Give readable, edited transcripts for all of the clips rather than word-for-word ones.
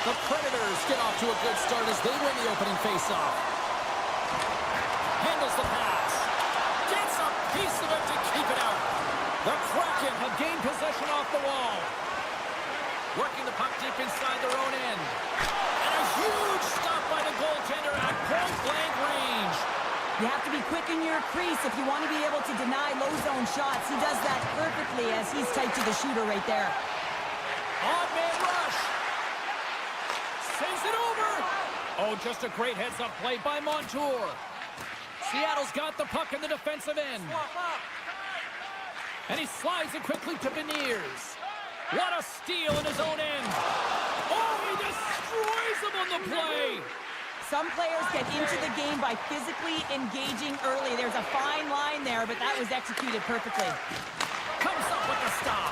The Predators get off to a good start as they win the opening faceoff. Handles the pass. Gets a piece of it to keep it out. The Kraken have gained possession off the wall. Working the puck deep inside their own end. And a huge stop by the goaltender at point-blank range. You have to be quick in your crease if you want to be able to deny low-zone shots. He does that perfectly as he's tight to the shooter right there. Odd-man rush. Sends it over. Oh, just a great heads-up play by Montour. Seattle's got the puck in the defensive end. And he slides it quickly to Beniers. What a steal in his own end. Oh, he destroys him on the play. Some players get into the game by physically engaging early. There's a fine line there, but that was executed perfectly. Comes up with the stop.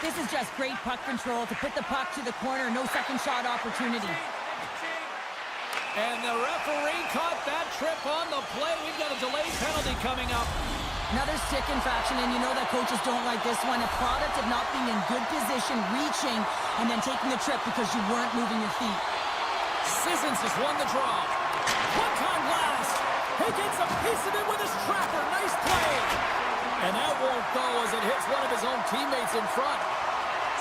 This is just great puck control to put the puck to the corner. No second shot opportunity. And the referee caught that trip on the play. We've got a delayed penalty coming up. Another stick infraction, and you know that coaches don't like this one. A product of not being in good position, reaching, and then taking the trip because you weren't moving your feet. Sissons has won the draw. One-time blast. He gets a piece of it with his trapper. Nice play. And that won't go as it hits one of his own teammates in front.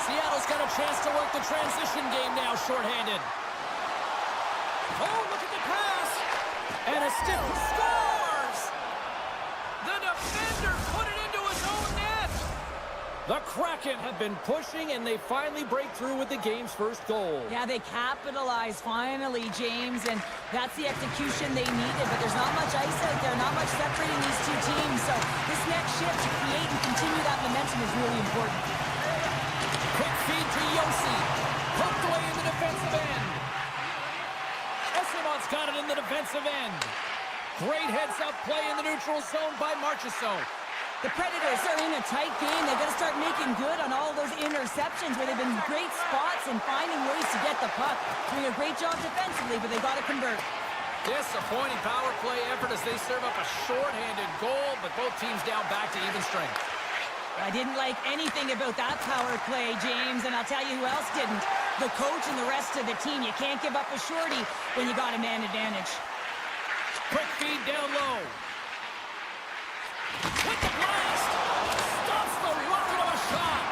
Seattle's got a chance to work the transition game now, shorthanded. Oh, look at the pass. And a stick scores. The defender put it into his own net. The Kraken have been pushing, and they finally break through with the game's first goal. Yeah, they capitalize finally, James, and that's the execution they needed. But there's not much ice out there, not much separating these two teams. So this next shift to create and continue that momentum is really important. Quick feed to Yossi. Poked away in the defensive end. Estermont's got it in the defensive end. Great heads-up play in the neutral zone by Marchessault. The Predators are in a tight game. They've got to start making good on all those interceptions where they've been great spots and finding ways to get the puck. Doing a great job defensively, but they've got to convert. Disappointing power play effort as they serve up a short-handed goal, but both teams down back to even strength. I didn't like anything about that power play, James, and I'll tell you who else didn't. The coach and the rest of the team. You can't give up a shorty when you got a man advantage. Quick feed down low. With the blast! Stops the rocket of a shot!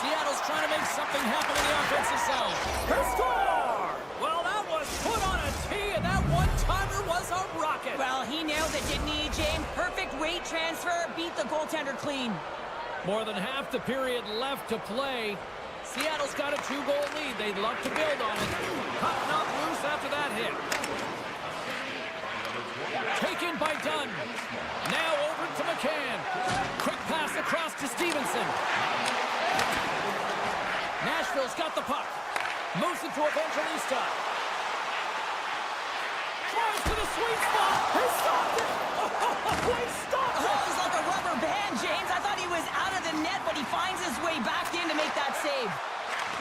Seattle's trying to make something happen in the offensive zone. Her score! Well, that was put on a tee, and that one-timer was a rocket. Well, he nailed it, didn't he, James? Perfect weight transfer, beat the goaltender clean. More than half the period left to play. Seattle's got a 2-goal lead. They'd love to build on it. Puck knocked loose after that hit. Taken by Dunn. Now over to McCann. Quick pass across to Stevenson. Nashville's got the puck. Moves it to Evangelista. Tries to the sweet spot. He stopped it. He stopped it. Oh, he's like a rubber band, James. I thought he was out of the net, but he finds his way back in to make that save.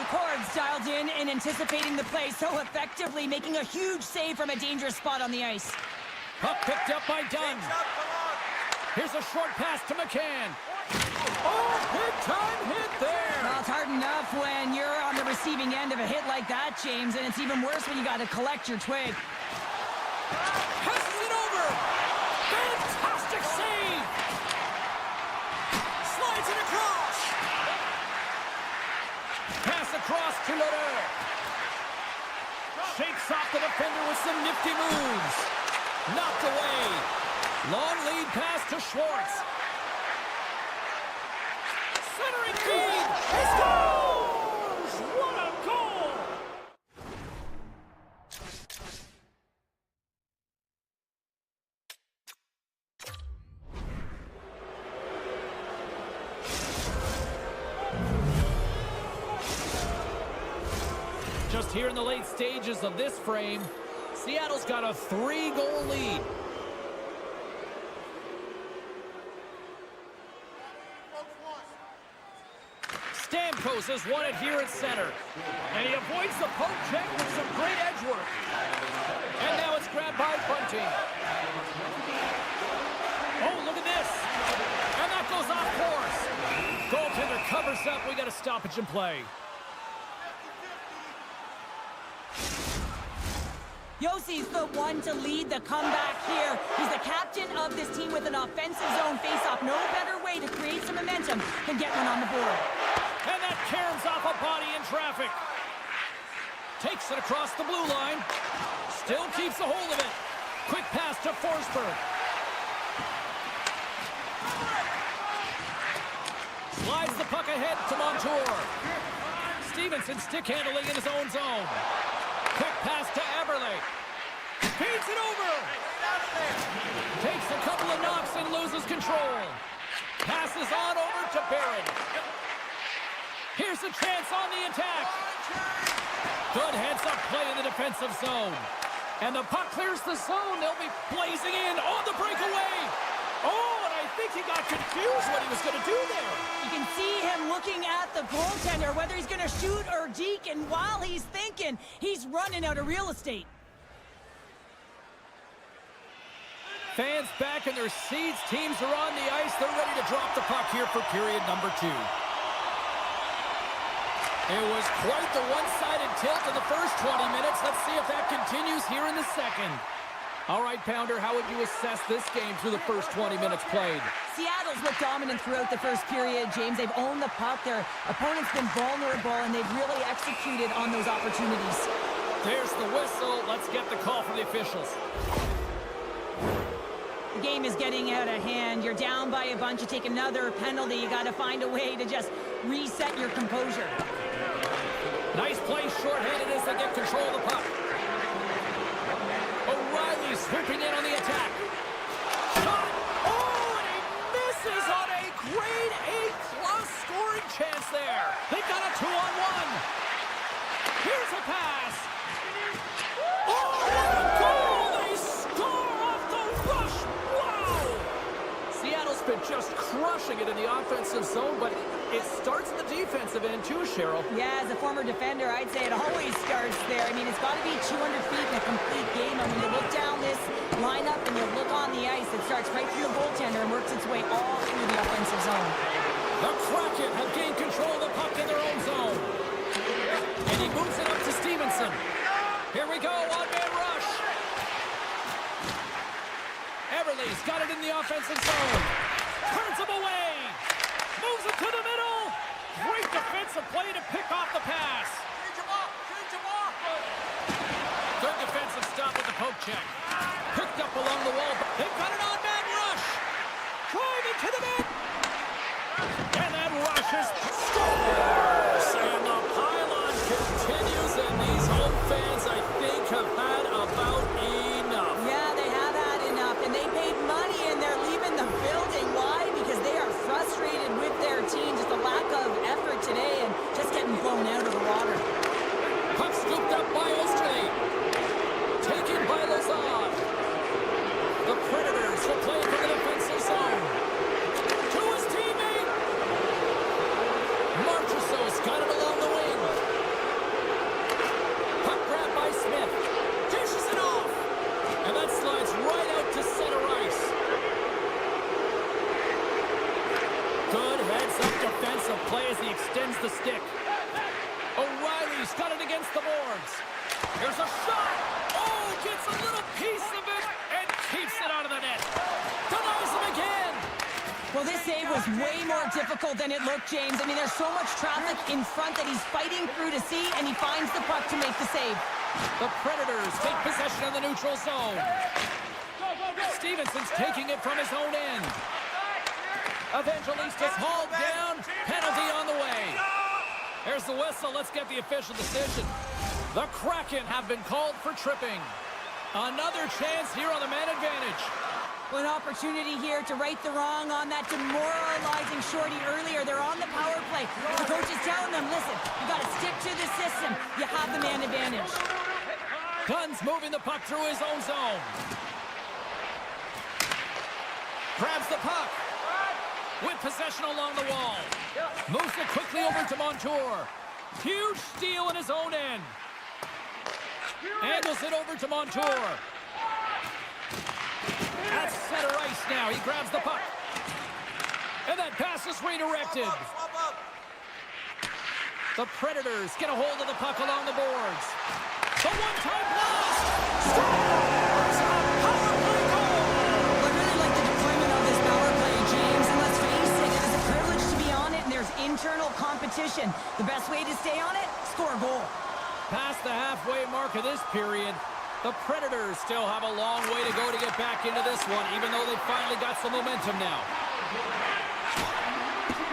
The Cords dialed in and anticipating the play so effectively, making a huge save from a dangerous spot on the ice. Puck picked up by Dunn. Here's a short pass to McCann. Oh, big-time hit there. Well, it's hard enough when you're on the receiving end of a hit like that, James, and it's even worse when you got to collect your twig. Passes it over. Fantastic save. Slides it across. Pass across to Lodeur. Shakes off the defender with some nifty moves. Knocked away. Long lead pass to Schwartz. Centering feed. He scores! What a goal! Just here in the late stages of this frame, Seattle's got a 3-goal lead. Stamkos has won it here at center. And he avoids the poke check with some great edge work. And now it's grabbed by Bunting. Oh, look at this. And that goes off course. Goaltender covers up. We got a stoppage in play. Yossi's the one to lead the comeback here. He's the captain of this team with an offensive zone face-off. No better way to create some momentum than get one on the board. And that caroms off a body in traffic. Takes it across the blue line. Still keeps a hold of it. Quick pass to Forsberg. Slides the puck ahead to Montour. Stevenson stick handling in his own zone. Quick pass to Eberle. Feeds it over. Takes a couple of knocks and loses control. Passes on over to Barron. Here's a chance on the attack. Good heads-up play in the defensive zone. And the puck clears the zone. They'll be blazing in on the breakaway. Oh, and I think he got confused what he was going to do there. You can see him looking at the goaltender, whether he's going to shoot or deke, and while he's thinking, he's running out of real estate. Fans back in their seats. Teams are on the ice. They're ready to drop the puck here for period number 2. It was quite the one-sided tilt in the first 20 minutes. Let's see if that continues here in the second. All right, Pounder, how would you assess this game through the first 20 minutes played? Seattle's looked dominant throughout the first period, James. They've owned the puck. Their opponent's been vulnerable, and they've really executed on those opportunities. There's the whistle. Let's get the call from the officials. The game is getting out of hand. You're down by a bunch. You take another penalty. You got to find a way to just reset your composure. Nice play shorthanded as they get control of the puck. O'Reilly's swooping in on the attack. Shot! Oh, and he misses on a grade A-plus scoring chance there. They've got a 2-on-1. Here's a pass. Oh, what a goal! They score off the rush. Wow! Seattle's been just crushing it in the offensive zone, but it starts in the defensive end too, Cheryl. Yeah, as a former defender, I'd say it always starts there. I mean, it's got to be 200 feet in a complete game. And when you look down this lineup and you look on the ice, it starts right through the goaltender and works its way all through the offensive zone. The Kraken have gained control of the puck in their own zone. And he moves it up to Stevenson. Here we go, one-man rush. Eberle's got it in the offensive zone. Turns him away. Moves it to the middle. Great defensive play to pick off the pass. Good defensive stop with the poke check. Picked up along the wall. They've got an on-man rush. Driving to the net. And that rush is scores. And the pylon continues. And these home fans, I think, have had about enough. Yeah, they have had enough. And they paid money and they're leaving the building. Why? Because they are frustrated with their team. Just a lack of effort today and just getting blown out of the water. Puck scooped up by Osterley. Taken by Lazard. The Predators will play from the defensive zone. To his teammate. Marchessault's got it along the wing. Puck grabbed by Smith. Dishes it off. And that slides right out to center ice. Good heads-up defensive play as he extends the stick. O'Reilly's got it against the boards. Here's a shot. Oh, gets a little piece of it and keeps it out of the net. Denies him again. Well, this save was way more difficult than it looked, James. I mean, there's so much traffic in front that he's fighting through to see, and he finds the puck to make the save. The Predators take possession of the neutral zone. Stevenson's taking it from his own end. Evangelistas hauled down. Penalty on the way. There's the whistle. Let's get the official decision. The Kraken have been called for tripping. Another chance here on the man advantage. Well, an opportunity here to right the wrong on that demoralizing shorty earlier. They're on the power play. The coach is telling them, listen, you got to stick to the system. You have the man advantage. Gunn's moving the puck through his own zone. Grabs the puck. With possession along the wall. Moves it quickly over to Montour. Huge steal in his own end. Angles it over to Montour. At center ice now. He grabs the puck. And that pass is redirected. The Predators get a hold of the puck along the boards. The one-time blast. Scores! A power play goal. I really like the deployment of this power play, James. And let's face it, it is a privilege to be on it, and there's internal competition. The best way to stay on it, score a goal. Past the halfway mark of this period, the Predators still have a long way to go to get back into this one, even though they finally got some momentum now.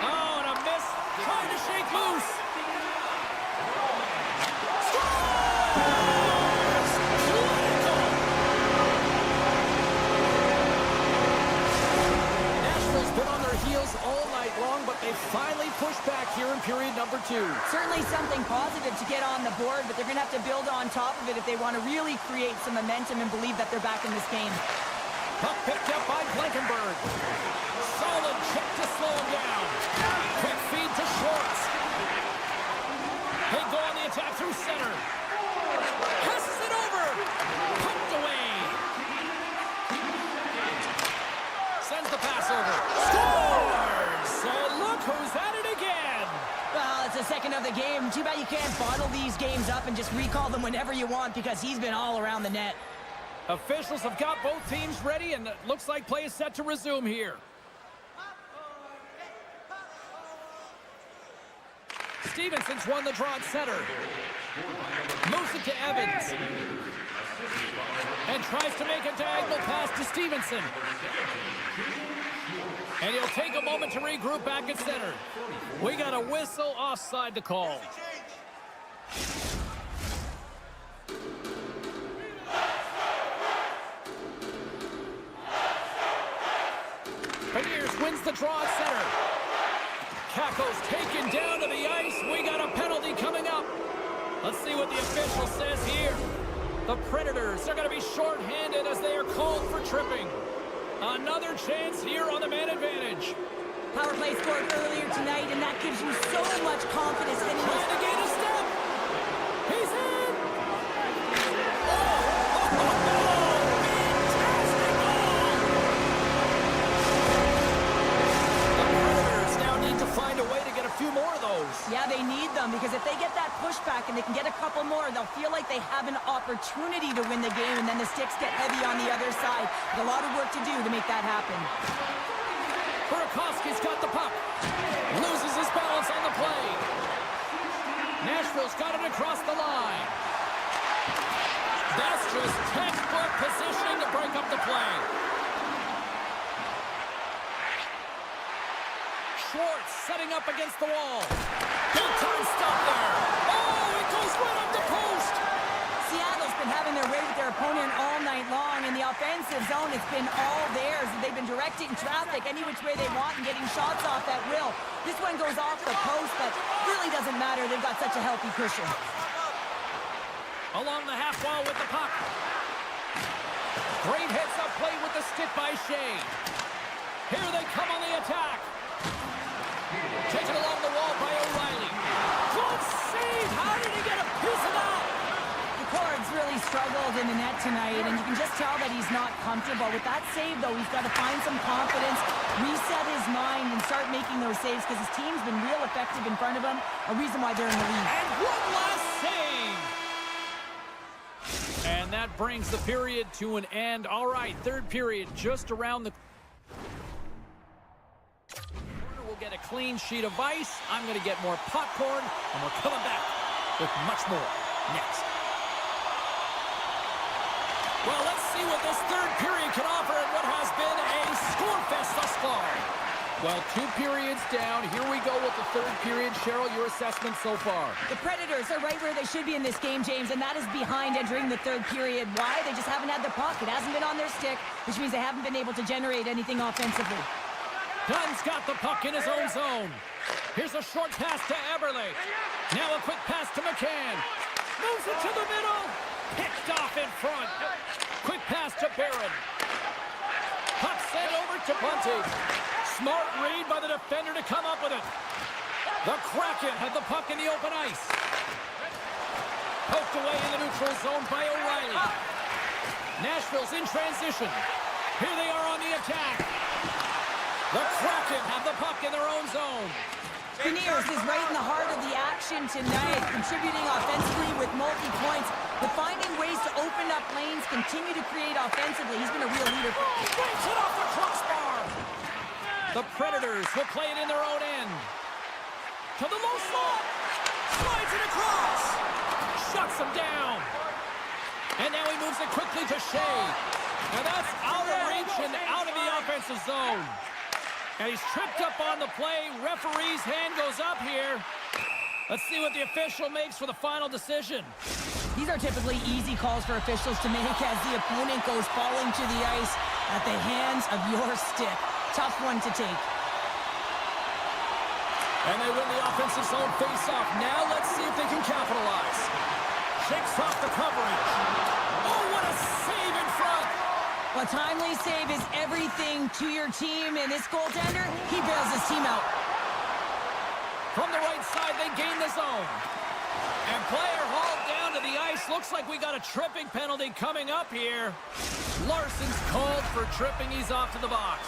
Oh, and a miss. Trying to shake loose. Scores! Nashville's been on their heels all night long, but they finally pushed back here in period number 2. Certainly something positive to get on the board, but they're going to have to build on top of it if they want to really create some momentum and believe that they're back in this game. Puck picked up by Blankenberg. Solid check to slow him down. Quick feed to Schwartz. They go on the attack through center. Passes it over. Poked away. Sends the pass over. Scores! And look who's at it again. Well, it's the second of the game. Too bad you can't bottle these games up and just recall them whenever you want, because he's been all around the net. Officials have got both teams ready, and it looks like play is set to resume here. Stevenson's won the draw at center. Moves it to Evans. And tries to make a diagonal pass to Stevenson. And he'll take a moment to regroup back at center. We got a whistle offside to call. Beniers wins the draw at center. Kakko's taken down to the ice. We got a penalty coming up. Let's see what the official says here. The Predators are going to be shorthanded as they are called for tripping. Another chance here on the man advantage. Power play scored earlier tonight, and that gives you so much confidence. And Trying to gain a step. He's in. Find a way to get a few more of those. Yeah, they need them, because if they get that pushback and they can get a couple more, they'll feel like they have an opportunity to win the game, and then the sticks get heavy on the other side. A lot of work to do to make that happen. Burakovsky's got the puck. Loses his balance on the play. Nashville's got it across the line. That's just textbook positioning to break up the play. Schwartz setting up against the wall. Big time stop there. Oh, it goes right up the post. Seattle's been having their way with their opponent all night long. In the offensive zone, it's been all theirs. They've been directing traffic any which way they want and getting shots off at will. This one goes off the post, but really doesn't matter. They've got such a healthy cushion. Along the half wall with the puck. Great hits up play with the stick by Shea. Here they come on the attack. Taken along the wall by O'Reilly. Good save! How did he get a piece of that? The Cords really struggled in the net tonight, and you can just tell that he's not comfortable. With that save, though, he's got to find some confidence, reset his mind, and start making those saves, because his team's been real effective in front of him, a reason why they're in the lead. And one last save! And that brings the period to an end. All right, third period just around the... We'll get a clean sheet of ice. I'm going to get more popcorn, and we're coming back with much more next. Well, let's see what this third period can offer in what has been a scorefest thus far. Well, 2 periods down. Here we go with the third period. Cheryl, your assessment so far? The Predators are right where they should be in this game, James, and that is behind entering the third period. Why? They just haven't had the puck. It hasn't been on their stick, which means they haven't been able to generate anything offensively. Dunn's got the puck in his own zone. Here's a short pass to Eberle. Now a quick pass to McCann. Moves it to the middle. Picked off in front. Quick pass to Barron. Puck sent over to Bunting. Smart read by the defender to come up with it. The Kraken had the puck in the open ice. Poked away in the neutral zone by O'Reilly. Nashville's in transition. Here they are on the attack. The Kraken have the puck in their own zone. Beniers is right in the heart of the action tonight, contributing offensively with multi-points, but finding ways to open up lanes, continue to create offensively. He's been a real leader. Breaks it off the crossbar. The Predators will play it in their own end. To the low slot. Slides it across. Shuts him down. And now he moves it quickly to Shea. And that's out of reach and out of the offensive zone. And he's tripped up on the play. Referee's hand goes up here. Let's see what the official makes for the final decision. These are typically easy calls for officials to make as the opponent goes falling to the ice at the hands of your stick. Tough one to take. And they win the offensive zone face-off. Now let's see if they can capitalize. Shakes off the coverage. Oh, what a save in front. A timely save is everything to your team, and this goaltender, he bails his team out. From the right side, they gain the zone. And player hauled down to the ice. Looks like we got a tripping penalty coming up here. Larson's called for tripping. He's off to the box.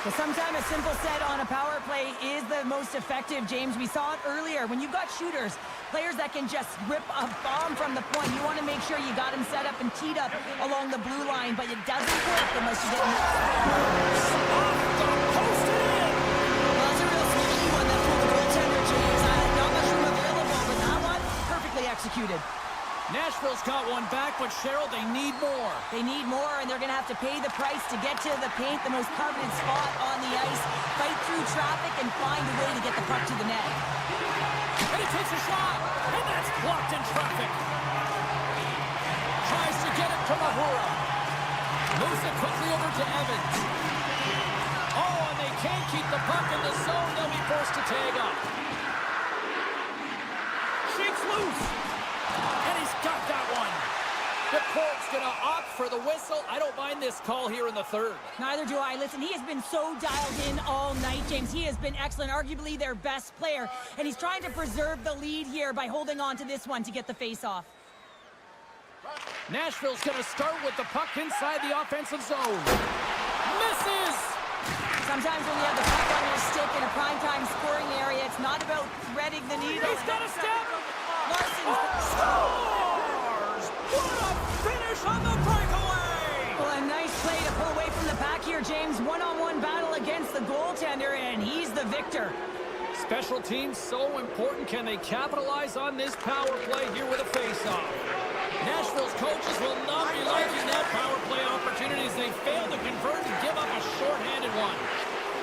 But sometimes a simple set on a power play is the most effective, James. We saw it earlier. When you've got shooters, players that can just rip a bomb from the point, you want to make sure you got them set up and teed up along the blue line, but it doesn't work unless you get them. Posted in! Well, that's a real sneaky one. That's for the goaltender, James. Not much room available, but that one, perfectly executed. Nashville's got one back, but Cheryl, they need more. They need more, and they're going to have to pay the price to get to the paint, the most coveted spot on the ice, fight through traffic, and find a way to get the puck to the net. And he takes a shot, and that's blocked in traffic. Tries to get it to Mahura. Moves it quickly over to Evans. Oh, and they can't keep the puck in the zone. They'll be forced to tag up. Shakes loose. And he's got that one. The court's going to opt for the whistle. I don't mind this call here in the third. Neither do I. Listen, he has been so dialed in all night, James. He has been excellent, arguably their best player. And he's trying to preserve the lead here by holding on to this one to get the face-off. Nashville's going to start with the puck inside the offensive zone. Misses! Sometimes when you have the puck on your stick in a primetime scoring area, it's not about threading the needle. He's got a step! Larson scores! What a finish on the breakaway! Well, a nice play to pull away from the pack here, James. One-on-one battle against the goaltender, and he's the victor. Special teams so important. Can they capitalize on this power play here with a face-off? Nashville's coaches will not be liking that power play opportunity as they fail to convert and give up a short-handed one.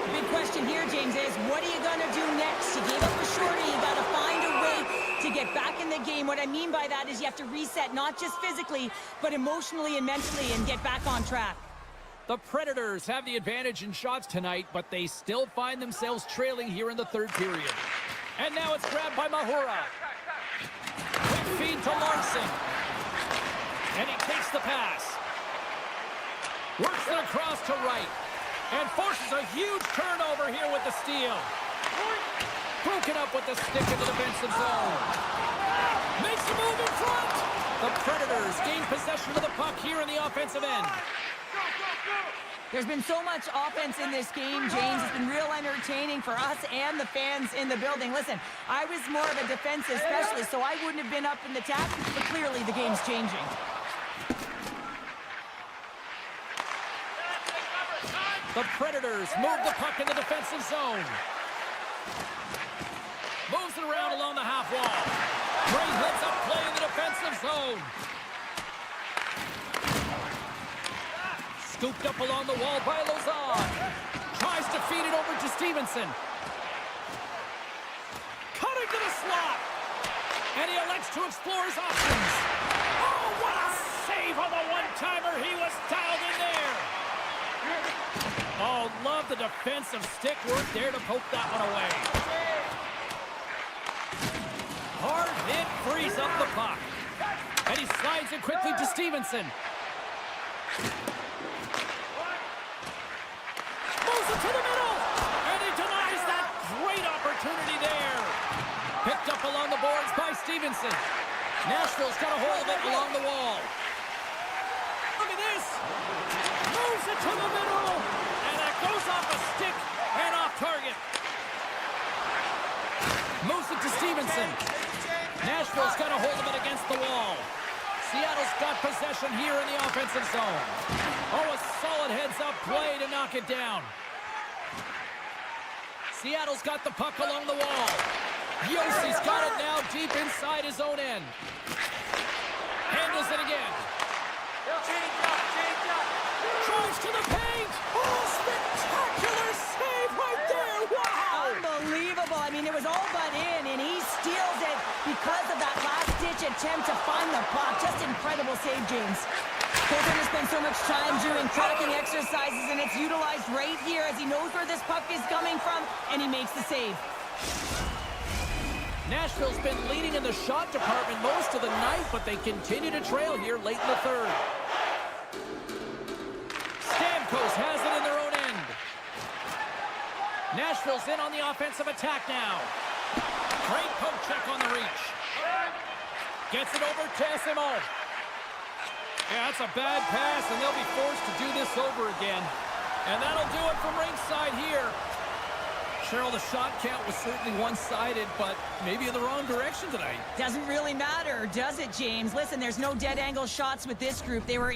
The big question here, James, is what are you going to do next? You gave up a shorty. You got to find a way to get back in the game. What I mean by that is you have to reset, not just physically, but emotionally and mentally, and get back on track. The Predators have the advantage in shots tonight, but they still find themselves trailing here in the third period. And now it's grabbed by Mahura. Quick feed to Larson. And he takes the pass. Works it across to right. And forces a huge turnover here with the steal. Broken up with the stick in the defensive zone. Makes the move in front. The Predators gain possession of the puck here in the offensive end. There's been so much offense in this game, James. It's been real entertaining for us and the fans in the building. Listen, I was more of a defensive specialist, so I wouldn't have been up in the tactics, but clearly the game's changing. The Predators move the puck in the defensive zone. Moves it around along the half wall. Great heads up play in the defensive zone. Scooped up along the wall by Lozon. Tries to feed it over to Stevenson. Cutting to the slot. And he elects to explore his options. Oh, what a save on the one-timer. He was dialed in there. Oh, love the defensive stick work there to poke that one away. Hard hit, frees up the puck. And he slides it quickly to Stevenson. Moves it to the middle. And he denies that great opportunity there. Picked up along the boards by Stevenson. Nashville's got a hold of it along the wall. Look at this. Moves it to the middle. And that goes off a stick and off target. Moves it to Stevenson. Nashville's got a hold of it against the wall. Seattle's got possession here in the offensive zone. Oh, a solid heads-up play to knock it down. Seattle's got the puck along the wall. Yossi's got it now deep inside his own end. Handles it again. Drives to the paint. Oh, spectacular save right there. Wow. Unbelievable. I mean, it was all but in, and he steals it because of that last-ditch attempt to find the puck. Just incredible save, James. Colton has spent so much time doing tracking exercises, and it's utilized right here as he knows where this puck is coming from, and he makes the save. Nashville's been leading in the shot department most of the night, but they continue to trail here late in the third. Stamkos has it in their own end. Nashville's in on the offensive attack now. Great poke check on the reach. Gets it over to SMO. Yeah, that's a bad pass, and they'll be forced to do this over again. And that'll do it from ringside here. Cheryl, the shot count was certainly one-sided, but maybe in the wrong direction tonight. Doesn't really matter, does it, James? Listen, there's no dead-angle shots with this group. They were...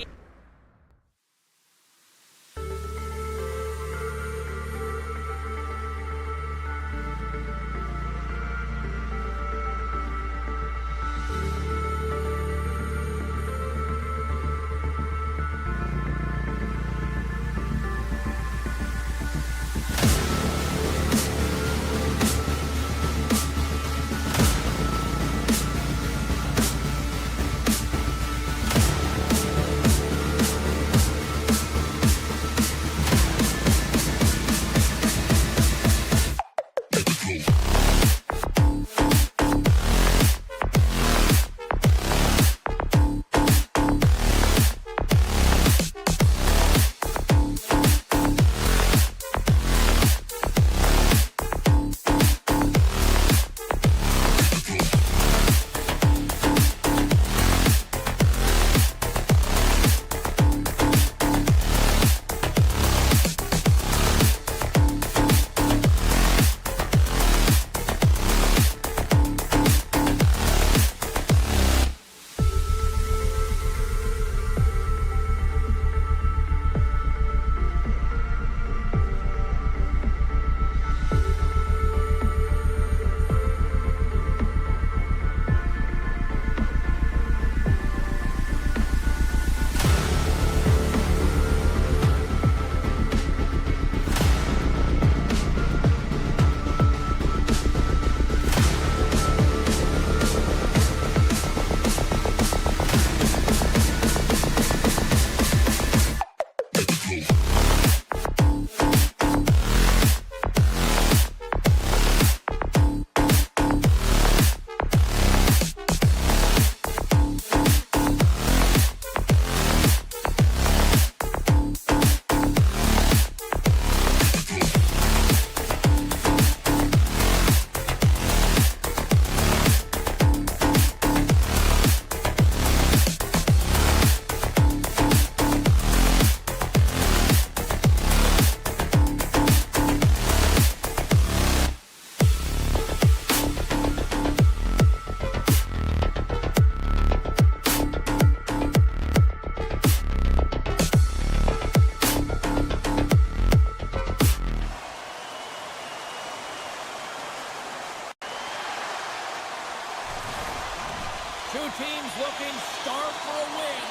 Two teams looking starved for a win,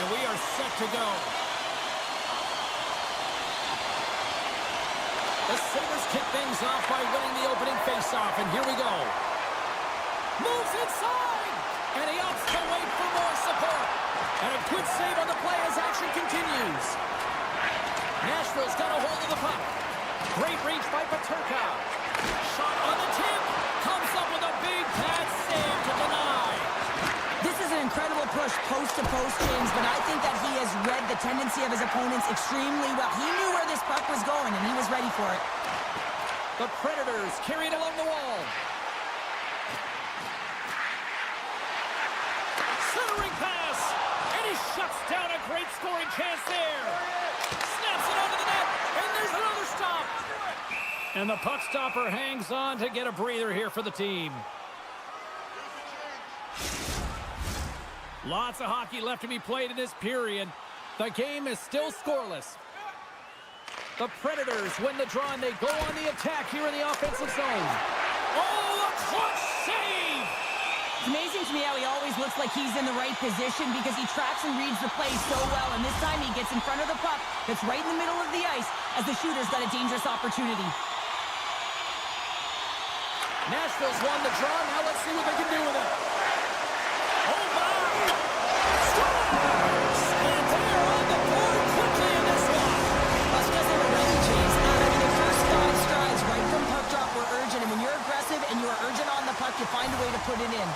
and we are set to go. The Sabres kick things off by winning the opening faceoff, and here we go. Moves inside, and he opts to wait for more support. And a good save on the play as action continues. Nashville's got a hold of the puck. Great reach by Paterka. Shot on the tip. Comes up with a big pad save to deny. This is an incredible push post-to-post, James, but I think that he has read the tendency of his opponents extremely well. He knew where this puck was going, and he was ready for it. The Predators carry it along the wall. Centering pass, and he shuts down a great scoring chance there. Snaps it onto the net, and there's another stop. And the puck stopper hangs on to get a breather here for the team. Lots of hockey left to be played in this period. The game is still scoreless. The Predators win the draw, and they go on the attack here in the offensive zone. Oh, a clutch save! It's amazing to me how he always looks like he's in the right position because he tracks and reads the play so well, and this time he gets in front of the puck that's right in the middle of the ice as the shooter's got a dangerous opportunity. Nashville's won the draw. Now let's see what they can do with it. Oh, my! Scores! And they're on the board quickly in this one. That's because they were ready, James. I mean, the first 5 strides right from puck drop were urgent, and when you're aggressive and you're urgent on the puck, you find a way to put it in.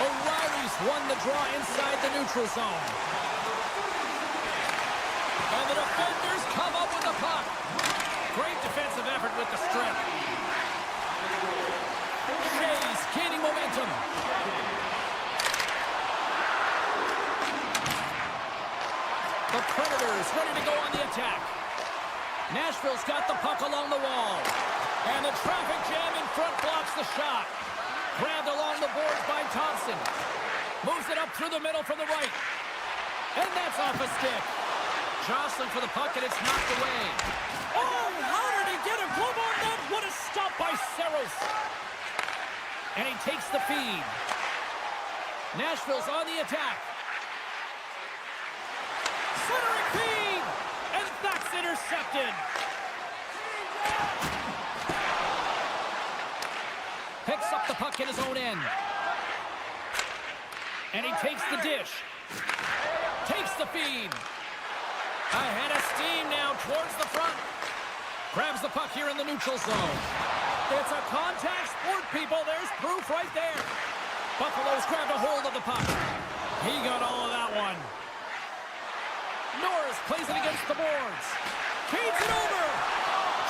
O'Reilly's won the draw inside the neutral zone. And the defenders come up with the puck. Great defensive effort with the strip. Shea's gaining momentum. The Predators ready to go on the attack. Nashville's got the puck along the wall. And the traffic jam in front blocks the shot. Grabbed along the boards by Thompson. Moves it up through the middle from the right. And that's off a stick. Jostling for the puck, and it's knocked away. Oh, how did he get a glove on that? What a stop by Sabres. And he takes the feed. Nashville's on the attack. Centering feed. And that's intercepted. Picks up the puck in his own end. And he takes the dish. Takes the feed. Ahead of steam now towards the front. Grabs the puck here in the neutral zone. It's a contact sport, people. There's proof right there. Buffalo's grabbed a hold of the puck. He got all of that one. Norris plays it against the boards. Feeds it over.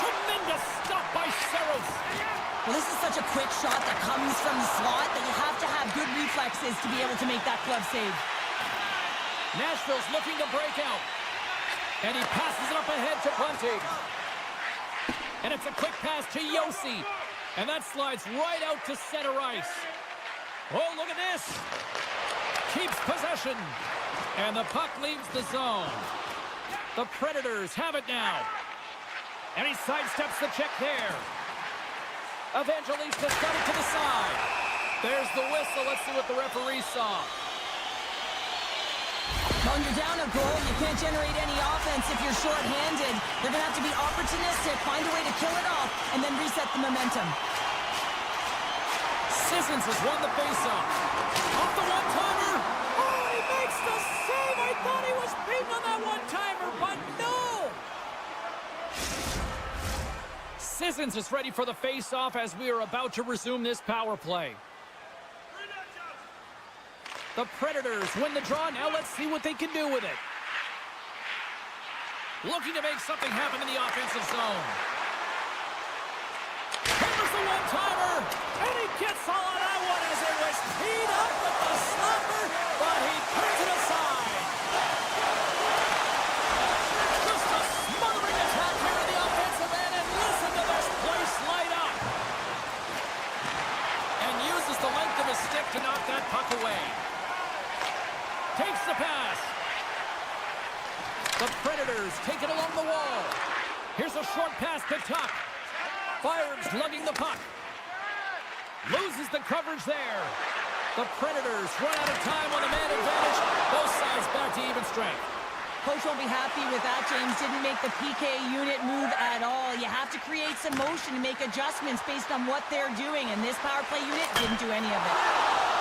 Tremendous stop by Sabres. Well, this is such a quick shot that comes from the slot that you have to have good reflexes to be able to make that glove save. Nashville's looking to break out. And he passes it up ahead to Bunting. And it's a quick pass to Yossi. And that slides right out to center ice. Oh, look at this. Keeps possession. And the puck leaves the zone. The Predators have it now. And he sidesteps the check there. Evangelista's got it to the side. There's the whistle. Let's see what the referee saw. When you're down a goal, you can't generate any offense if you're short-handed. They're going to have to be opportunistic, find a way to kill it off, and then reset the momentum. Sissons has won the faceoff. Off the one-timer. Oh, he makes the save. I thought he was beaten on that one-timer, but no. Sissons is ready for the faceoff as we are about to resume this power play. The Predators win the draw. Now let's see what they can do with it. Looking to make something happen in the offensive zone. Here's the one-timer. And he gets all of that one as it was teed up with the stopper, but he turns it aside. Just a smothering attack here in the offensive end, and listen to this place light up. And uses the length of his stick to knock that puck away. Takes the pass. The Predators take it along the wall. Here's a short pass to Tuck. Fires lugging the puck. Loses the coverage there. The Predators run out of time on the man advantage. Both sides back to even strength. Coach won't be happy with that. James didn't make the PK unit move at all. You have to create some motion and make adjustments based on what they're doing, and this power play unit didn't do any of it.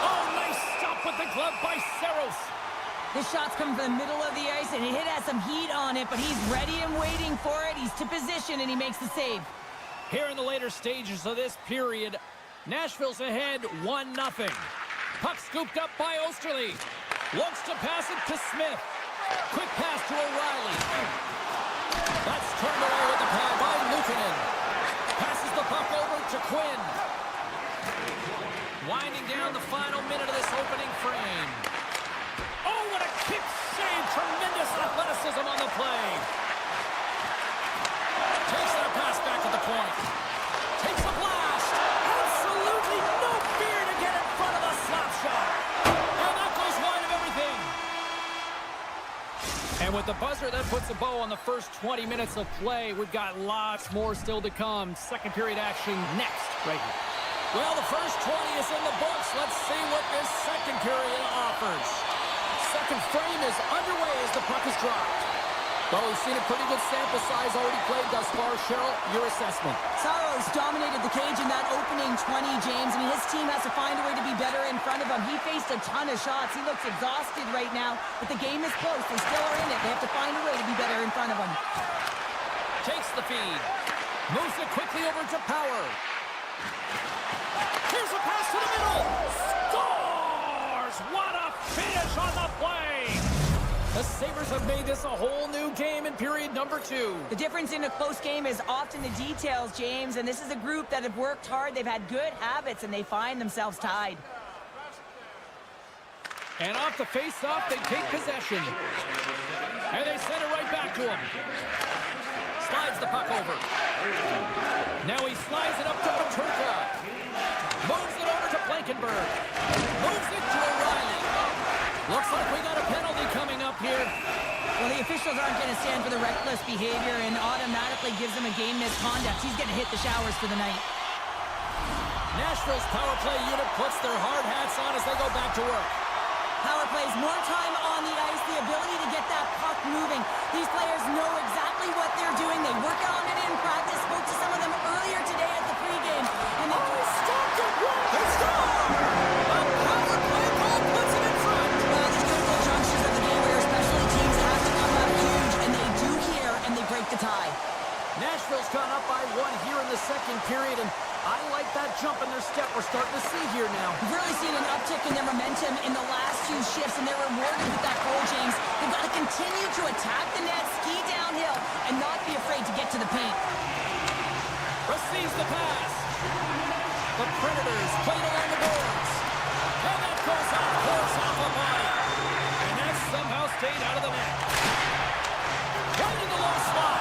Oh, nice stop with the glove by Saros. This shot's coming from the middle of the ice, and it has some heat on it, but he's ready and waiting for it. He's to position, and he makes the save. Here in the later stages of this period, Nashville's ahead 1-0. Puck scooped up by Osterley. Looks to pass it to Smith. Quick pass to O'Reilly. That's turned away with the pad by Luukkonen. Passes the puck over to Quinn. Winding down the final minute of this opening frame. Oh, what a kick save. Tremendous athleticism on the play. Takes that pass back at the point. Takes a blast. Absolutely no fear to get in front of a slap shot. And that goes wide of everything. And with the buzzer, that puts a bow on the first 20 minutes of play. We've got lots more still to come. Second period action next, right here. Well, the first 20 is in the books. Let's see what this second period offers. Second frame is underway as the puck is dropped. Well, we've seen a pretty good sample size already played thus far. Cheryl, your assessment. Sabres dominated the cage in that opening 20, James. I mean, his team has to find a way to be better in front of him. He faced a ton of shots. He looks exhausted right now, but the game is close. They still are in it. They have to find a way to be better in front of him. Takes the feed. Moves it quickly over to Power. Here's a pass to the middle. Scores! What a finish on the play! The Sabres have made this a whole new game in period number 2. The difference in a close game is often the details, James, and this is a group that have worked hard. They've had good habits, and they find themselves tied. And off the face-off, they take possession. And they send it right back to him. Slides the puck over. Now he slides it up to Petrarca. Moves it over to Blankenberg. Moves it to O'Reilly. Looks like we got a penalty coming up here. Well, the officials aren't going to stand for the reckless behavior and automatically gives him a game misconduct. He's going to hit the showers for the night. Nashville's power play unit puts their hard hats on as they go back to work. Power plays, more time on the ice, the ability to get that puck moving. These players know exactly what they're doing. They work on it in practice. Spoke to some of them earlier today at the pregame. And they stopped it. They stopped! A power play goal puts it in front. Well, these critical junctures of the game where especially teams have to come up huge, and they do here, and they break the tie. Nashville's gone up by 1 here in the second period, and I like that jump in their step we're starting to see here now. We've really seen an uptick in their momentum in the last 2 shifts, and they're rewarded with that goal, James. They've got to continue to attack the net, ski downhill, and not be afraid to get to the paint. Receives the pass. The Predators played along the boards. And that goes off course off the body. And that somehow stayed out of the net. Right in the low slot.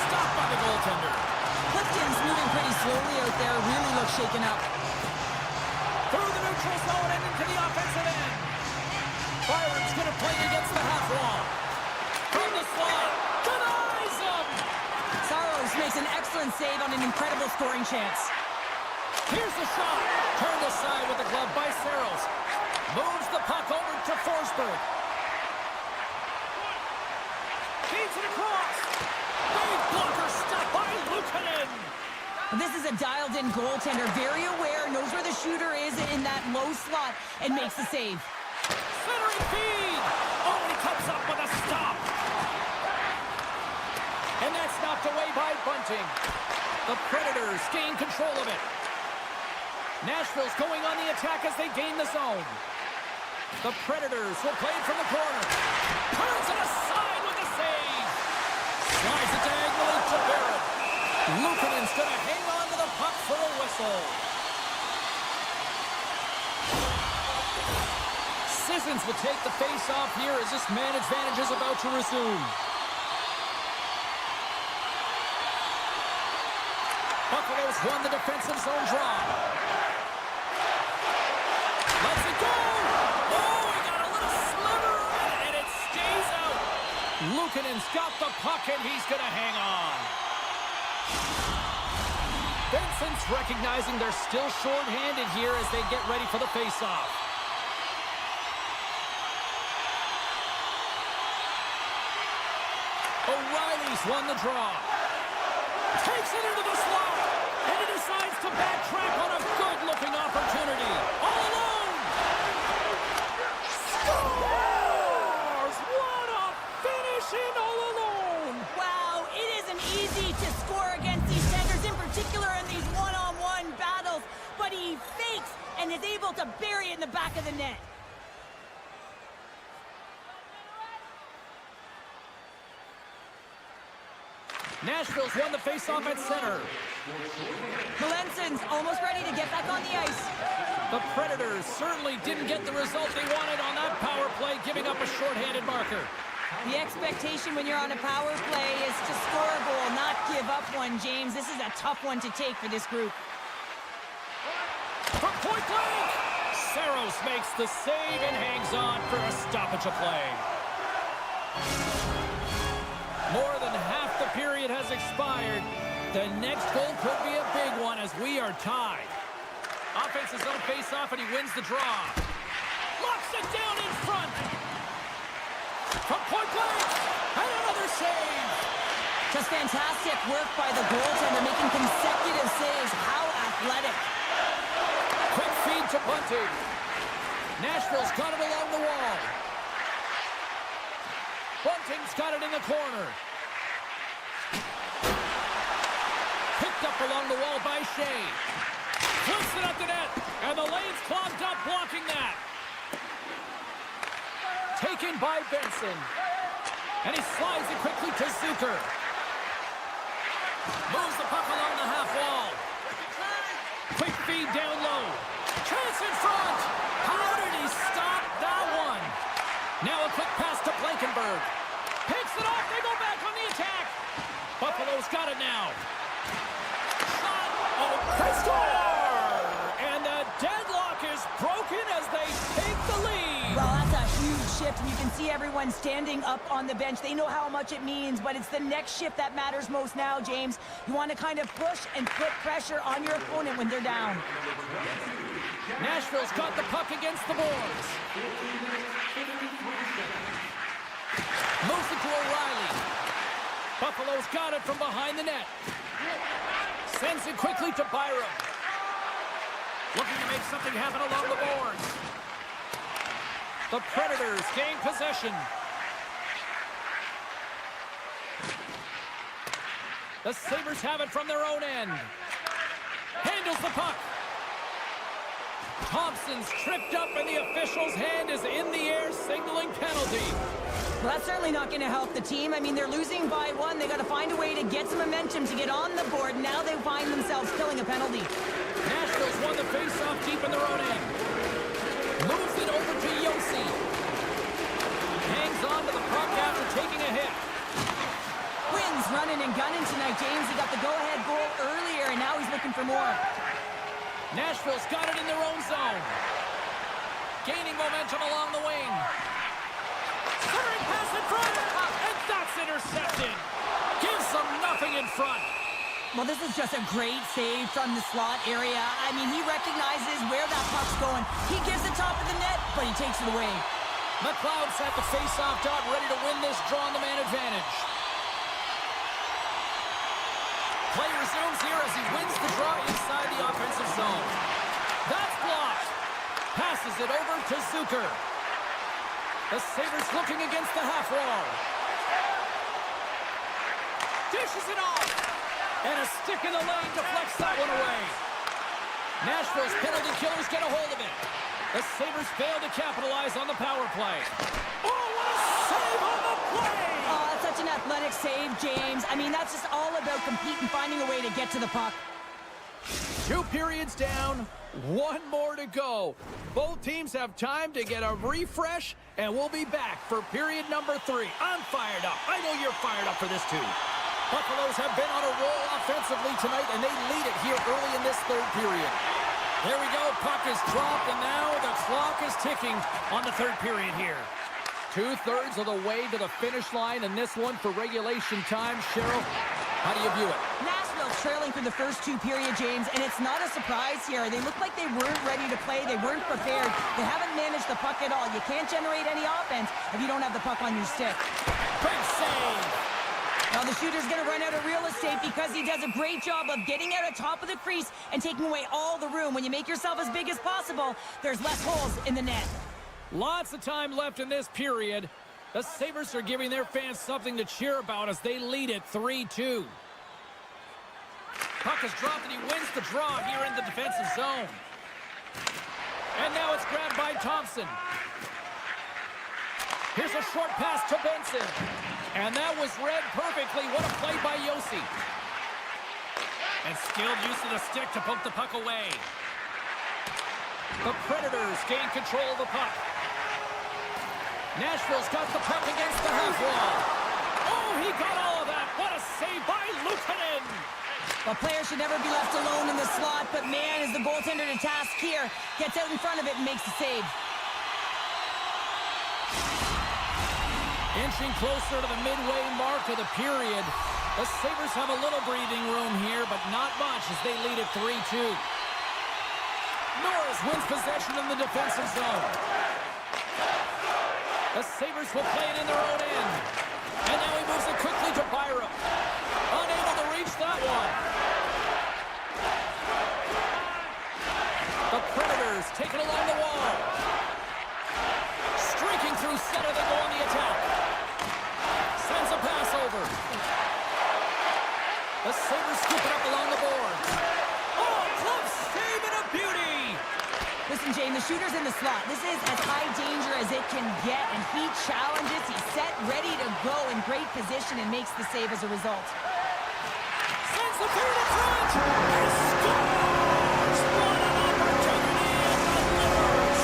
Stopped by the goaltender. Clifton's moving pretty slowly out there, really looks shaken up. Through the neutral zone and into the offensive end. Byron's going to play against the half wall. From the slot. Denies him. Saros makes an excellent save on an incredible scoring chance. Here's the shot. Turned aside with the glove by Saros. Moves the puck over to Forsberg. Feeds it across. Big blocker stopped by Luukkonen. This is a dialed-in goaltender, very aware, knows where the shooter is in that low slot, and makes the save. Centering feed. Oh, and he comes up with a stop. And that's knocked away by Bunting. The Predators gain control of it. Nashville's going on the attack as they gain the zone. The Predators will play it from the corner. Turns it aside with a save. Slides it diagonally to Barrett. Luukkonen's going to hang on to the puck for a whistle. Sissons will take the face-off here as this man advantage is about to resume. Buffalo's won the defensive zone draw. Let's it go! Oh, he got a little sliver of it, and it stays out. Luukkonen's got the puck, and he's going to hang on. Vincent's recognizing they're still short-handed here as they get ready for the face-off. O'Reilly's won the draw. Takes it into the slot, and he decides to backtrack on a good-looking opportunity. All alone! Scores! What a finish in all alone! Wow, it isn't easy to score against these centers, in particular in these one-on-one battles, but he fakes and is able to bury it in the back of the net. Nashville's won the face-off at center. Melansson's almost ready to get back on the ice. The Predators certainly didn't get the result they wanted on that power play, giving up a shorthanded marker. The expectation when you're on a power play is to score a goal, not give up one, James. This is a tough one to take for this group. From point blank, Saros makes the save and hangs on for a stoppage of play. More than half the period has expired. The next goal could be a big one as we are tied. Offense's own face-off, and he wins the draw. Locks it down in front. From point blank, and another save. Just fantastic work by the goaltender, making consecutive saves. How athletic. Quick feed to Bunting. Nashville's got it along the wall. Bunting's got it in the corner. Picked up along the wall by Shea. Flips it up the net, and the lane's clogged up blocking that. Taken by Benson. And he slides it quickly to Zucker. Moves the puck along the half wall. Quick feed down low. Chance in front. How did he stop that one? Now a quick pass to Blankenberg. Picks it off. They go back on the attack. Buffalo's got it now. Shot. Oh, they score! And the deadlock is broken as they take the lead. Well, that's a huge shift, and you can see everyone standing up on the bench. They know how much it means, but it's the next shift that matters most now, James. You want to kind of push and put pressure on your opponent when they're down. Nashville's got the puck against the boards. Moves it to O'Reilly. Buffalo's got it from behind the net. Sends it quickly to Byram. Looking to make something happen along the boards. The Predators gain possession. The Sabres have it from their own end. Handles the puck. Thompson's tripped up and the official's hand is in the air signaling penalty. Well, that's certainly not going to help the team. I mean, they're losing by one. They got to find a way to get some momentum to get on the board. Now they find themselves killing a penalty. Nashville's won the face-off deep in their own end. Moves it over to Yossi. Hangs on to the puck after taking a hit. Quinn's running and gunning tonight, James. He got the go-ahead goal earlier, and now he's looking for more. Nashville's got it in their own zone. Gaining momentum along the wing. Centering pass in front, and that's intercepted. Gives them nothing in front. Well, this is just a great save from the slot area. I mean, he recognizes where that puck's going. He gives the top of the net, but he takes it away. McLeod's at the face-off dot, ready to win this draw on the man advantage. Play resumes here as he wins the draw inside the offensive zone. That's blocked. Passes it over to Zucker. The Sabres looking against the half wall. Dishes it off. And a stick in the lane deflects that one away. Nashville's penalty killers get a hold of it. The Sabres fail to capitalize on the power play. Oh, what a save on the play! Oh, that's such an athletic save, James. I mean, that's just all about competing, finding a way to get to the puck. 2 periods down, 1 more to go. Both teams have time to get a refresh, and we'll be back for period number 3. I'm fired up. I know you're fired up for this too. Buffaloes have been on a roll offensively tonight, and they lead it here early in this 3rd period. There we go. Puck is dropped, and now the clock is ticking on the 3rd period here. 2/3 of the way to the finish line, and this one for regulation time. Cheryl, how do you view it? Nashville's trailing for the first 2 periods, James, and it's not a surprise here. They look like they weren't ready to play. They weren't prepared. They haven't managed the puck at all. You can't generate any offense if you don't have the puck on your stick. Big save. Now the shooter's going to run out of real estate because he does a great job of getting out of top of the crease and taking away all the room. When you make yourself as big as possible, there's less holes in the net. Lots of time left in this period. The Sabres are giving their fans something to cheer about as they lead it 3-2. Puck is dropped and he wins the draw here in the defensive zone. And now it's grabbed by Thompson. Here's a short pass to Benson. And that was read perfectly. What a play by Yossi. And skilled use of the stick to poke the puck away. The Predators gain control of the puck. Nashville's got the puck against the half wall. Oh, he got all of that. What a save by Luukkonen. Well, players should never be left alone in the slot, but man, is the goaltender to task here. Gets out in front of it and makes the save. Inching closer to the midway mark of the period. The Sabres have a little breathing room here, but not much as they lead at 3-2. Norris wins possession in the defensive zone. The Sabres will play it in their own end. And now he moves it quickly to Byram. Unable to reach that one. The Predators take it along the wall. Streaking through center, they go on the attack. Sends a pass over. The Sabres scoop it up along the boards. Oh, close save and a beauty! Listen, Jane, the shooter's in the slot. This is as high danger as it can get, and he challenges. He's set, ready to go, in great position, and makes the save as a result. Sends the feed in front! He scores! What an opportunity and delivers!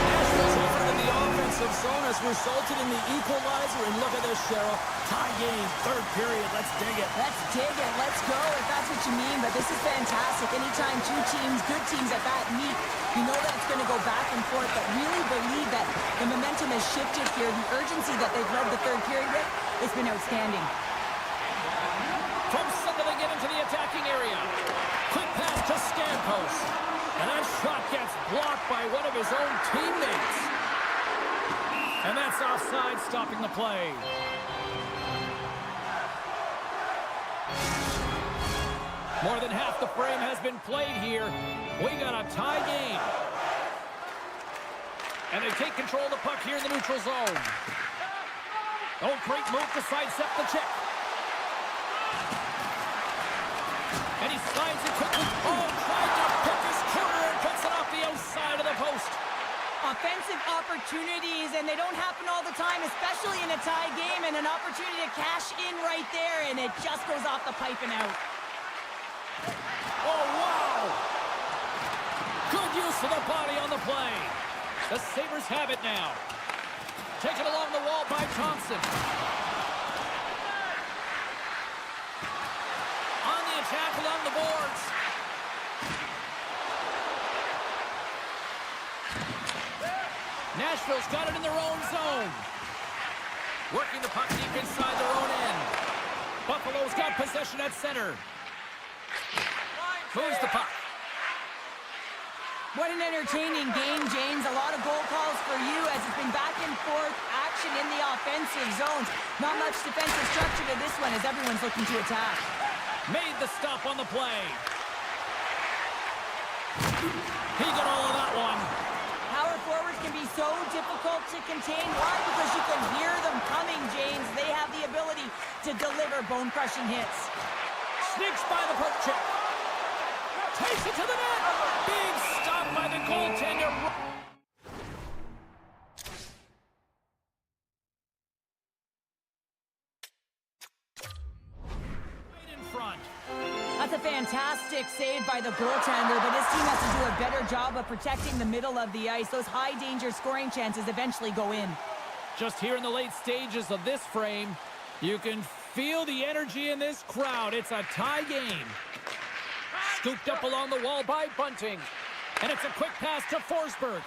Nashville's effort in the offensive zone has resulted in the equalizer, and look at this, Cheryl. Tie game, third period. Let's dig it. Let's dig it. Let's go, if that's what you mean. But this is fantastic. Anytime two teams, good teams at that, meet, you know that it's going to go back and forth, but really believe that the momentum has shifted here. The urgency that they've led the third period with, it's been outstanding. From center, they get into the attacking area. Quick pass to Stamkos. And that shot gets blocked by one of his own teammates. And that's offside, stopping the play. More than half the frame has been played here. We got a tie game. And they take control of the puck here in the neutral zone. Oh, great move to sidestep the check. And he slides it quickly. Oh, tried to pick his corner and puts it off the outside of the post. Offensive opportunities, and they don't happen all the time, especially in a tie game, and an opportunity to cash in right there, and it just goes off the pipe and out. Oh, wow! Good use of the body on the play. The Sabres have it now. Taken along the wall by Thompson. On the attack along the boards. Nashville's got it in their own zone. Working the puck deep inside their own end. Buffalo's got possession at center. Moves the puck. What an entertaining game, James. A lot of goal calls for you as it's been back and forth action in the offensive zones. Not much defensive structure to this one as everyone's looking to attack. Made the stop on the play. He got all of that one. Power forwards can be so difficult to contain. Why? Because you can hear them coming, James. They have the ability to deliver bone-crushing hits. Sneaks by the poke check. Takes it to the net. Big stop by the goaltender. Right in front. That's a fantastic save by the goaltender, but his team has to do a better job of protecting the middle of the ice. Those high-danger scoring chances eventually go in. Just here in the late stages of this frame, you can feel the energy in this crowd. It's a tie game. Scooped up along the wall by Bunting. And it's a quick pass to Forsberg.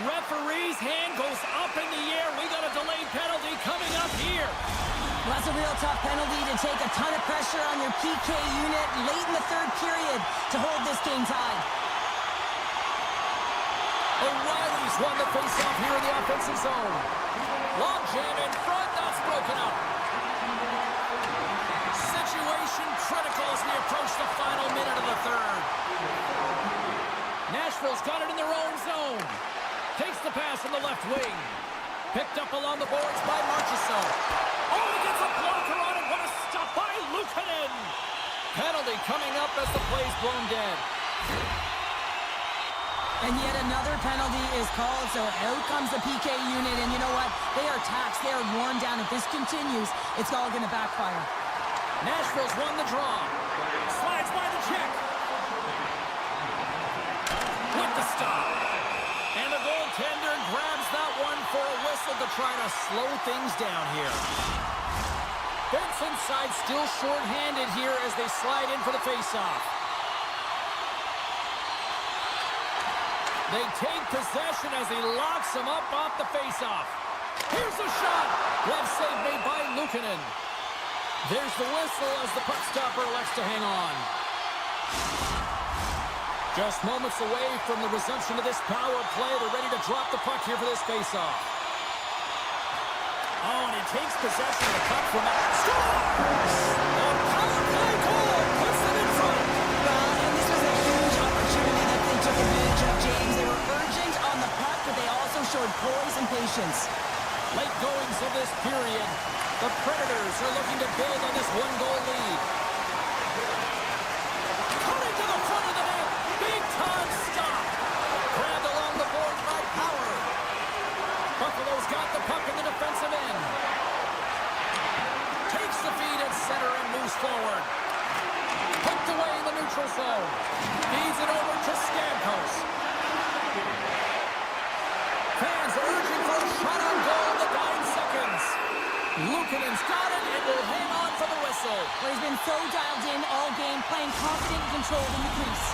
Referee's hand goes up in the air. We got a delayed penalty coming up here. Well, that's a real tough penalty to take a ton of pressure on your PK unit late in the third period to hold this game tied. O'Reilly's won the faceoff here in the offensive zone. Long jam in front, that's broken up. Situation critical as we approach the final minute of the third. Nashville's got it in their own zone. Takes the pass from the left wing. Picked up along the boards by Marchessault. Oh, he gets a blocker on it. What a stop by Luukkonen. Penalty coming up as the play's blown dead. And yet another penalty is called, so out comes the PK unit. And you know what? They are taxed. They are worn down. If this continues, it's all going to backfire. Nashville's won the draw. Slides by the check. stop. And the goaltender grabs that one for a whistle to try to slow things down here. Benson's side still short-handed here as they slide in for the face-off. They take possession as he locks him up off the face-off. Here's a shot. Glove save made by Luukkonen. There's the whistle as the puck stopper elects to hang on. Just moments away from the resumption of this power play. They're ready to drop the puck here for this face-off. Oh, and he takes possession of the puck from that. Scores! A power play goal puts them in front. And this was a huge opportunity that they took advantage of, James. They were urgent on the puck, but they also showed poise and patience. Late goings of this period. The Predators are looking to build on this one-goal lead. Coming to the front of the net. Big-time stop. Grabbed along the board by Power. Buffalo's got the puck in the defensive end. Takes the feed at center and moves forward. Hooked away in the neutral zone. Feeds it over to Stamkos. Fans urging for a shot on goal in the 9 seconds. Luukkonen's got it and will hang on for the whistle. Well, he's been so dialed in all game, playing confident and controlled in the crease.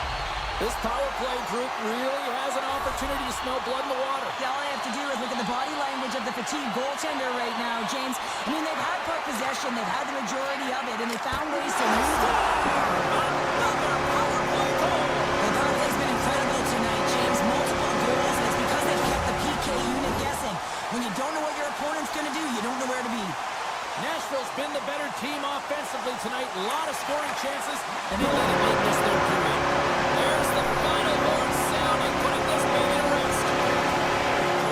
This power play group really has an opportunity to smell blood in the water. Yeah, all I have to do is look at the body language of the fatigued goaltender right now, James. I mean, they've had puck possession, they've had the majority of it, and they found ways to move it. Another power play goal. The power play's been incredible tonight, James. Multiple goals, and it's because they've kept the PK unit guessing. When you don't know what your opponent's going to do, you don't know where to be. Nashville's been the better team offensively tonight. A lot of scoring chances, and they let it make this their period. There's the final horn sounding, putting this baby to rest.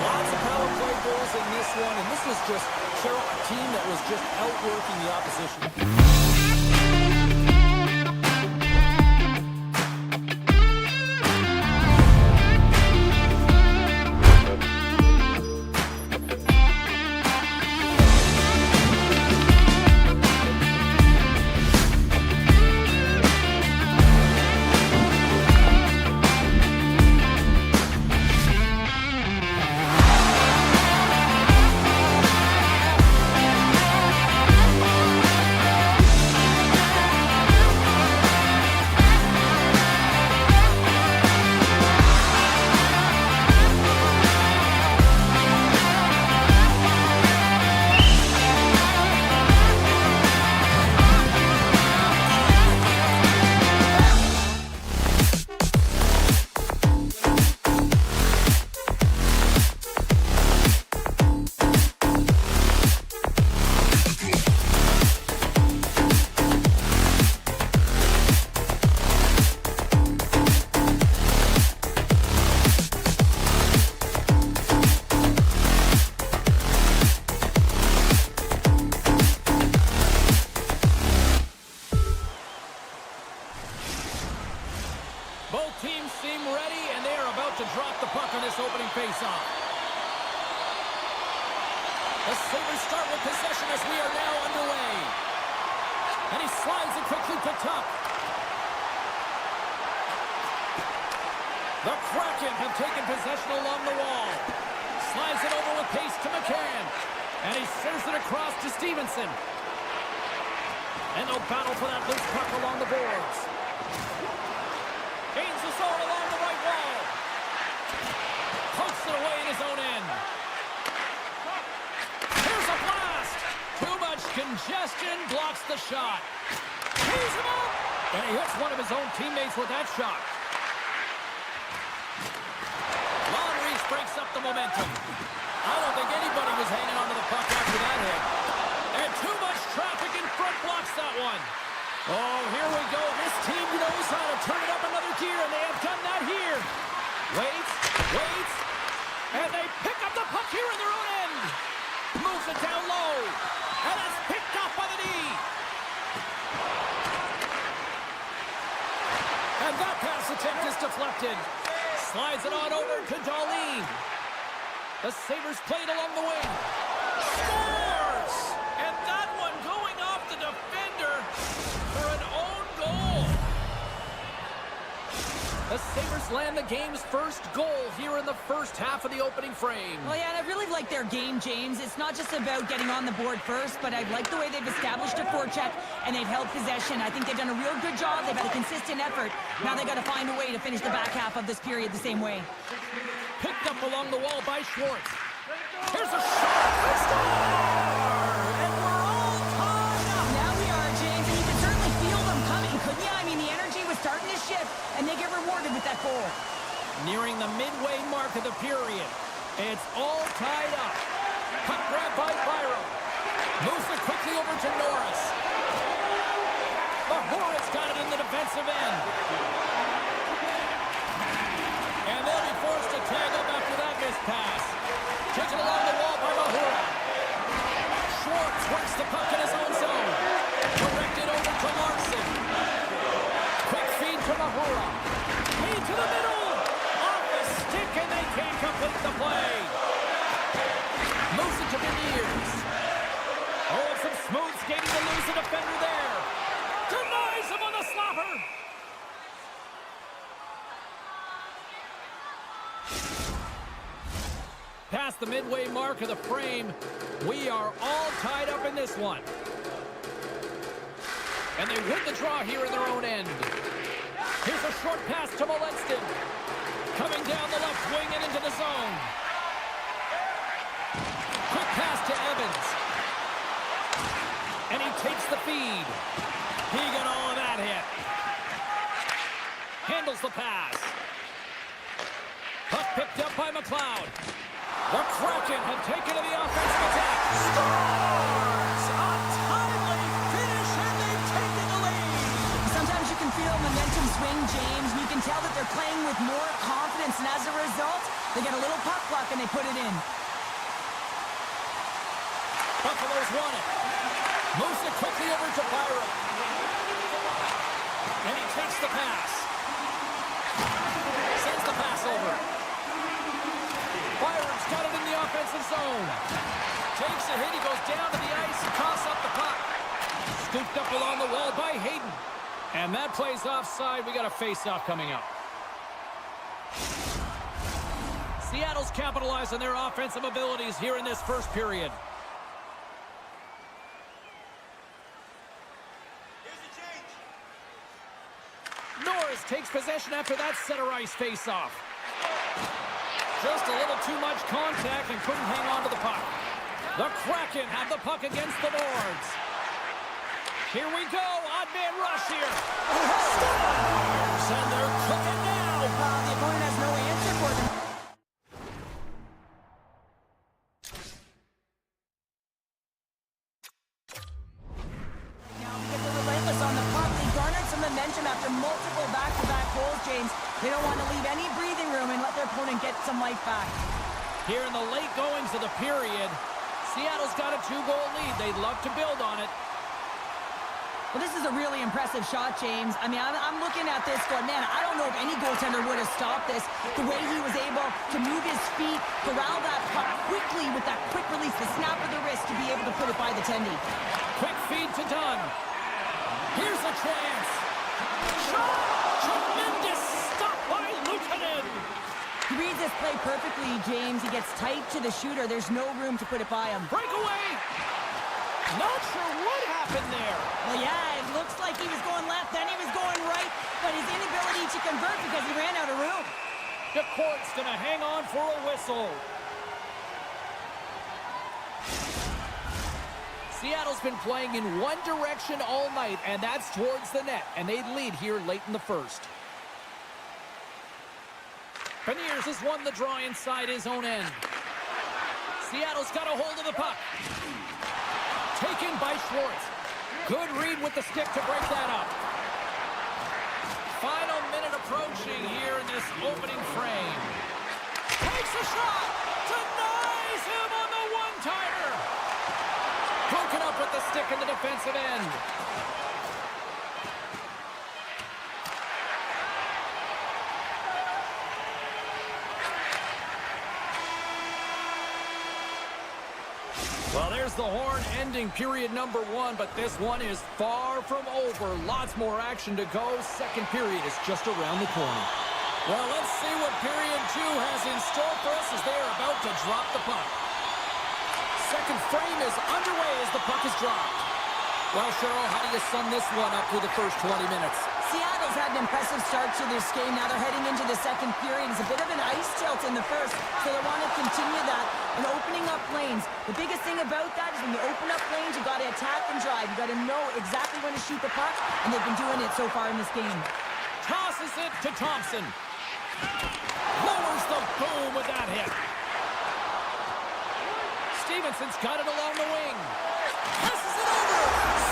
Lots of power play goals in this one, and this was just, Cheryl, a team that was just outworking the opposition. Both teams seem ready, and they are about to drop the puck on this opening faceoff. The Sabres start with possession as we are now underway. And he slides it quickly to Tuck. The Kraken have taken possession along the wall. Slides it over with pace to McCann. And he sends it across to Stevenson. And they'll battle for that loose puck along the boards. Gains the zone along the right wall. Pokes it away in his own end. Here's a blast. Too much congestion blocks the shot. Tees him up. And he hits one of his own teammates with that shot. Long reach breaks up the momentum. I don't think anybody was hanging onto the puck after that hit. And too much traffic in front blocks that one. Oh, here we go. This team knows how to turn it up another gear, and they have done that here. Waits, and they pick up the puck here in their own end. Moves it down low, and it's picked off by the knee. And that pass attempt is deflected. Slides it on over to Darlene. The Sabres played along the wing. Scores! And that one going off the defender for an own goal. The Sabres land the game's first goal here in the first half of the opening frame. Well, yeah, and I really like their game, James. It's not just about getting on the board first, but I like the way they've established a forecheck and they've held possession. I think they've done a real good job. They've had a consistent effort. Now they've got to find a way to finish the back half of this period the same way. Picked up along the wall by Schwartz. Here's a shot. And we're all tied up. Now we are, James, and you can certainly feel them coming, couldn't you? I mean, the energy was starting to shift, and they get rewarded with that goal. Nearing the midway mark of the period. It's all tied up. Puck grab by Byram. Moves it quickly over to Norris. Mahura's got it in the defensive end. And they'll be forced to tag up after that missed pass. Taken along the wall by Mahura. Schwartz works the puck in his own zone. Directed over to Larson. Quick feed to Mahura. Feed to the middle. Off the stick, and they can't complete the play. Moves it to Beniers. Oh, some smooth skating to lose the defender there. Denies him on the slapper. Past the midway mark of the frame, we are all tied up in this one. And they win the draw here in their own end. Here's a short pass to Molestin. Coming down the left wing and into the zone. Quick pass to Evans. And he takes the feed. He got all of that hit. Handles the pass. Puck picked up by McLeod. The Kraken have taken to the offensive attack. Scores! A timely finish, and they've taken the lead. Sometimes you can feel momentum swing, James, and you can tell that they're playing with more confidence, and as a result, they get a little puck luck and they put it in. Buffalo's won it. Moves it quickly over to Byram. And he takes the pass. Sends the pass over. Byram's got it in the offensive zone. Takes a hit. He goes down to the ice and tosses up the puck. Scooped up along the wall by Hayden. And that plays offside. We got a face-off coming up. Seattle's capitalized on their offensive abilities here in this first period. Norris takes possession after that center ice face-off. Just a little too much contact and couldn't hang on to the puck. The Kraken have the puck against the boards. Here we go. Odd man rush here. Stars, and they're cooking now. The opponent has no answer for them. Now because they're relentless on the puck, they garnered some momentum after multiple back-to-back goals, James. They don't want to leave any breathing room and let their opponent get some life back. Here in the late goings of the period, Seattle's got a 2-goal lead. They'd love to build on it. Well, this is a really impressive shot, James. I mean, I'm looking at this going, man, I don't know if any goaltender would have stopped this. The way he was able to move his feet, corral that puck quickly with that quick release, the snap of the wrist to be able to put it by the tendy. Quick feed to Dunn. Here's a chance. Shot! Tremendous stop by Luukkonen. He reads this play perfectly, James. He gets tight to the shooter. There's no room to put it by him. Breakaway! Not sure what happened there. Well, yeah, it looks like he was going left, then he was going right, but his inability to convert because he ran out of room. The court's going to hang on for a whistle. Seattle's been playing in one direction all night, and that's towards the net, and they lead here late in the first. Beniers has won the draw inside his own end. Seattle's got a hold of the puck. Taken by Schwartz. Good read with the stick to break that up. Final minute approaching here in this opening frame. Takes a shot. Denies him on the one-timer. Broken up with the stick in the defensive end. Well, there's the horn ending period number 1, but this one is far from over. Lots more action to go. Second period is just around the corner. Well, let's see what period 2 has in store for us as they are about to drop the puck. Second frame is underway as the puck is dropped. Well, Cheryl, how do you sum this one up through the first 20 minutes? Seattle's had an impressive start to this game. Now they're heading into the second period. It's a bit of an ice tilt in the first, so they want to continue that and opening up lanes. The biggest thing about that is when you open up lanes, you got to attack and drive. You got to know exactly when to shoot the puck, and they've been doing it so far in this game. Tosses it to Thompson. Lowers the boom with that hit. Stevenson's got it along the wing. Passes it over.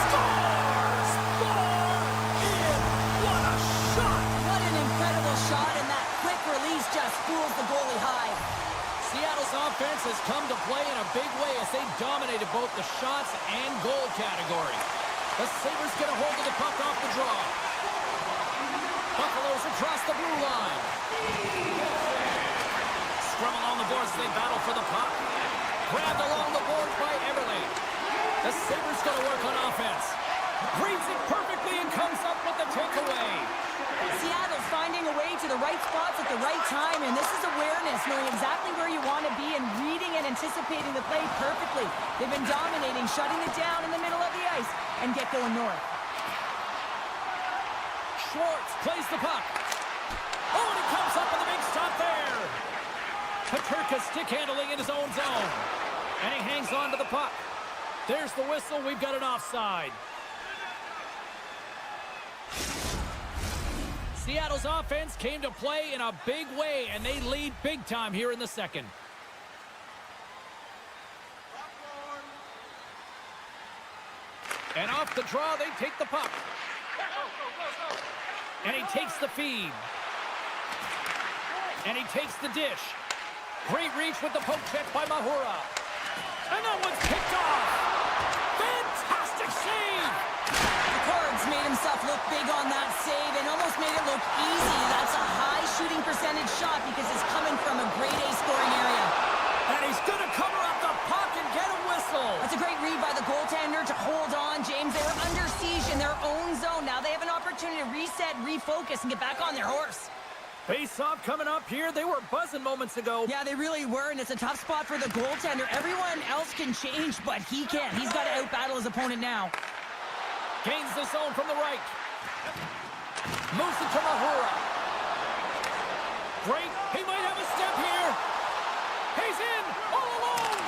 Scores! Ball in. What a shot! What an incredible shot, and that quick release just fools the goalie high. Seattle's offense has come to play in a big way as they dominated both the shots and goal category. The Sabres get a hold of the puck off the draw. Buffalo's across the blue line. Scrum along the boards, they battle for the puck. Grabbed along the boards by Everly. The Sabres going to work on offense. Reads it perfectly and comes up with the takeaway. Seattle's finding a way to the right spots at the right time, and this is awareness, knowing exactly where you want to be and reading and anticipating the play perfectly. They've been dominating, shutting it down in the middle of the ice, and get going north. Schwartz plays the puck. Oh, and he comes up with a big stop there. Peterka stick handling in his own zone. And he hangs on to the puck. There's the whistle. We've got an offside. Seattle's offense came to play in a big way, and they lead big time here in the second. And off the draw, they take the puck. And he takes the feed. And he takes the dish. Great reach with the poke check by Mahura. And that one's picked off. Fantastic save. The Cards made himself look big on that save and almost made it look easy. That's a high shooting percentage shot because it's coming from a grade A scoring area. And he's going to cover up the puck and get a whistle. That's a great read by the goaltender to hold on, James. They were under siege in their own zone. Now they have an opportunity to reset, refocus, and get back on their horse. Face-off coming up here. They were buzzing moments ago. Yeah, they really were, and it's a tough spot for the goaltender. Everyone else can change, but he can't. He's got to out-battle his opponent now. Gains the zone from the right. Moves it to Mahura. Great. He might have a step here. He's in all alone.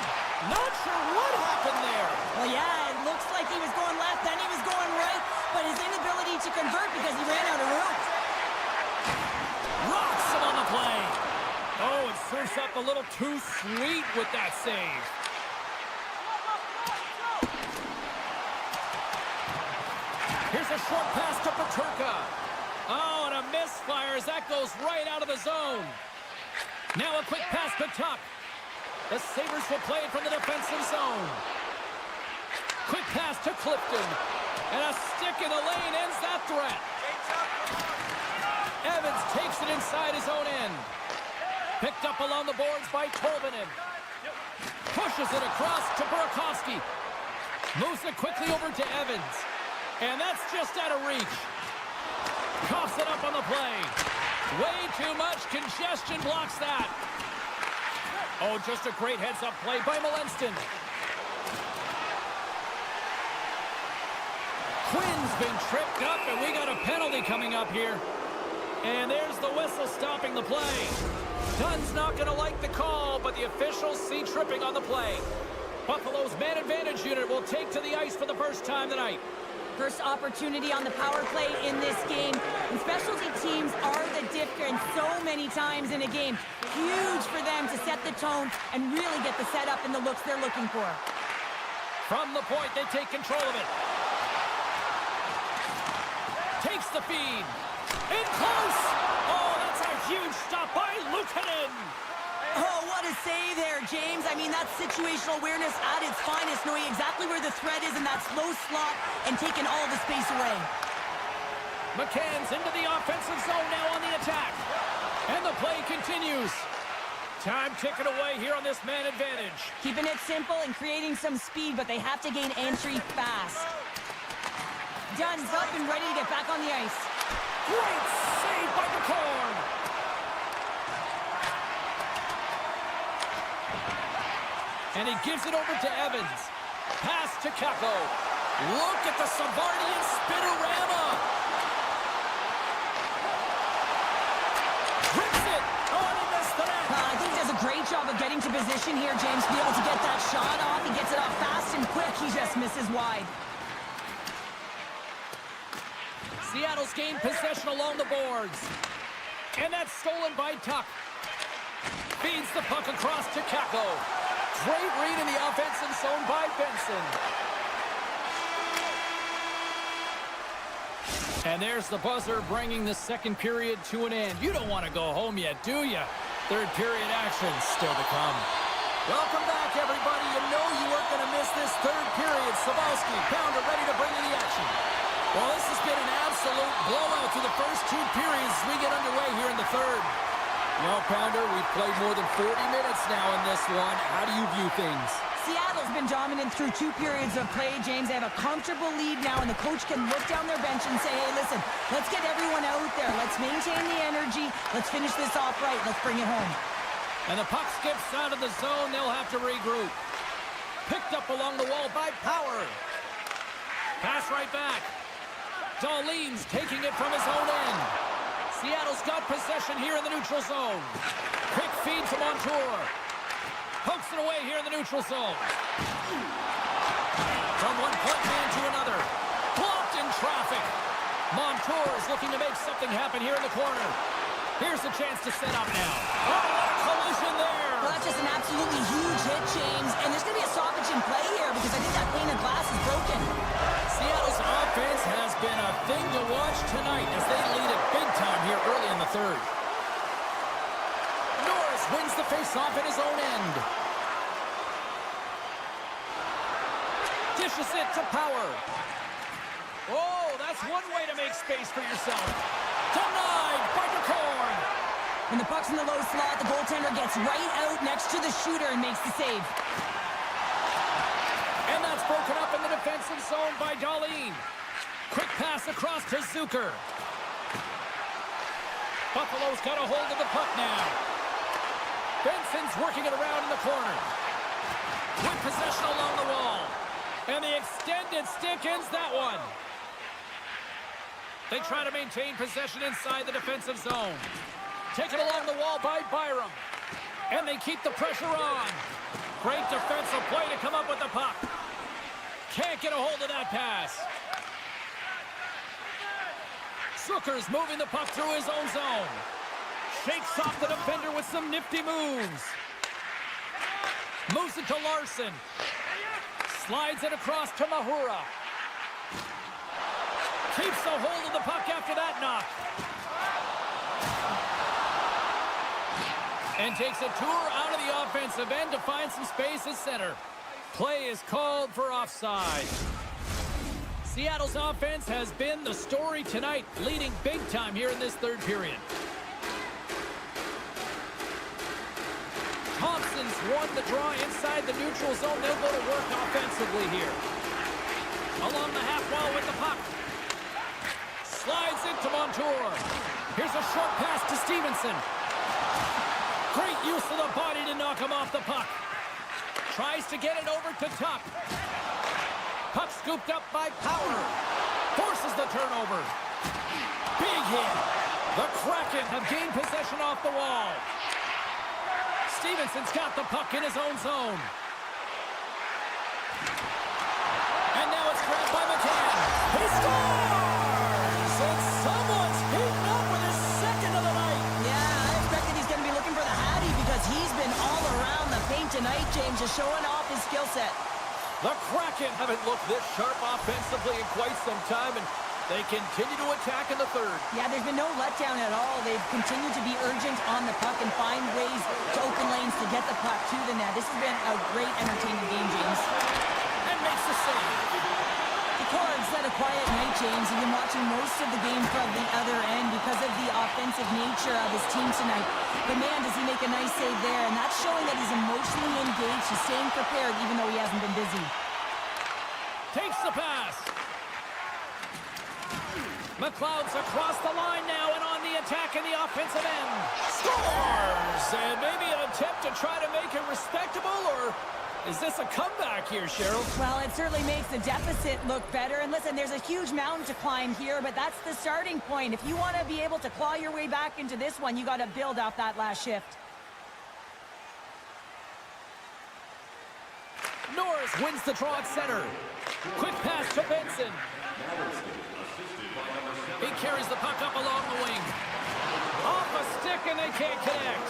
Not sure what happened there. Well, yeah, it looks like he was going left, then he was going right, but his inability to convert because he ran out of room. Rocks him on the play. Oh, it serves up a little too sweet with that save. Here's a short pass to Peterka. Oh, and a misfire as that goes right out of the zone. Now a quick pass to Tuck. The Sabres will play it from the defensive zone. Quick pass to Clifton. And a stick in the lane ends that threat. Evans takes it inside his own end. Picked up along the boards by Tolvanen. Pushes it across to Burakovsky. Moves it quickly over to Evans. And that's just out of reach. Coughs it up on the play. Way too much congestion blocks that. Oh, just a great heads-up play by Molenston. Quinn's been tripped up, and we got a penalty coming up here. And there's the whistle stopping the play. Dunn's not going to like the call, but the officials see tripping on the play. Buffalo's man advantage unit will take to the ice for the first time tonight. First opportunity on the power play in this game. And specialty teams are the difference so many times in a game. Huge for them to set the tone and really get the setup and the looks they're looking for. From the point, they take control of it. Takes the feed. In close! Oh, that's a huge stop by Luukkonen. Oh, what a save there, James. I mean, that's situational awareness at its finest, knowing exactly where the threat is in that slow slot and taking all the space away. McCann's into the offensive zone now on the attack. And the play continues. Time ticking away here on this man advantage. Keeping it simple and creating some speed, but they have to gain entry fast. Dunn's up and ready to get back on the ice. Great save by McCorn. And he gives it over to Evans. Pass to Kako. Look at the Savardian spinorama. Rips it. Oh, and he missed the net. I think he does a great job of getting to position here, James, to be able to get that shot off. He gets it off fast and quick. He just misses wide. Seattle's gained possession along the boards. And that's stolen by Tuck. Feeds the puck across to Kako. Great read in the offensive zone by Benson. And there's the buzzer bringing the second period to an end. You don't want to go home yet, do you? Third period action still to come. Welcome back, everybody. You know you weren't going to miss this third period. Sabowski, Pounder ready to bring in the action. Well, this has been an absolute blowout through the first two periods as we get underway here in the third. Well, Pounder, we've played more than 40 minutes now in this one. How do you view things? Seattle's been dominant through two periods of play, James. They have a comfortable lead now, and the coach can look down their bench and say, hey, listen, let's get everyone out there. Let's maintain the energy. Let's finish this off right. Let's bring it home. And the puck skips out of the zone. They'll have to regroup. Picked up along the wall by Power. Pass right back. Dahlin's taking it from his own end. Seattle's got possession here in the neutral zone. Quick feed to Montour. Pokes it away here in the neutral zone. From one point man to another. Blocked in traffic. Montour is looking to make something happen here in the corner. Here's a chance to set up now. Oh, what a collision there. Well, that's just an absolutely huge hit, James. And there's going to be a stoppage in play here because I think that pane of glass is broken. Seattle's offense has been a thing to watch tonight as they lead it big time here early in the third. Norris wins the faceoff at his own end. Dishes it to Power. Oh, that's one way to make space for yourself. Denied by McCord. When the puck's in the low slot, the goaltender gets right out next to the shooter and makes the save. And that's broken up in the defensive zone by Dahlin. Quick pass across to Zucker. Buffalo's got a hold of the puck now. Benson's working it around in the corner. With possession along the wall. And the extended stick ends that one. They try to maintain possession inside the defensive zone. Taken along the wall by Byram. And they keep the pressure on. Great defensive play to come up with the puck. Can't get a hold of that pass. Zucker's moving the puck through his own zone. Shakes off the defender with some nifty moves. Moves it to Larson. Slides it across to Mahura. Keeps a hold of the puck after that knock. And takes a tour out of the offensive end to find some space at center. Play is called for offside. Seattle's offense has been the story tonight, leading big time here in this third period. Thompson's won the draw inside the neutral zone. They'll go to work offensively here. Along the half wall with the puck. Slides into Montour. Here's a short pass to Stevenson. Great use of the body to knock him off the puck. Tries to get it over to Tuck. Puck scooped up by Power. Forces the turnover. Big hit. The Kraken have gained possession off the wall. Stevenson's got the puck in his own zone. And now it's grabbed by McCann. He scores! And someone's heating up with his second of the night. Yeah, I expected he's going to be looking for the Hattie because he's been all around the paint tonight, James, just showing off his skill set. The Kraken haven't looked this sharp offensively in quite some time, and they continue to attack in the third. Yeah, there's been no letdown at all. They've continued to be urgent on the puck and find ways to open lanes to get the puck to the net. This has been a great, entertaining game, James. And makes the save. The Cards had a quiet night, James. You've been watching most of the game from the other end because of the offensive nature of his team tonight. But man, does he make a nice save there. And that's showing that he's emotionally engaged. He's staying prepared even though he hasn't been busy. Takes the pass. McLeod's across the line now and on the attack in the offensive end. Scores! And maybe an attempt to try to make it respectable, or Is this a comeback here, Cheryl? Well, it certainly makes the deficit look better. And listen, there's a huge mountain to climb here, but that's the starting point. If you want to be able to claw your way back into this one, you got to build off that last shift. Norris wins the draw at center. Quick pass to Benson. He carries the puck up along the wing. Off a stick, and they can't connect.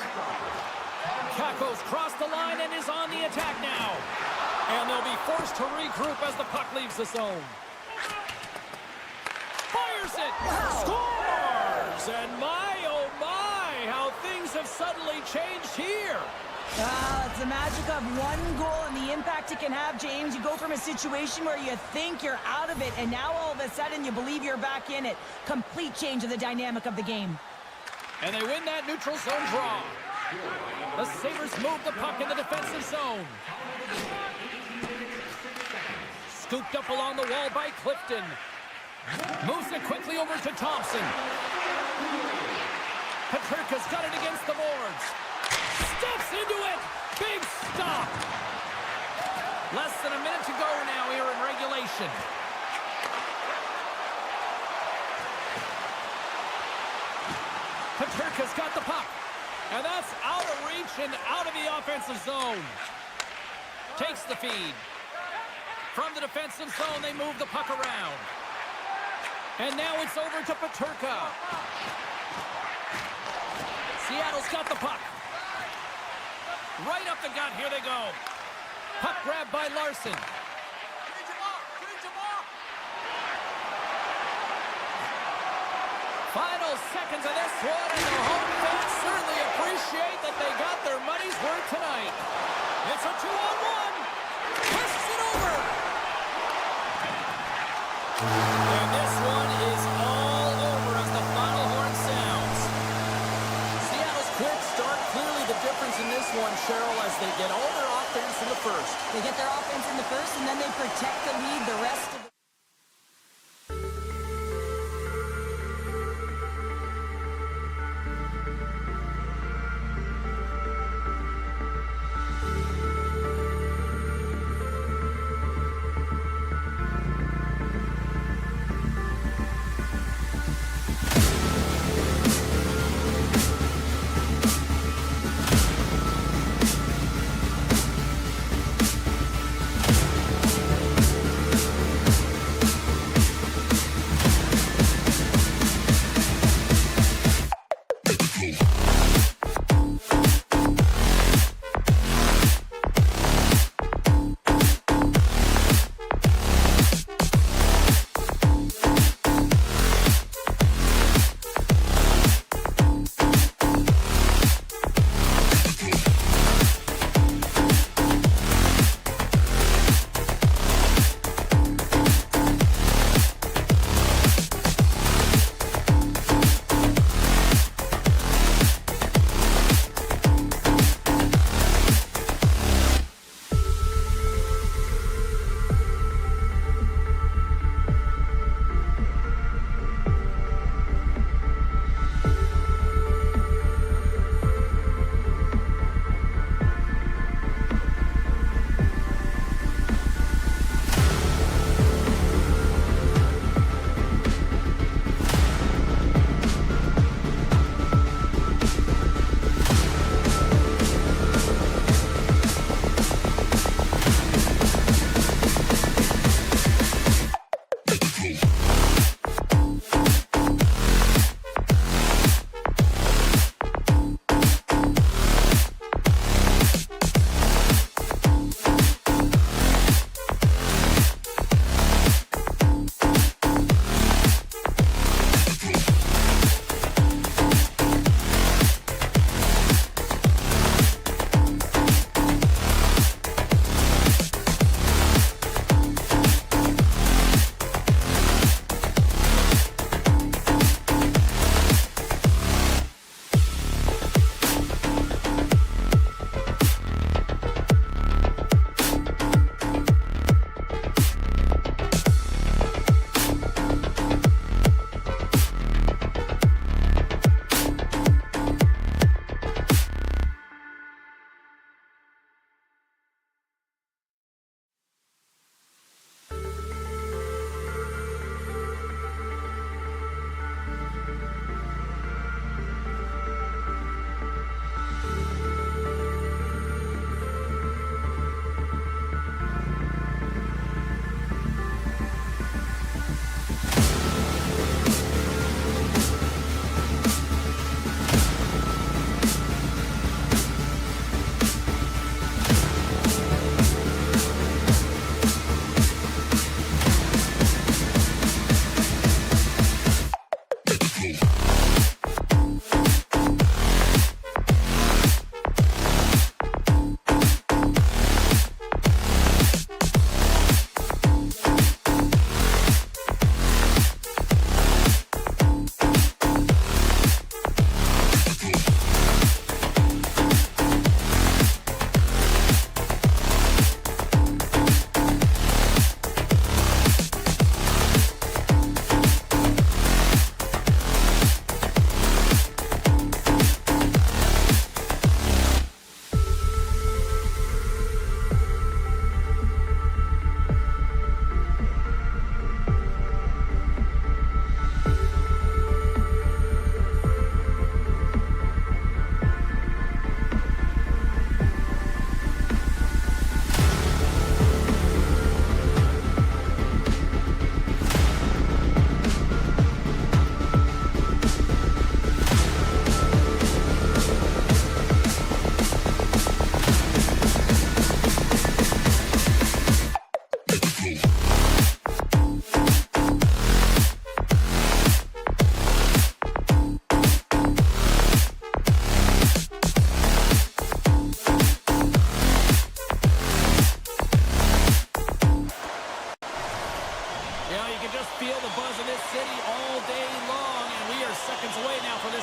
Kakos crossed the line and is on the attack now. And they'll be forced to regroup as the puck leaves the zone. Fires it! Wow. Scores! And my, oh my, how things have suddenly changed here. It's the magic of one goal and the impact it can have, James. You go from a situation where you think you're out of it, and now all of a sudden you believe you're back in it. Complete change of the dynamic of the game. And they win that neutral zone draw. The Sabres move the puck in the defensive zone. Scooped up along the wall by Clifton. Moves it quickly over to Thompson. Paterka's got it against the boards. Steps into it. Big stop. Less than a minute to go now here in regulation. Paterka's got the puck. And that's out of reach and out of the offensive zone. Takes the feed. From the defensive zone, they move the puck around. And now it's over to Paterka. Seattle's got the puck. Right up the gut, here they go. Puck grabbed by Larson. Final seconds of this one, and the home fans certainly appreciate that they got their money's worth tonight. It's a 2-on-1. Twists it over. And this one is all over as the final horn sounds. Seattle's quick start, clearly the difference in this one, Cheryl, as they get all their offense in the first. They get their offense in the first, and then they protect the lead the rest of the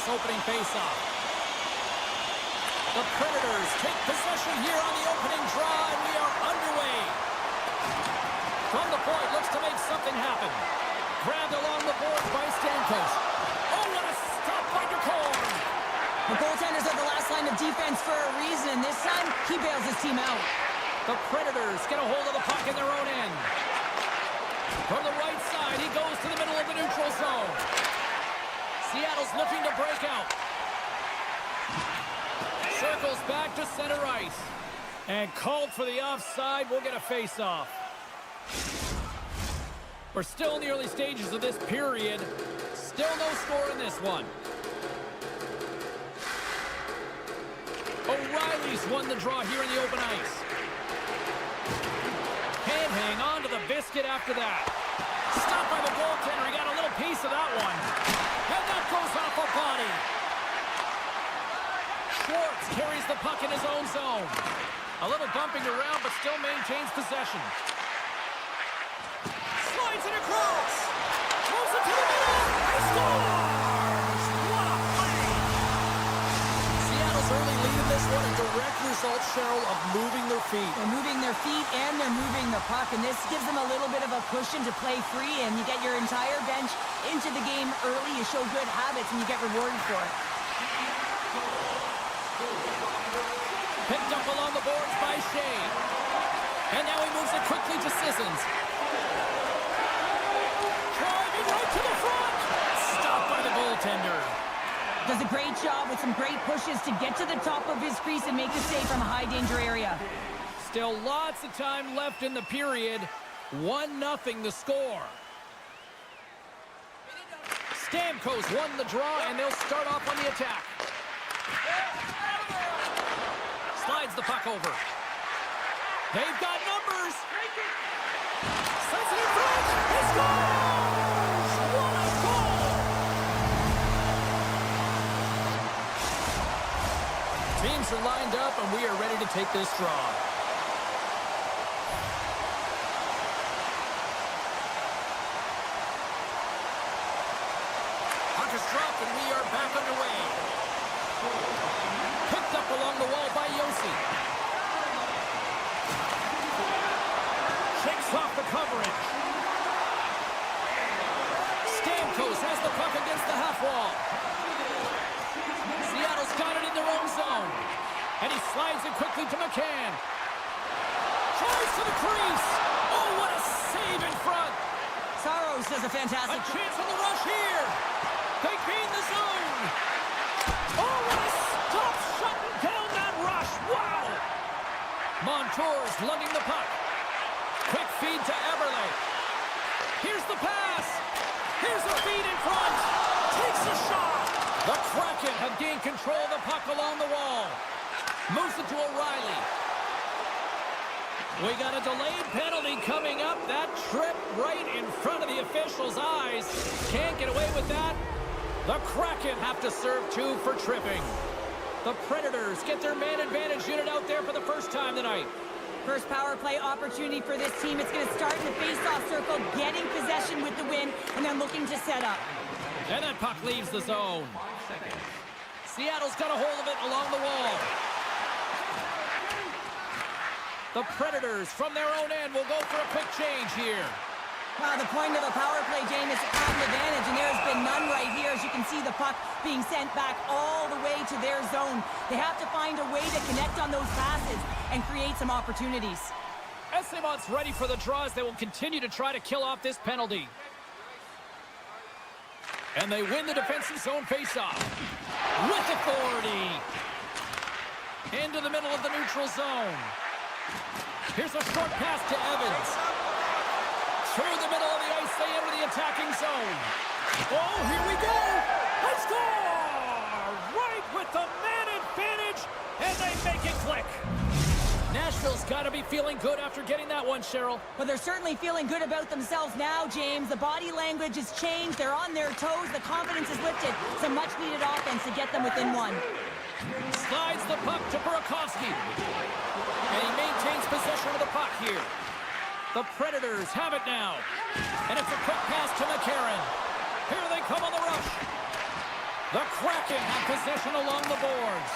opening faceoff. The Predators take possession here on the opening draw, and we are underway. From the point, looks to make something happen. Grabbed along the boards by Stamkos. Oh, what a stop by Kraken! The goaltenders are the last line of defense for a reason. This time, he bails his team out. The Predators get a hold of the puck in their own end. From the right side, he goes to the middle of the neutral zone. Seattle's looking to break out. Circles back to center ice. And called for the offside. We'll get a face-off. We're still in the early stages of this period. Still no score in this one. O'Reilly's won the draw here in the open ice. Can't hang on to the biscuit after that. Stopped by the goaltender. He got a little piece of that one. And that goes off a body. Schwartz carries the puck in his own zone. A little bumping around, but still maintains possession. Slides it across. Throws it to the middle. He scores! What a play! Seattle's early lead in this one, a direct result, Cheryl, of moving their feet. They're moving their feet and they're moving the puck, and this gives them a little bit of a cushion to play free, and you get your entire bench into the game early. You show good habits, and you get rewarded for it. Picked up along the boards by Shea. And now he moves it quickly to Sissons. Driving right to the front. Stopped by the goaltender. Does a great job with some great pushes to get to the top of his crease and make a save from a high-danger area. Still lots of time left in the period. 1-0 the score. Stamkos won the draw, and they'll start off on the attack. Slides the puck over. They've got numbers. Sends it in front. He scores! What a goal! Teams are lined up, and we are ready to take this draw. Puck is dropped, and we are back underway. Picked up along the wall by Yossi. Shakes off the coverage. Stamkos has the puck against the half wall. Seattle's got it in their own zone. And he slides it quickly to McCann. Tries to the crease. Oh, what a save in front. Saros does a fantastic... A chance on the rush here. They gain the zone. Oh, what a stop shutting down that rush. Wow. Montour's lugging the puck. Quick feed to Eberle. Here's the pass. Here's a feed in front. Takes a shot. The Kraken have gained control of the puck along the wall. Moves it to O'Reilly. We got a delayed penalty coming up. That trip right in front of the official's eyes. Can't get away with that. The Kraken have to serve 2 for tripping. The Predators get their man advantage unit out there for the first time tonight. First power play opportunity for this team. It's going to start in the face-off circle, getting possession with the win, and then looking to set up. And that puck leaves the zone. Seattle's got a hold of it along the wall. The Predators, from their own end, will go for a quick change here. Wow, the point of a power play, James, is to have an advantage, and there's been none right here. As you can see, the puck being sent back all the way to their zone. They have to find a way to connect on those passes and create some opportunities. Essamont's ready for the draws. They will continue to try to kill off this penalty. And they win the defensive zone faceoff with authority. Into the middle of the neutral zone. Here's a short pass to Evans. Through the middle of the ice, they enter the attacking zone. Oh, here we go. They score! Right with the man advantage, and they make it click. Nashville's got to be feeling good after getting that one, Cheryl. But they're certainly feeling good about themselves now, James. The body language has changed. They're on their toes. The confidence is lifted. Some much-needed offense to get them within 1. Slides the puck to Burakovsky. And he maintains possession of the puck here. The Predators have it now. And it's a quick pass to McCarron. Here they come on the rush. The Kraken have possession along the boards.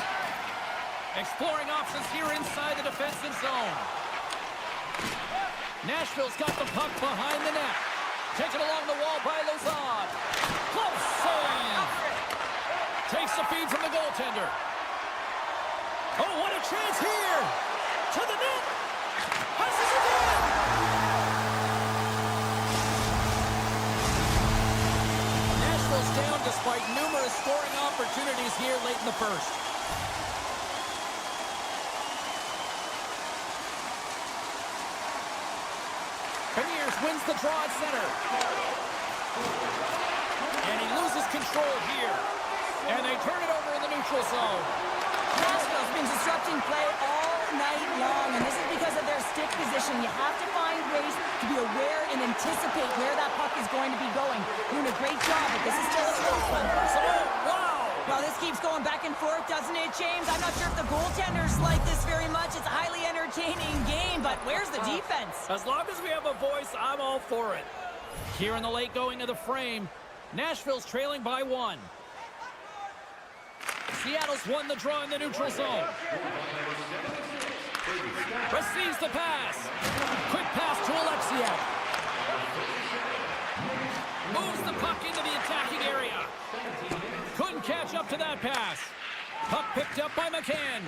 Exploring options here inside the defensive zone. Nashville's got the puck behind the net. Taken along the wall by Lozad. Close save. Takes the feed from the goaltender. Oh, what a chance here. To the net. Passes again. Nashville's down despite numerous scoring opportunities here late in the first. Wins the draw at center. And he loses control here. And they turn it over in the neutral zone. Nashville's been disrupting play all night long, and this is because of their stick position. You have to find ways to be aware and anticipate where that puck is going to be going. Doing a great job, but this is still a close one. Wow! Well, this keeps going back and forth, doesn't it, James? I'm not sure if the goaltenders like this very much. It's a highly entertaining game, but where's the defense? As long as we have a voice, I'm all for it. Here in the late going of the frame, Nashville's trailing by 1. Seattle's won the draw in the neutral zone. Receives the pass. Quick pass to Alexiak. Moves the puck into the attacking area. Couldn't catch up to that pass. Puck picked up by McCann.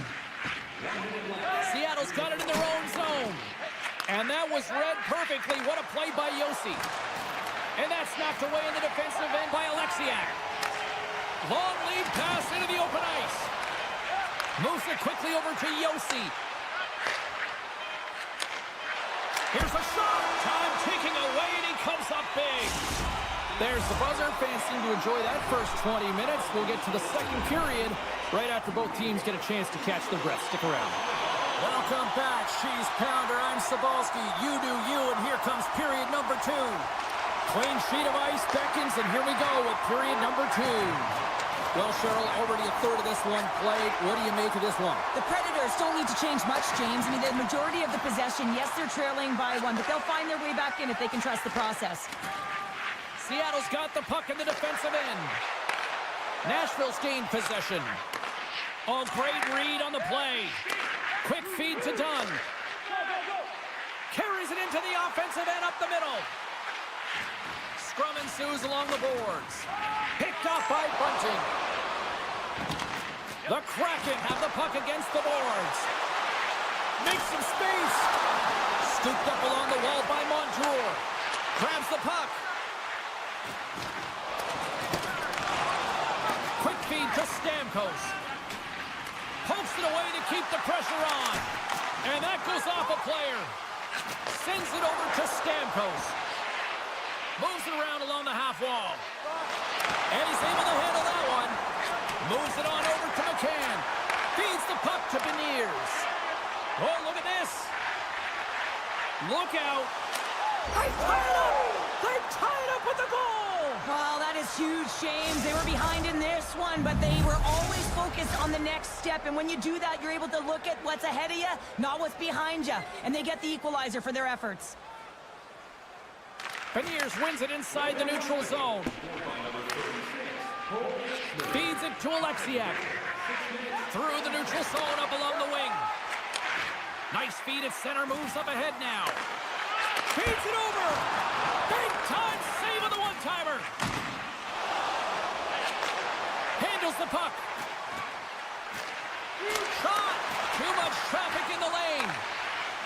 Seattle's got it in their own zone. And that was read perfectly. What a play by Josi. And that's knocked away in the defensive end by Alexiak. Long lead pass into the open ice. Moves it quickly over to Josi. Here's a shot. Time ticking away, and he comes up big. There's the buzzer. Fans seem to enjoy that first 20 minutes. We'll get to the second period right after both teams get a chance to catch their breath. Stick around. Welcome back, Cheese Pounder. I'm Sabalski. You do you, and here comes period number 2. Clean sheet of ice beckons, and here we go with period number 2. Well, Cheryl, already a third of this one played. What do you make of this one? The Predators don't need to change much, James. I mean, the majority of the possession, yes, they're trailing by 1, but they'll find their way back in if they can trust the process. Seattle's got the puck in the defensive end. Nashville's gained possession. Oh, great read on the play. Quick feed to Dunn. Carries it into the offensive end up the middle. Scrum ensues along the boards. Picked off by Bunting. The Kraken have the puck against the boards. Makes some space. Scooped up along the wall by Montour. Grabs the puck. Quick feed to Stamkos. Pokes it away to keep the pressure on. And that goes off a player. Sends it over to Stamkos. Moves it around along the half wall. And he's able to handle that one. Moves it on over to McCann. Feeds the puck to Beniers. Oh, look at this. Look out. They tie it up. They tie it up with the goal. Well, that is huge, James. They were behind in this one, but they were always focused on the next step. And when you do that, you're able to look at what's ahead of you, not what's behind you. And they get the equalizer for their efforts. Beniers wins it inside the neutral zone. Feeds it to Alexiak. Through the neutral zone up along the wing. Nice feed at center. Moves up ahead now. Feeds it over. Big time save of the one-timer. Handles the puck. Shot. Too much traffic in the lane.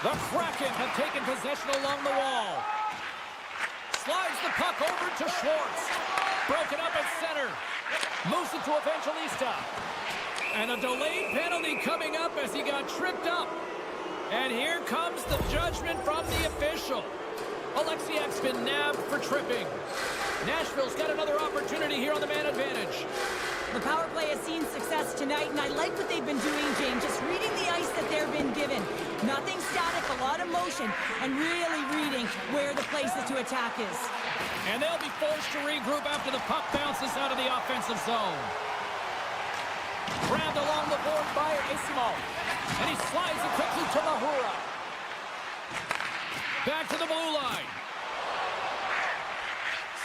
The Kraken have taken possession along the wall. Slides the puck over to Schwartz. Broken up at center. Moves it to Evangelista. And a delayed penalty coming up as he got tripped up. And here comes the judgment from the official. Alexiak's been nabbed for tripping. Nashville's got another opportunity here on the man advantage. The power play has seen success tonight, and I like what they've been doing, James. Just reading the ice that they've been given. Nothing static, a lot of motion, and really reading where the places to attack is. And they'll be forced to regroup after the puck bounces out of the offensive zone. Grabbed along the board by Ismo. And he slides it quickly to Mahura. Back to the blue line.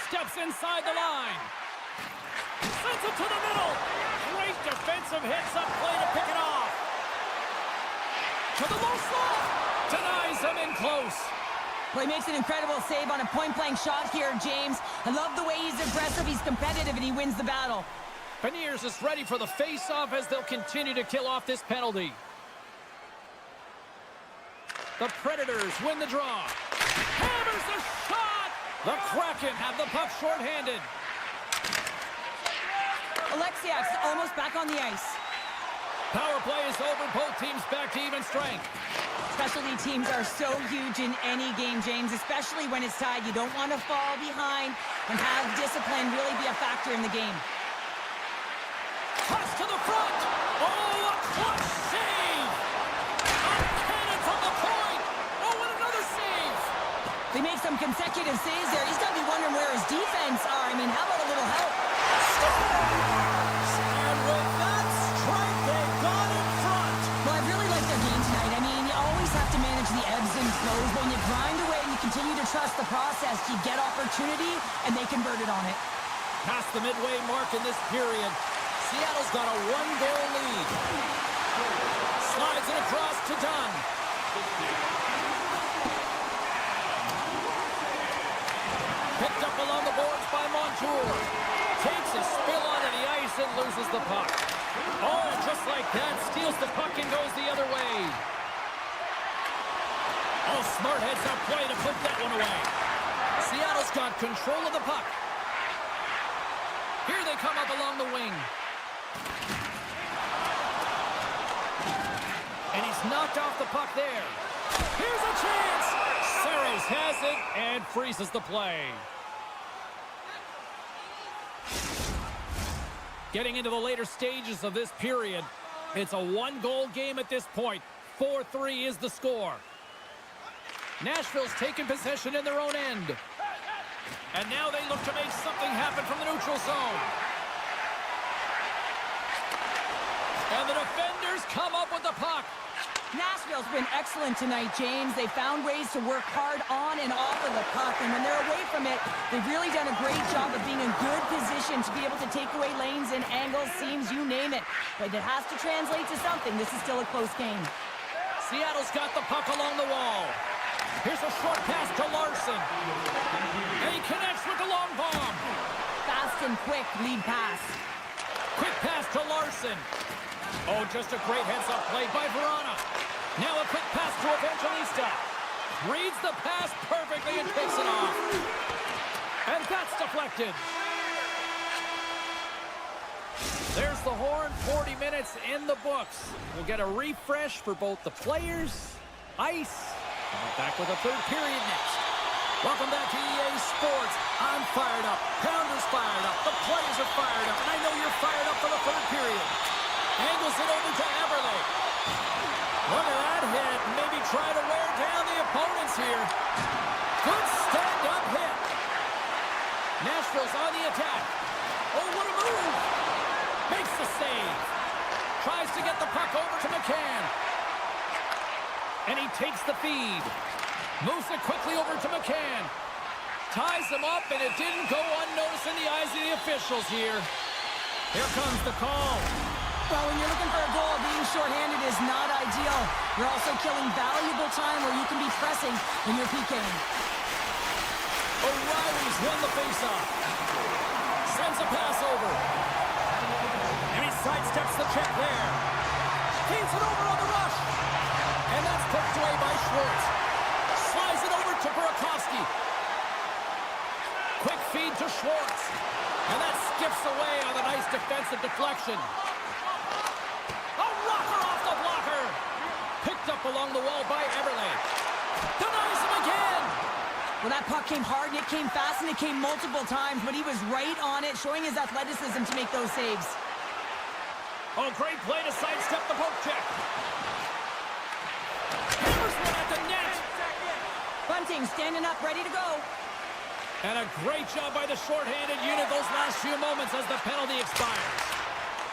Steps inside the line. Sends it to the middle. Great defensive hits up play to pick it off. To the low slot. Denies him in close. Well, he makes an incredible save on a point-blank shot here, James. I love the way he's aggressive, he's competitive, and he wins the battle. Beniers is ready for the face-off as they'll continue to kill off this penalty. The Predators win the draw. Hammers the shot! The Kraken have the puck short-handed. Alexiak's almost back on the ice. Power play is over. Both teams back to even strength. Specialty teams are so huge in any game, James, especially when it's tied. You don't want to fall behind and have discipline really be a factor in the game. Toss to the front. Oh, a clutch save. A cannon from the point. Oh, and another save. They make some consecutive saves there. He's got to be wondering where his defense are. I mean, how about a little help? And with that strike, they got in front. Well, I really like their game tonight. I mean, you always have to manage the ebbs and flows. When you grind away and you continue to trust the process, you get opportunity, and they converted on it. Past the midway mark in this period, Seattle's got a one-goal lead. Slides it across to Dunn. Picked up along the boards by Montour. Takes a spill onto the ice and loses the puck. Oh, just like that, steals the puck and goes the other way. Oh, smart heads-up play to put that one away. Seattle's got control of the puck. Here they come up along the wing. And he's knocked off the puck there. Here's a chance! Sabres has it and freezes the play. Getting into the later stages of this period, it's a one-goal game at this point. 4-3 is the score. Nashville's taken possession in their own end. And now they look to make something happen from the neutral zone. And the defenders come up with the puck. Nashville's been excellent tonight, James. They found ways to work hard on and off of the puck, and when they're away from it, they've really done a great job of being in good position to be able to take away lanes and angles, seams, you name it. But it has to translate to something. This is still a close game. Seattle's got the puck along the wall. Here's a short pass to Larson. And he connects with the long bomb. Fast and quick lead pass. Quick pass to Larson. Oh, just a great heads-up play by Verona. Now a quick pass to Evangelista. Reads the pass perfectly and takes it off. And that's deflected. There's the horn. 40 minutes in the books. We'll get a refresh for both the players, ice, and we're back with a third period next. Welcome back to EA Sports. I'm fired up. Pounder's fired up. The players are fired up. And I know you're fired up for the third period. Angles it over to Everly. Look at that hit. Maybe try to wear down the opponents here. Good stand-up hit. Nashville's on the attack. Oh, what a move. Makes the save. Tries to get the puck over to McCann. And he takes the feed. Moves it quickly over to McCann. Ties him up, and it didn't go unnoticed in the eyes of the officials here. Here comes the call. Well, when you're looking for a goal, being shorthanded is not ideal. You're also killing valuable time where you can be pressing when you're PKing. O'Reilly's won the faceoff. Sends a pass over. And he sidesteps the check there. Feeds it over on the rush. And that's poked away by Schwartz. Slides it over to Burakovsky. Quick feed to Schwartz. And that skips away on a nice defensive deflection. A rocker off the blocker. Picked up along the wall by Everly. Denies him again. Well, that puck came hard, and it came fast, and it came multiple times, but he was right on it, showing his athleticism to make those saves. Oh, great play to sidestep the poke check. Hammers one at the net. Bunting standing up, ready to go. And a great job by the shorthanded unit those last few moments as the penalty expires.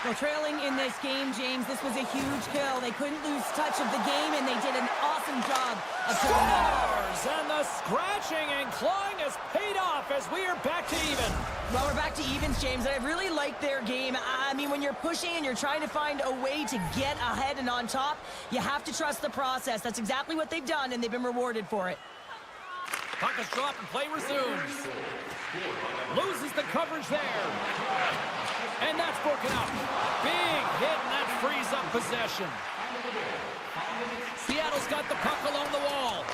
Well, trailing in this game, James, this was a huge kill. They couldn't lose touch of the game, and they did an awesome job of killing it. Scores! And the scratching and clawing has paid off as we are back to even. Well, we're back to evens, James, and I really like their game. I mean, when you're pushing and you're trying to find a way to get ahead and on top, you have to trust the process. That's exactly what they've done, and they've been rewarded for it. Puck is dropped and play resumes. Loses the coverage there. And that's broken up. Big hit, and that frees up possession. Seattle's got the puck along the wall.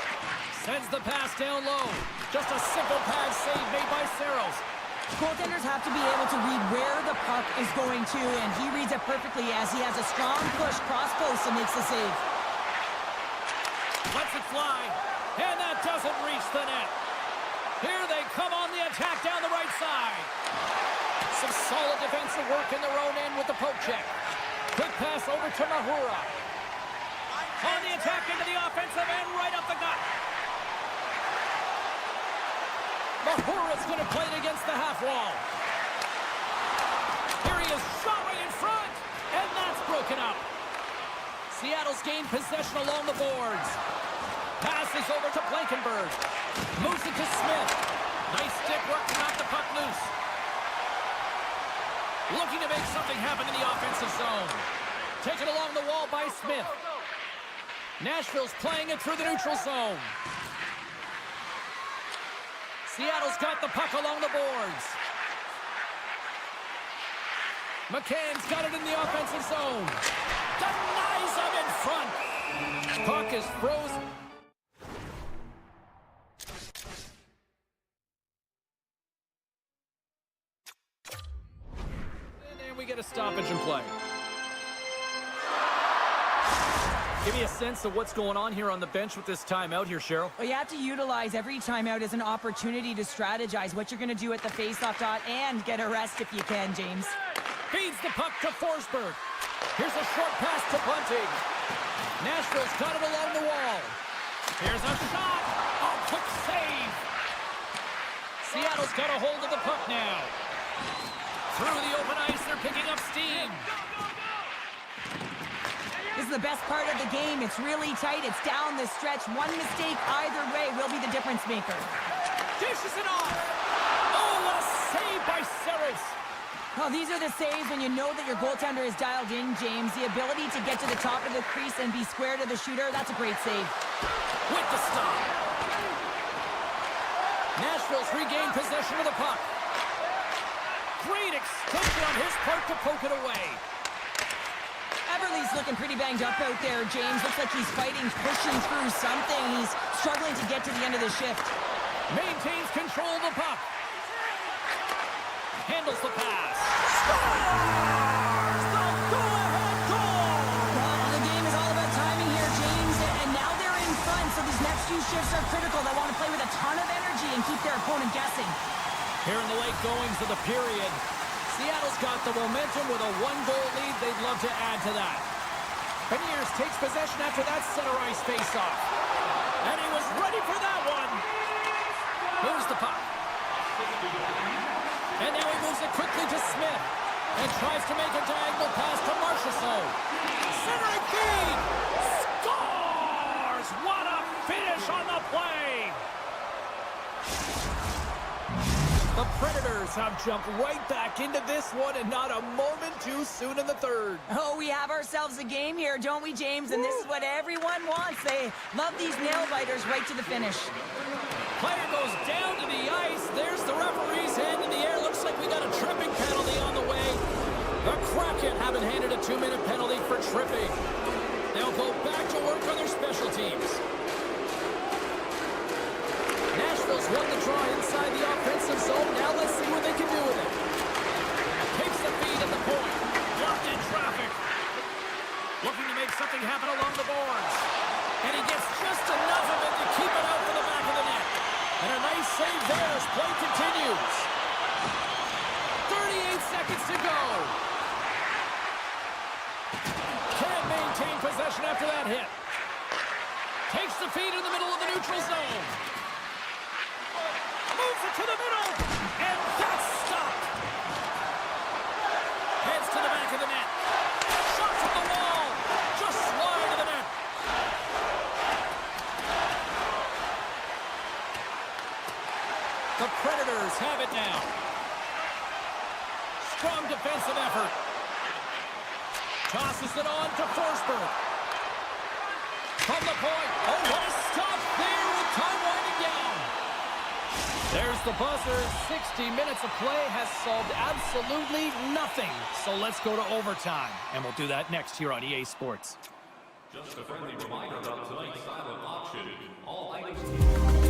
Sends the pass down low. Just a simple pad save made by Saros. Goaltenders have to be able to read where the puck is going to, and he reads it perfectly as he has a strong push cross post and makes the save. Lets it fly, and that doesn't reach the net. Here they come on the attack down the right side. Some solid defensive work in their own end with the poke check. Quick pass over to Mahura. On the attack into the offensive end, right up the gut. Mahura's going to play it against the half wall. Here he is, shot right in front, and that's broken up. Seattle's gained possession along the boards. Passes over to Blankenberg. Moves it to Smith. Nice stick work to knock the puck loose. Looking to make something happen in the offensive zone. Taken along the wall by Smith. Nashville's playing it through the neutral zone. Seattle's got the puck along the boards. McCann's got it in the offensive zone. Denies him in front. Puck is frozen. And we get a stoppage in play. Give me a sense of what's going on here on the bench with this timeout here, Cheryl. Well, you have to utilize every timeout as an opportunity to strategize what you're going to do at the faceoff dot and get a rest if you can, James. Feeds the puck to Forsberg. Here's a short pass to Bunting. Nashville's got it along the wall. Here's a shot. Oh, quick save. Seattle's got a hold of the puck now. Through the open ice, they're picking up steam. This is the best part of the game. It's really tight. It's down the stretch. One mistake either way will be the difference maker. Dishes it off. Oh, what a save by Sabres. Well, these are the saves when you know that your goaltender is dialed in, James. The ability to get to the top of the crease and be square to the shooter, that's a great save. With the stop. Nashville's regained possession of the puck. Great extension on his part to poke it away. Everly's looking pretty banged up out there, James. Looks like he's fighting, pushing through something. He's struggling to get to the end of the shift. Maintains control of the puck. Handles the pass. Scores! The go-ahead goal! Well, the game is all about timing here, James. And now they're in front, so these next few shifts are critical. They want to play with a ton of energy and keep their opponent guessing. Here in the late goings of the period, Seattle's got the momentum with a one-goal lead. They'd love to add to that. Beniers takes possession after that center ice face-off. And he was ready for that one. Moves the puck. And now he moves it quickly to Smith. And tries to make a diagonal pass to Marchessault. Centering feed. Scores! What a finish on the play! The Predators have jumped right back into this one, and not a moment too soon in the third. Oh, we have ourselves a game here, don't we, James? And this is what everyone wants. They love these nail-biters right to the finish. Player goes down to the ice. There's the referee's hand in the air. Looks like we got a tripping penalty on the way. The Kraken have been handed a 2-minute penalty for tripping. They'll go back to work on their special teams. Nashville's won the draw inside the offensive zone. Now let's see what they can do with it. Takes the feed at the point. Blocked in traffic. Looking to make something happen along the boards. And he gets just enough of it to keep it out for the back of the net. And a nice save there as play continues. 38 seconds to go. Can't maintain possession after that hit. Takes the feed in the middle of the neutral zone. Moves it to the middle, and that's stopped. Heads to the back of the net. Ducks have it now. Strong defensive effort. Tosses it on to Forsberg. From the point. Oh, what a stop there with time winding down. There's the buzzer. 60 minutes of play has solved absolutely nothing. So let's go to overtime. And we'll do that next here on EA Sports. Just a friendly reminder about tonight's silent auction. All items...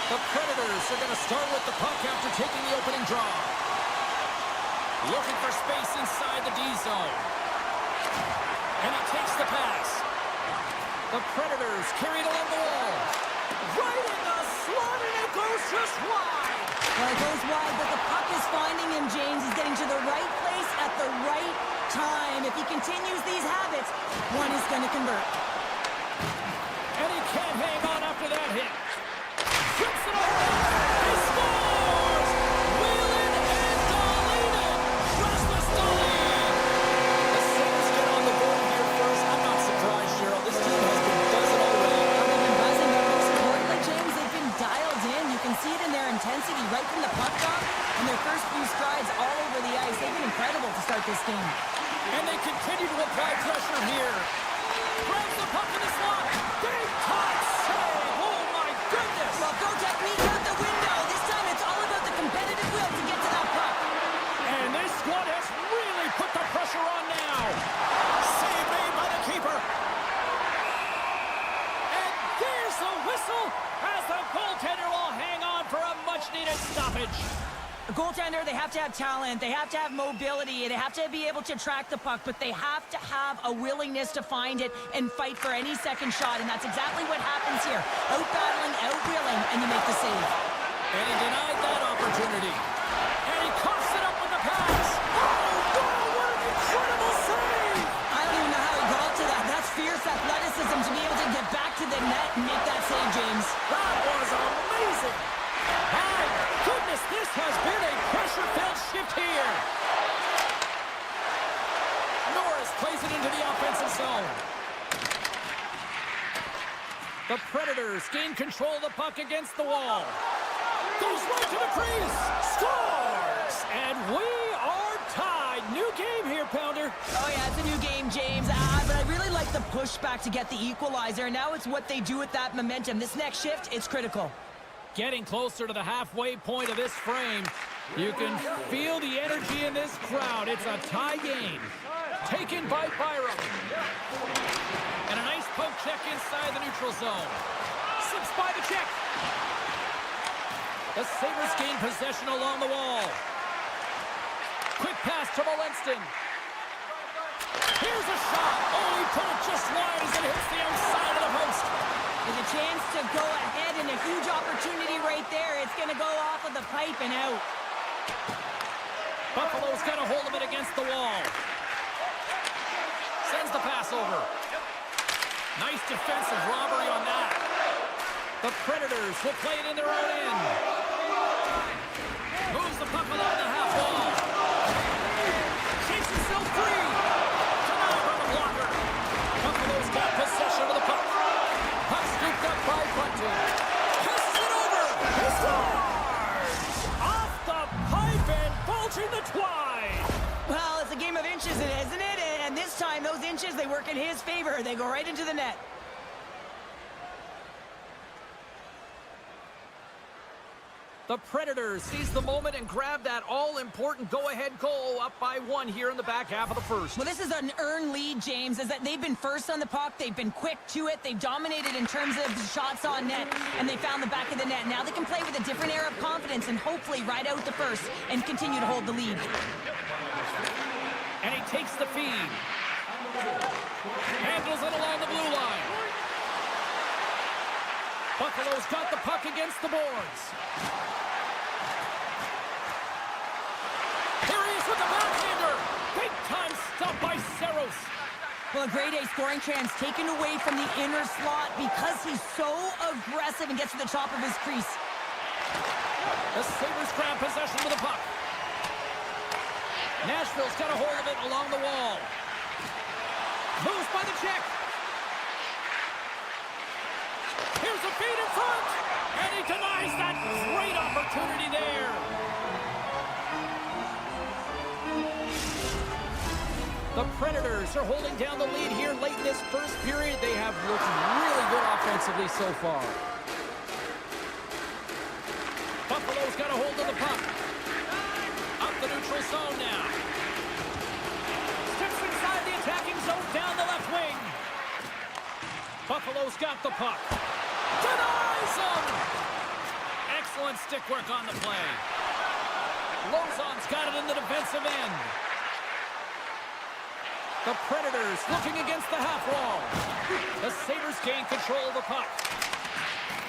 The Predators are going to start with the puck after taking the opening draw. Looking for space inside the D zone. And he takes the pass. The Predators carry it along the wall. Right in the slot, and it goes just wide. Well, it goes wide, but the puck is finding him, James. He's getting to the right place at the right time. If he continues these habits, one is going to convert. And he can't hang on after that hit. Shoots it over. He scores! Wheeling and Dahlin. Rasmus Dahlin. The Sabres get on the board here first. I'm not surprised, Cheryl. This team has been buzzing already. They've been buzzing, but most importantly, James, they've been dialed in. You can see it in their intensity right from the puck drop and their first few strides all over the ice. They've been incredible to start this game. And they continue to apply pressure here. Grabs the puck in the slot. Big time save. Oh, my goodness. Well, go technique out the window. This time it's all about the competitive will to get to that puck. And this squad has really put the pressure on now. Save made by the keeper. And there's the whistle as the goaltender will hang on for a much-needed stoppage. A goaltender, they have to have talent, they have to have mobility, they have to be able to track the puck, but they have to have a willingness to find it and fight for any second shot, and that's exactly what happens here. Out-battling, out-willing, and you make the save. And he denied that opportunity. And he coughs it up with the pass. Oh, wow, what an incredible save! I don't even know how he got to that. That's fierce athleticism to be able to get back to the net and make that save, James. That was amazing! My goodness, this has been a pressure-filled shift here. Norris plays it into the offensive zone. The Predators gain control of the puck against the wall. Goes right to the crease. Scores! And we are tied. New game here, Pounder. Oh, yeah, it's a new game, James. But I really like the pushback to get the equalizer. Now it's what they do with that momentum. This next shift, it's critical. Getting closer to the halfway point of this frame. You can feel the energy in this crowd. It's a tie game. Taken by Byram. And a nice poke check inside the neutral zone. Slips by the check. The Sabres gain possession along the wall. Quick pass to Molenston. Here's a shot. Oh, he put it just wide as it hits the outside of the post. With a chance to go ahead and a huge opportunity right there. It's going to go off of the pipe and out. Buffalo's got a hold of it against the wall. Sends the pass over. Nice defensive robbery on that. The Predators will play it in their own end. Moves the puck along the half wall. Shakes himself free. Denied by the blocker. Buffalo's got possession of the puck. Puck scooped up by Bunting. Passes it over. He scores! Off the pipe and bulging the twine. Well, it's a game of inches, isn't it? And this time, those inches, they work in his favor. They go right into the net. The Predators seize the moment and grab that all-important go-ahead goal up by 1 here in the back half of the first. Well, this is an earned lead, James, is that they've been first on the puck. They've been quick to it. They've dominated in terms of shots on net, and they found the back of the net. Now they can play with a different air of confidence and hopefully ride out the first and continue to hold the lead. And he takes the feed. Handles it along the blue line. Buffalo's got the puck against the boards. Here he is with the backhander. Big time stop by Saros. Well, a grade A scoring chance taken away from the inner slot because he's so aggressive and gets to the top of his crease. The Sabres grab possession with the puck. Nashville's got a hold of it along the wall. Moves by the check. Here's a feed in front. And he denies that great opportunity there. The Predators are holding down the lead here late in this first period. They have looked really good offensively so far. Buffalo's got a hold of the puck. Up the neutral zone now. Steps inside the attacking zone down the left wing. Buffalo's got the puck. Denies him! Excellent stick work on the play. Lozon's got it in the defensive end. The Predators looking against the half wall. The Sabres gain control of the puck.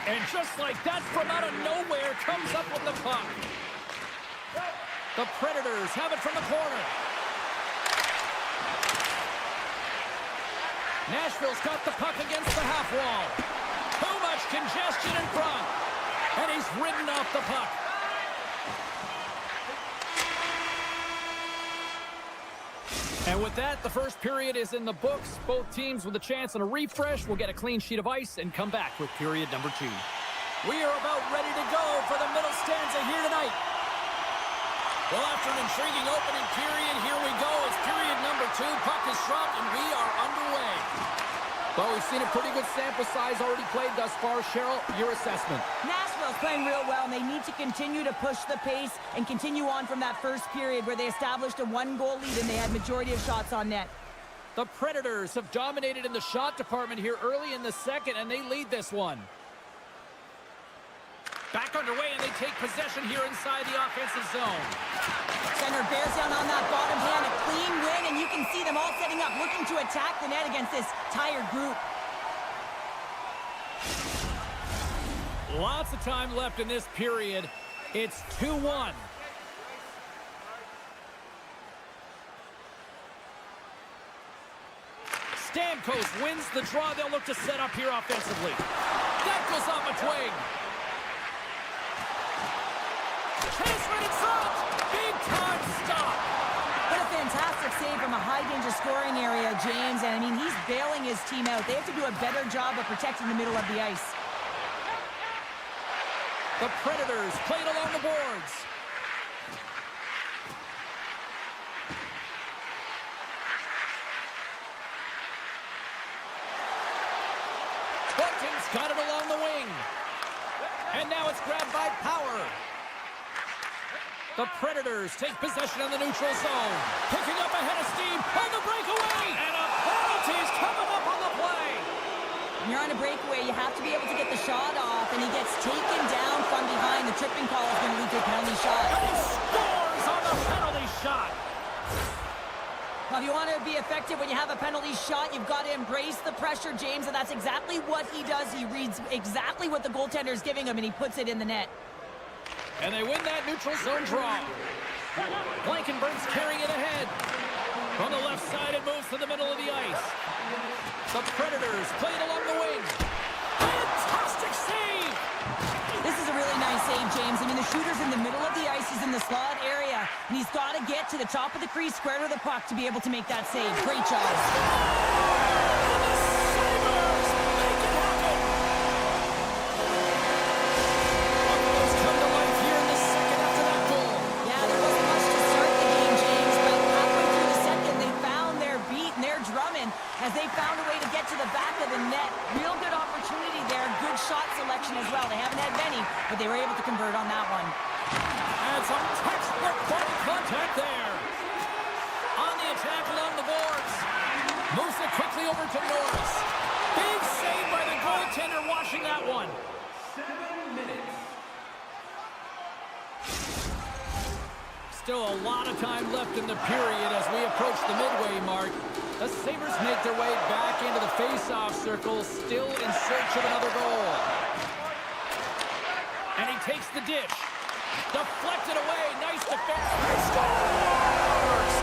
And just like that, from out of nowhere, comes up with the puck. The Predators have it from the corner. Nashville's got the puck against the half wall. Too much congestion in front. And he's ridden off the puck. And with that, the first period is in the books. Both teams with a chance on a refresh will get a clean sheet of ice and come back with period number 2. We are about ready to go for the middle stanza here tonight. Well, after an intriguing opening period, here we go. It's period number 2. Puck is dropped, and we are underway. Well, we've seen a pretty good sample size already played thus far. Cheryl, your assessment. Nashville's playing real well, and they need to continue to push the pace and continue on from that first period where they established a 1-goal lead and they had majority of shots on net. The Predators have dominated in the shot department here early in the second, and they lead this one. Back underway, and they take possession here inside the offensive zone. Center bears down on that bottom hand, a clean win, and you can see them all setting up, looking to attack the net against this tired group. Lots of time left in this period. It's 2-1. Stamkos wins the draw. They'll look to set up here offensively. That goes off a twig. Chase right in front. Big time stop. What a fantastic save from a high-danger scoring area, James. And, I mean, he's bailing his team out. They have to do a better job of protecting the middle of the ice. The Predators played along the boards. Bolton's got it along the wing. And now it's grabbed by Power. The Predators take possession on the neutral zone. Picking up ahead of steam on the breakaway. And a penalty's coming up on the play. When you're on a breakaway, you have to be able to get the shot off, and he gets taken down from behind. The tripping call is going to lead to a penalty shot. And he scores on the penalty shot. Now, if you want to be effective when you have a penalty shot, you've got to embrace the pressure, James, and that's exactly what he does. He reads exactly what the goaltender is giving him, and he puts it in the net. And they win that neutral zone draw. Blankenburg's carrying it ahead. On the left side, it moves to the middle of the ice. The Predators play it along the wing. Fantastic save! This is a really nice save, James. I mean, the shooter's in the middle of the ice. He's in the slot area, and he's got to get to the top of the crease, square to the puck, to be able to make that save. Great job. The Sabres make it happen! Buffalo's come to life here in the second after that goal. Yeah, there wasn't much to start the game, James, but halfway through the second, they found their beat and their drumming as they found a way to get to the back of the net. Real good opportunity there. Good shot selection as well. They haven't had many, but they were able to convert on that one. And some textbook body contact there. On the attack along the boards. Moves it quickly over to Norris. Big save by the goaltender washing that one. 7 minutes. Still a lot of time left in the period as we approach the midway mark. The Sabres make their way back into the face-off circle, still in search of another goal. And he takes the dish. Deflected away. Nice defense. He scores!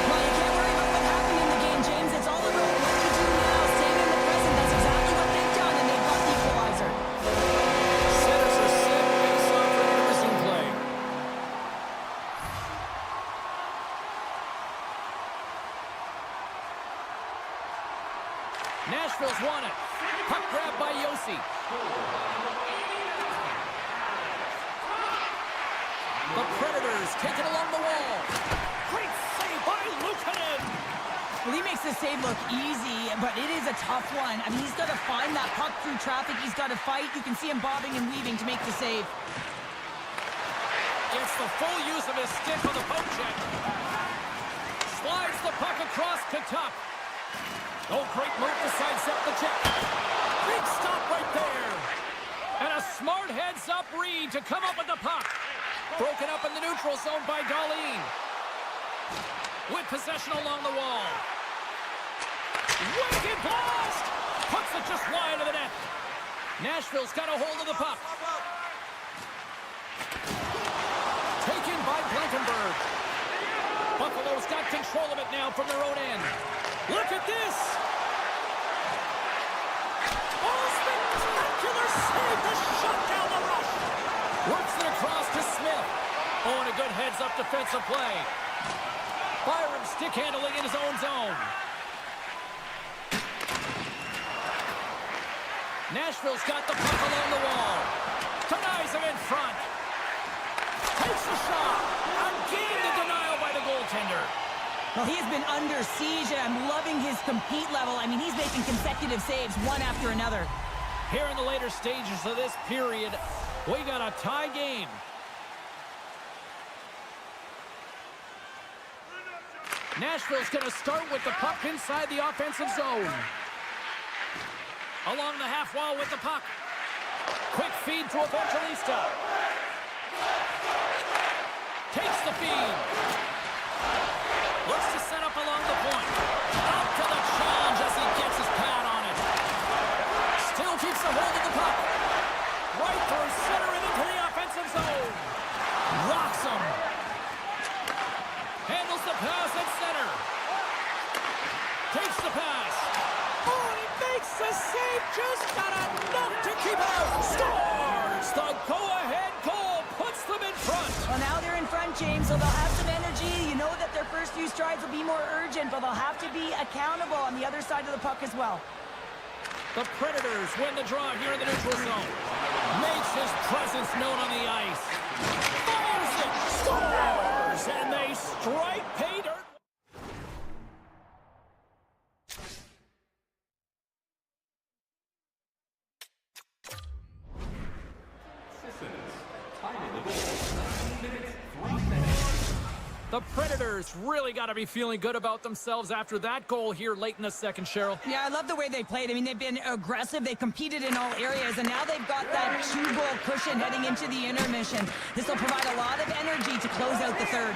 Well, you can't worry about what happened in the game, James. It's all about what you do now, staying in the present. That's exactly what they've done, and they've got the equalizer. Centers are set. Face-off for Anderson play. Nashville's won it. Puck grab by Yossi. The Predators take it along the wall. Great save by Luukkonen. Well, he makes the save look easy, but it is a tough one. I mean, he's got to find that puck through traffic. He's got to fight. You can see him bobbing and weaving to make the save. Gets the full use of his stick on the poke check. Slides the puck across to Tuck. Oh, great move to sidestep the check. Big stop right there. And a smart heads-up read to come up with the puck. Broken up in the neutral zone by Darlene. With possession along the wall. Wicked blast! Puts it just wide of the net. Nashville's got a hold of the puck. Taken by Blankenburg. Buffalo's got control of it now from their own end. Look at this! Oh, spectacular save to shut down the rush! Works it across to Smith. Oh, and a good heads-up defensive play. Byron stick handling in his own zone. Nashville's got the puck along the wall. Denies him in front. Takes the shot. Again, the denial by the goaltender. Well, he has been under siege, and I'm loving his compete level. I mean, he's making consecutive saves one after another. Here in the later stages of this period, we got a tie game. Nashville's going to start with the puck inside the offensive zone. Along the half wall with the puck. Quick feed to Evangelista. Takes the feed. Looks to set up along the point. Out to the challenge as he gets his pad on it. Still keeps a hold of the puck. Right through center and into the offensive zone. Rocks him. Handles the pass at center. Takes the pass. Oh, he makes the save. Just got enough to keep it out. Scores! The go-ahead goal puts them in front. Well, now they're in front, James, so they'll have some energy. You know that their first few strides will be more urgent, but they'll have to be accountable on the other side of the puck as well. The Predators win the draw here in the neutral zone. Makes his presence known on the ice. Fires it. Scores! And they strike pay dirt. The Predators really got to be feeling good about themselves after that goal here late in the second, Cheryl. Yeah, I love the way they played. I mean, they've been aggressive. They competed in all areas, and now they've got that 2-goal cushion heading into the intermission. This will provide a lot of energy to close out the third.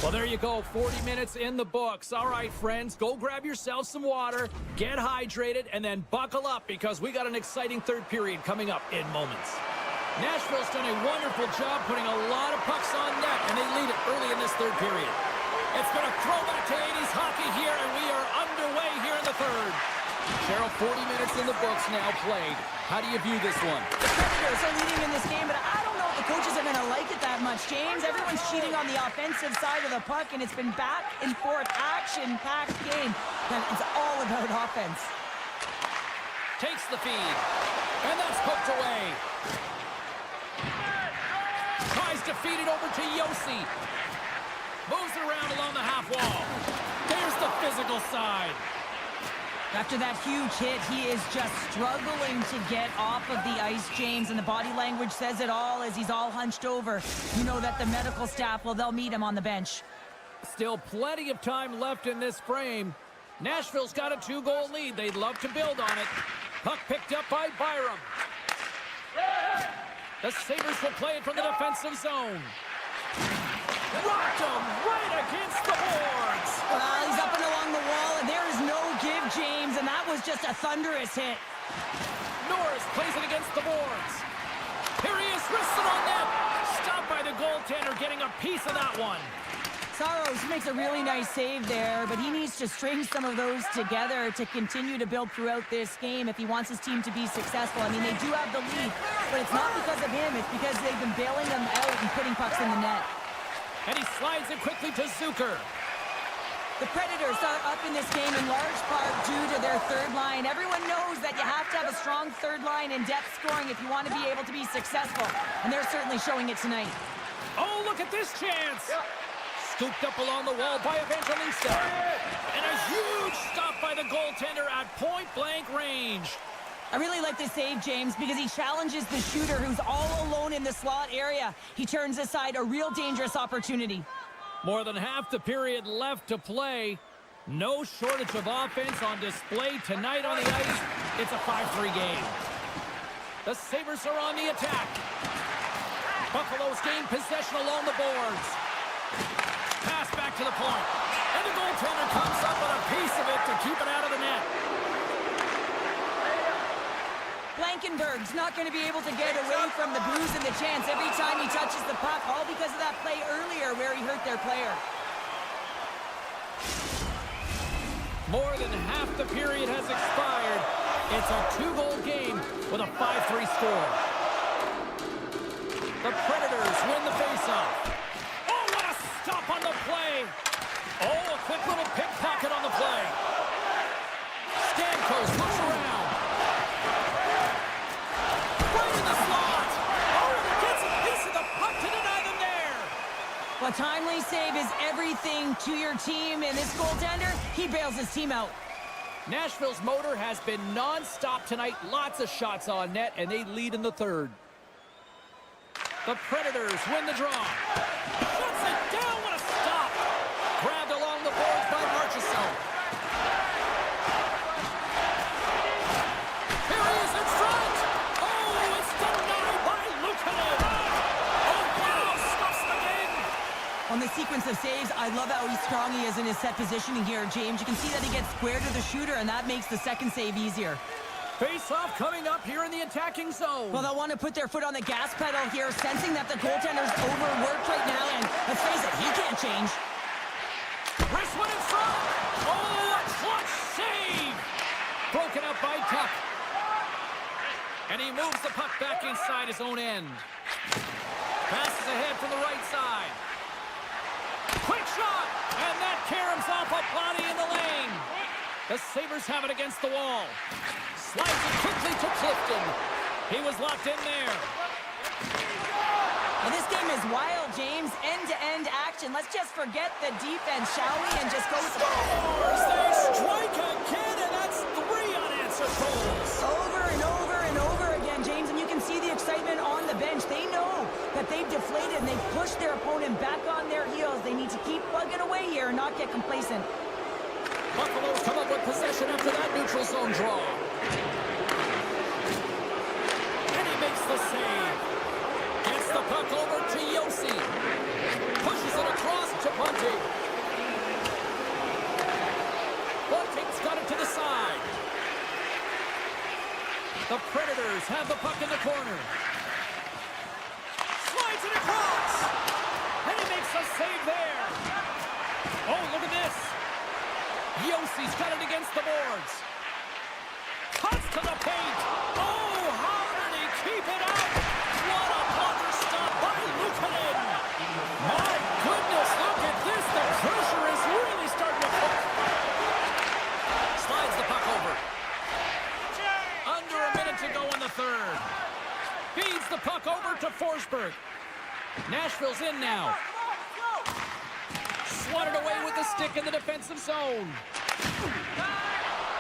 Well, there you go. 40 minutes in the books. All right, friends, go grab yourself some water, get hydrated, and then buckle up because we got an exciting third period coming up in moments. Nashville's done a wonderful job putting a lot of pucks on net, and they lead it early in this third period. It's been a throwback to 80s hockey here, and we are underway here in the third. Cheryl, 40 minutes in the books now played. How do you view this one? The Predators are leading in this game, but I don't know if the coaches are going to like it that much, James. Everyone's cheating on the offensive side of the puck, and it's been back and forth, action-packed game. And it's all about offense. Takes the feed, and that's poked away. Tries to feed it over to Yossi. Moves it around along the half wall. There's the physical side. After that huge hit, he is just struggling to get off of the ice, James, and the body language says it all as he's all hunched over. You know that the medical staff, well, they'll meet him on the bench. Still plenty of time left in this frame. Nashville's got a 2-goal lead. They'd love to build on it. Puck picked up by Byram. The Sabres will play it from the defensive zone. Rocked him right against the boards. Well, he's up and along the wall, and there is no give, James, and that was just a thunderous hit. Norris plays it against the boards. Here he is, wristed on net. Stopped by the goaltender, getting a piece of that one. Saros makes a really nice save there, but he needs to string some of those together to continue to build throughout this game if he wants his team to be successful. I mean, they do have the lead, but it's not because of him. It's because they've been bailing them out and putting pucks in the net. And he slides it quickly to Zucker. The Predators are up in this game in large part due to their third line. Everyone knows that you have to have a strong third line and depth scoring if you want to be able to be successful, and they're certainly showing it tonight. Oh, look at this chance. Scooped up along the wall by Evangelista. And a huge stop by the goaltender at point-blank range. I really like this save, James, because he challenges the shooter who's all alone in the slot area. He turns aside a real dangerous opportunity. More than half the period left to play. No shortage of offense on display tonight on the ice. It's a 5-3 game. The Sabres are on the attack. Buffalo's gained possession along the boards. Pass back to the point. And the goaltender comes up with a piece of it to keep it out of the net. Blankenberg's not going to be able to get away from the bruise and the chance every time he touches the puck, all because of that play earlier where he hurt their player. More than half the period has expired. It's a 2-goal game with a 5-3 score. The Predators win the faceoff. Oh, what a stop timely save is everything to your team, and this goaltender, he bails his team out. Nashville's motor has been non-stop tonight. Lots of shots on net, and they lead in the third. The Predators win the draw. Shuts it down. What a stop. Grabbed along the boards by Marchessault. Here he is in front. Oh, it's denied by Luukkonen. Oh, wow. Stuffs them in. On the sequence of saves, I love how strong he is in his set positioning here, James. You can see that he gets square to the shooter, and that makes the second save easier. Face-off coming up here in the attacking zone. Well, they'll want to put their foot on the gas pedal here, sensing that the goaltender's overworked right now, and let's face it, he can't change. Wrist one in front. Oh, a clutch save. Broken up by Tuck. And he moves the puck back inside his own end. Passes ahead from the right side. Quick shot. And that caroms off a body in the lane. The Sabres have it against the wall. Slides it quickly to Clifton. He was locked in there. Well, this game is wild, James. End-to-end action. Let's just forget the defense, shall we? And just go with the Scores! They strike again, and that's 3 unanswered goals. over and over and over again, James. And you can see the excitement on the bench. They know that they've deflated and they've pushed their opponent back on their heels. They need to keep plugging away here and not get complacent. Buffaloes come up with possession after that neutral zone draw. And he makes the save. Gets the puck over to Josi. Pushes it across to Bunting. Bunting's got it to the side. The Predators have the puck in the corner. Slides it across. And he makes a save there. Oh, look at this. Yossi's got it against the boards. Cuts to the paint. Oh, how did he keep it out? What a blocker stop by Luukkonen. My goodness, look at this. The pressure is really starting to put. Slides the puck over. Under a minute to go in the third. Feeds the puck over to Forsberg. Nashville's in now. Swatted away with the stick in the defensive zone.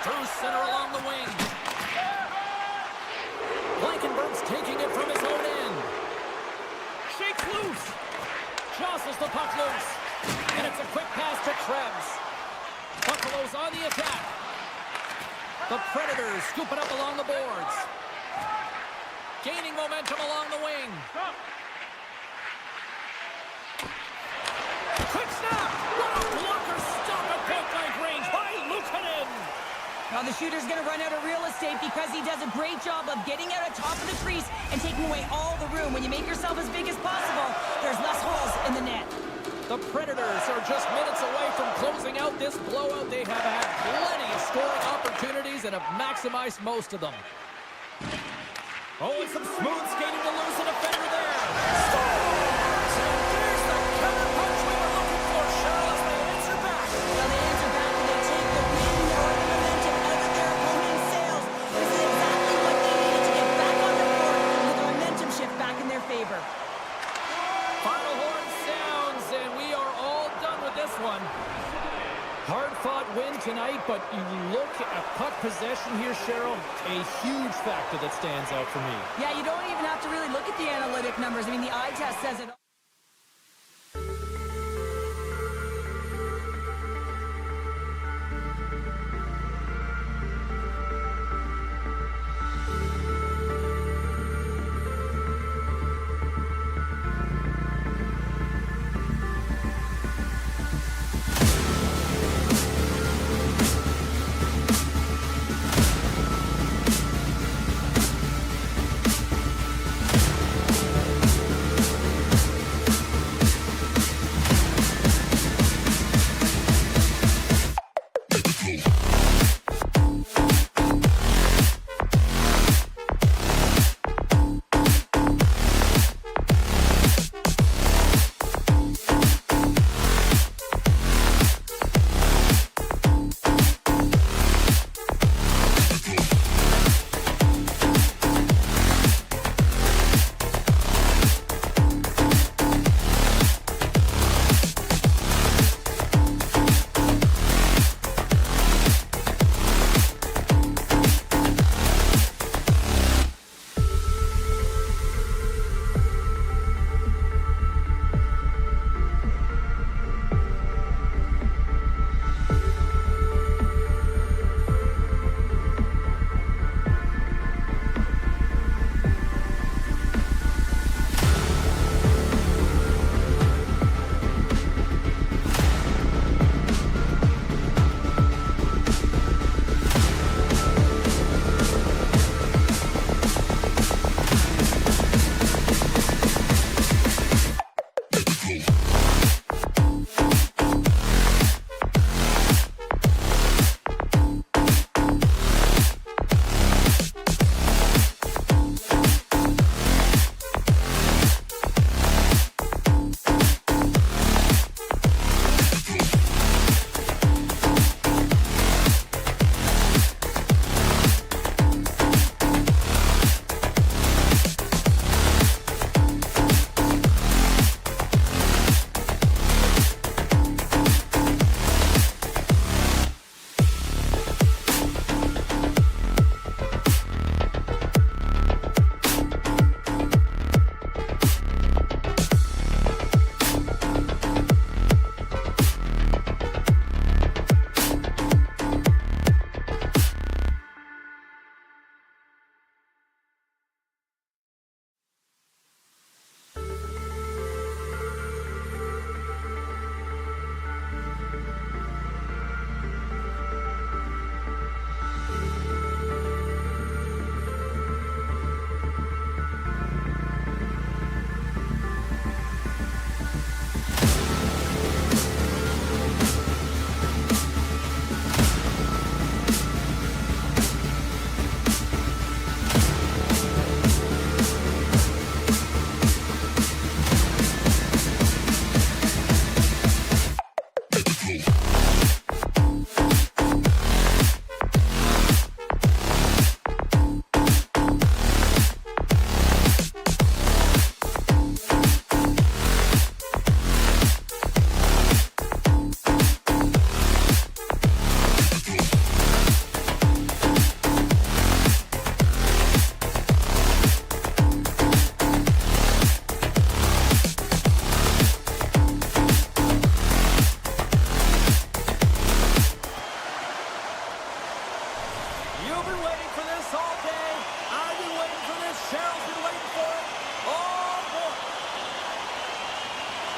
Through center along the wing. Blankenberg's taking it from his own end. Shakes loose. Jostles the puck loose. And it's a quick pass to Krebs. Buffalo's on the attack. The Predators scoop it up along the boards. Gaining momentum along the wing. Quick snap! What a blocker stop at point-blank range by Luukkonen! Now the shooter's going to run out of real estate because he does a great job of getting out of top of the crease and taking away all the room. When you make yourself as big as possible, there's less holes in the net. The Predators are just minutes away from closing out this blowout. They have had plenty of scoring opportunities and have maximized most of them. Oh, and some smooth skating to lose a defender there. Scores! And there's the counter punch we were looking for, Cheryl, as they answer back. Well, they answer back and they take the wind or the momentum out of their opponent's sails. This is exactly what they needed to get back on the court with the momentum shift back in their favor. Final horn sounds, and we are all done with this one. Hard-fought win tonight, but you look at puck possession here, Cheryl, a huge factor that stands out for me. Yeah, you don't even have to really look at the analytic numbers. I mean, the eye test says it all.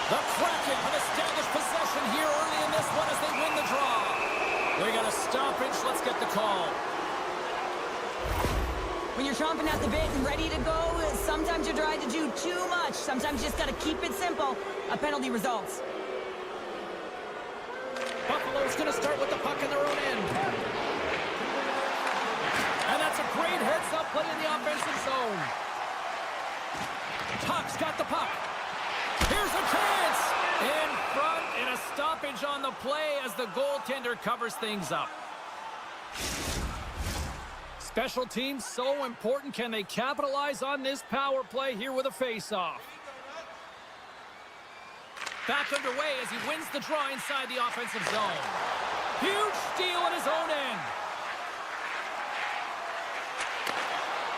The Kraken have established possession here early in this one as they win the draw. We got a stoppage. Let's get the call. When you're chomping at the bit and ready to go, sometimes you're trying to do too much. Sometimes you just got to keep it simple. A penalty results. Buffalo's going to start with the puck in their own end. And that's a great heads-up play in the offensive zone. Tuck's got the puck. Here's a chance. In front, and a stoppage on the play as the goaltender covers things up. Special teams so important. Can they capitalize on this power play here with a face-off? Back underway as he wins the draw inside the offensive zone. Huge steal at his own end.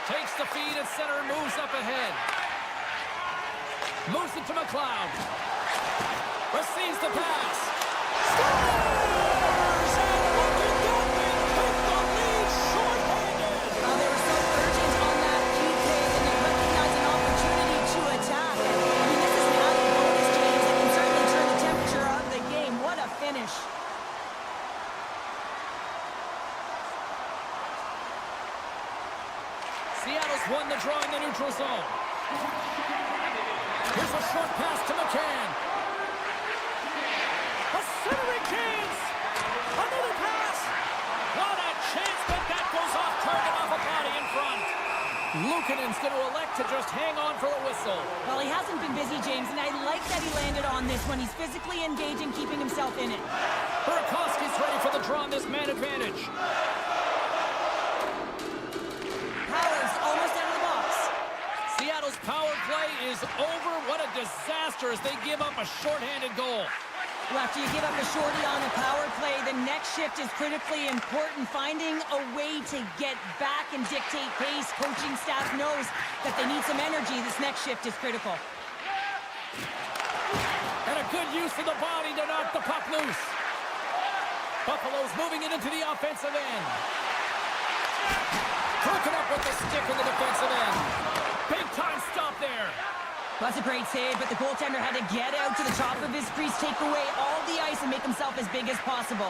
Takes the feed at center and moves up ahead. Moves it to McLeod. Receives the pass. Scores! And look at that! They take the lead short-handed. They were so urgent on that PK and they recognize an opportunity to attack. I mean, this is an added bonus, James, that can certainly turn the temperature of the game. What a finish. Seattle's won the draw in the neutral zone. Here's a short pass to McCann. A centering chance. Another pass. What a chance, but that goes off target off a body in front. Luukkonen's going to elect to just hang on for the whistle. Well, he hasn't been busy, James, and I like that he landed on this one. He's physically engaging, keeping himself in it. Burakovsky's ready for the draw on this man advantage. Powers almost out of the box. Seattle's power play is over. What a disaster as they give up a shorthanded goal. Well, after you give up a shorty on a power play, the next shift is critically important. Finding a way to get back and dictate pace. Coaching staff knows that they need some energy. This next shift is critical. And a good use of the body to knock the puck loose. Buffalo's moving it into the offensive end. Broken up with the stick in the defensive end. Big time stop there. That's a great save, but the goaltender had to get out to the top of his crease, take away all the ice, and make himself as big as possible.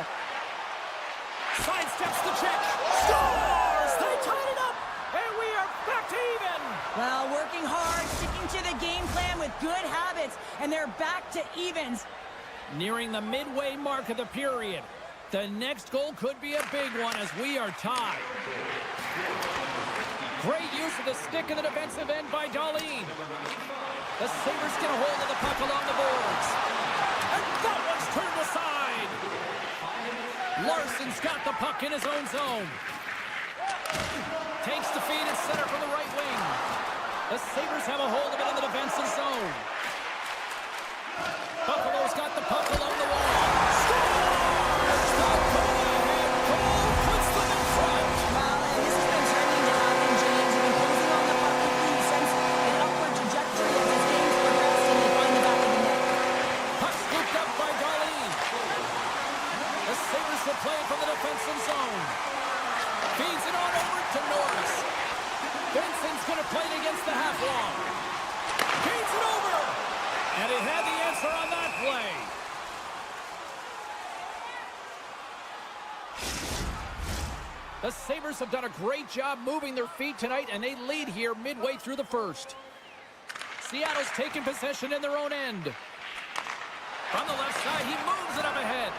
Sidesteps the check. Scores! They tied it up, and we are back to even. Well, working hard, sticking to the game plan with good habits, and they're back to evens. Nearing the midway mark of the period. The next goal could be a big one as we are tied. Great use of the stick in the defensive end by Dahlin. The Sabres get a hold of the puck along the boards. And that one's turned aside. Larson's got the puck in his own zone. Takes the feed at center from the right wing. The Sabres have a hold of it in the defensive zone. Buffalo's got the puck along the wall. Scores! The go-ahead goal puts them in front. Well, and this has been starting to happen, James. They've been closing on the puck quickly. You sense an upward trajectory as this game's progressed, and they find the back of the net. Puck scooped up by Dahlin. The Sabres will play it from the defensive zone. Feeds it on over to Norris. Benson's going to play it against the half wall. Feeds it over. And he had the answer on that play. The Sabres have done a great job moving their feet tonight, and they lead here midway through the first. Seattle's taking possession in their own end. From the left side, he moves it up ahead.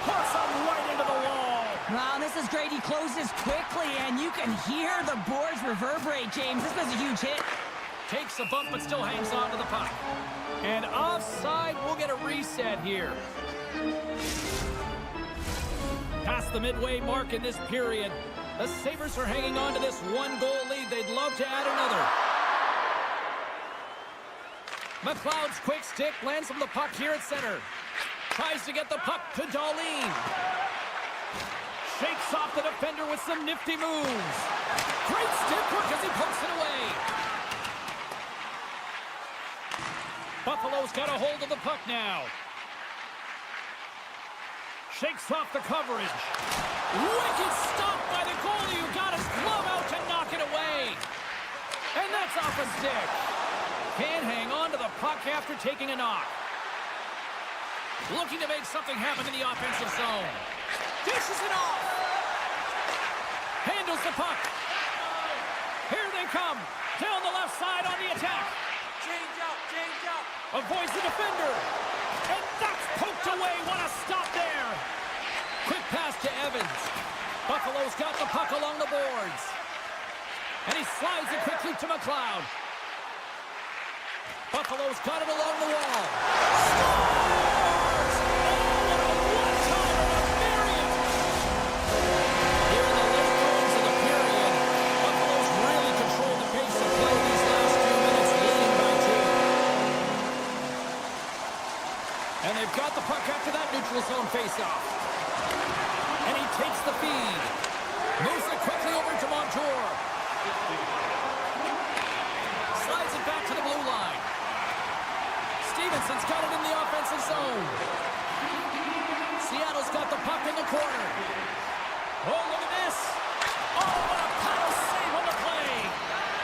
Puts him right into the wall. Wow, this is great. He closes quickly, and you can hear the boards reverberate, James. This was a huge hit. Takes a bump, but still hangs on to the puck. And offside, we'll get a reset here. Past the midway mark in this period, the Sabres are hanging on to this one-goal lead. They'd love to add another. McLeod's quick stick lands from the puck here at center. Tries to get the puck to Dahlin. Shakes off the defender with some nifty moves. Great stick work as he pokes it away. Buffalo's got a hold of the puck now. Shakes off the coverage. Wicked stop by the goalie who got his glove out to knock it away. And that's off a stick. Can't hang on to the puck after taking a knock. Looking to make something happen in the offensive zone. Dishes it off. Handles the puck. Here they come. Down the left side on the attack. Change up. Avoids the defender. And that's poked away. What a stop there. Quick pass to Evans. Buffalo's got the puck along the boards. And he slides it quickly to McLeod. Buffalo's got it along the wall. Scores! Oh, what a one-timer to Marion! Here in the late goings of the period, Buffalo's really controlled the pace of play these last few minutes, leading by 2. And they've got the puck after that neutral zone faceoff. And he takes the feed. Moves it quickly over to Montour. Slides it back to the blue line. Stevenson's got it in the offensive zone. Seattle's got the puck in the corner. Oh, look at this. Oh, what a power save on the play.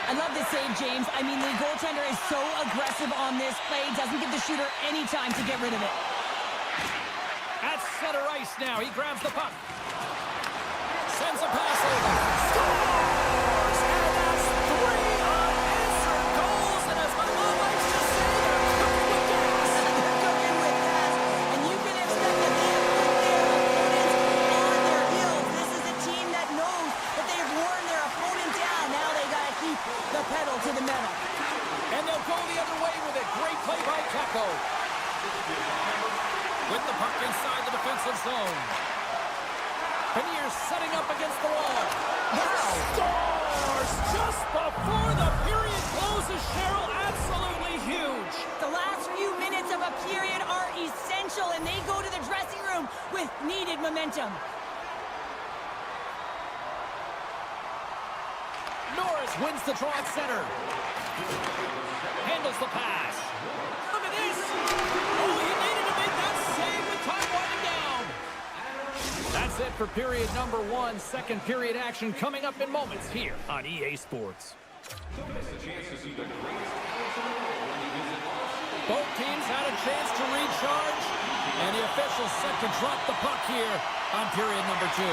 I love this save, James. I mean, the goaltender is so aggressive on this play. Doesn't give the shooter any time to get rid of it. At center ice now. He grabs the puck. Sends a pass over. Scores! And that's 3 unanswered goals. And as my mom likes to say, they're cooking with gas. And you can expect that they have put their opponents on their heels. This is a team that knows that they've worn their opponent down. Now they got to keep the pedal to the metal. And they'll go the other way with it. Great play by Kakko. With the puck inside the defensive zone. Panier's setting up against the wall. Scores just before the period closes, Cheryl. Absolutely huge. The last few minutes of a period are essential, and they go to the dressing room with needed momentum. Norris wins the draw at center. Handles the pass. Look at this. Oh, he needed to make that save with time winding down. That's it for period number 1. Second period action coming up in moments here on EA Sports. Both teams had a chance to recharge, and the officials set to drop the puck here on period number 2.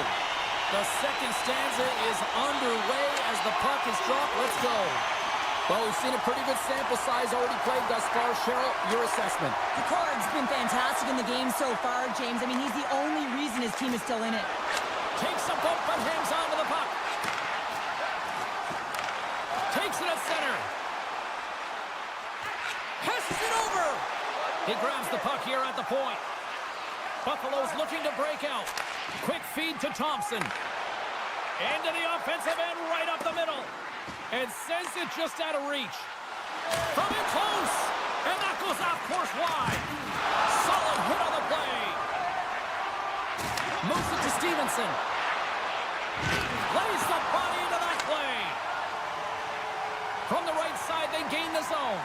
The second stanza is underway as the puck is dropped. Let's go. Well, we've seen a pretty good sample size already played thus far. Cheryl, your assessment. Picard's been fantastic in the game so far, James. I mean, he's the only reason his team is still in it. Takes a bump but hangs on to the puck. Takes it at center. Passes it over. He grabs the puck here at the point. Buffalo's looking to break out. Quick feed to Thompson. Into the offensive end right up the middle. And sends it just out of reach. From in close. And that goes off course wide. Solid hit on the play. Moves it to Stevenson. Lays the body into that play. From the right side, they gain the zone.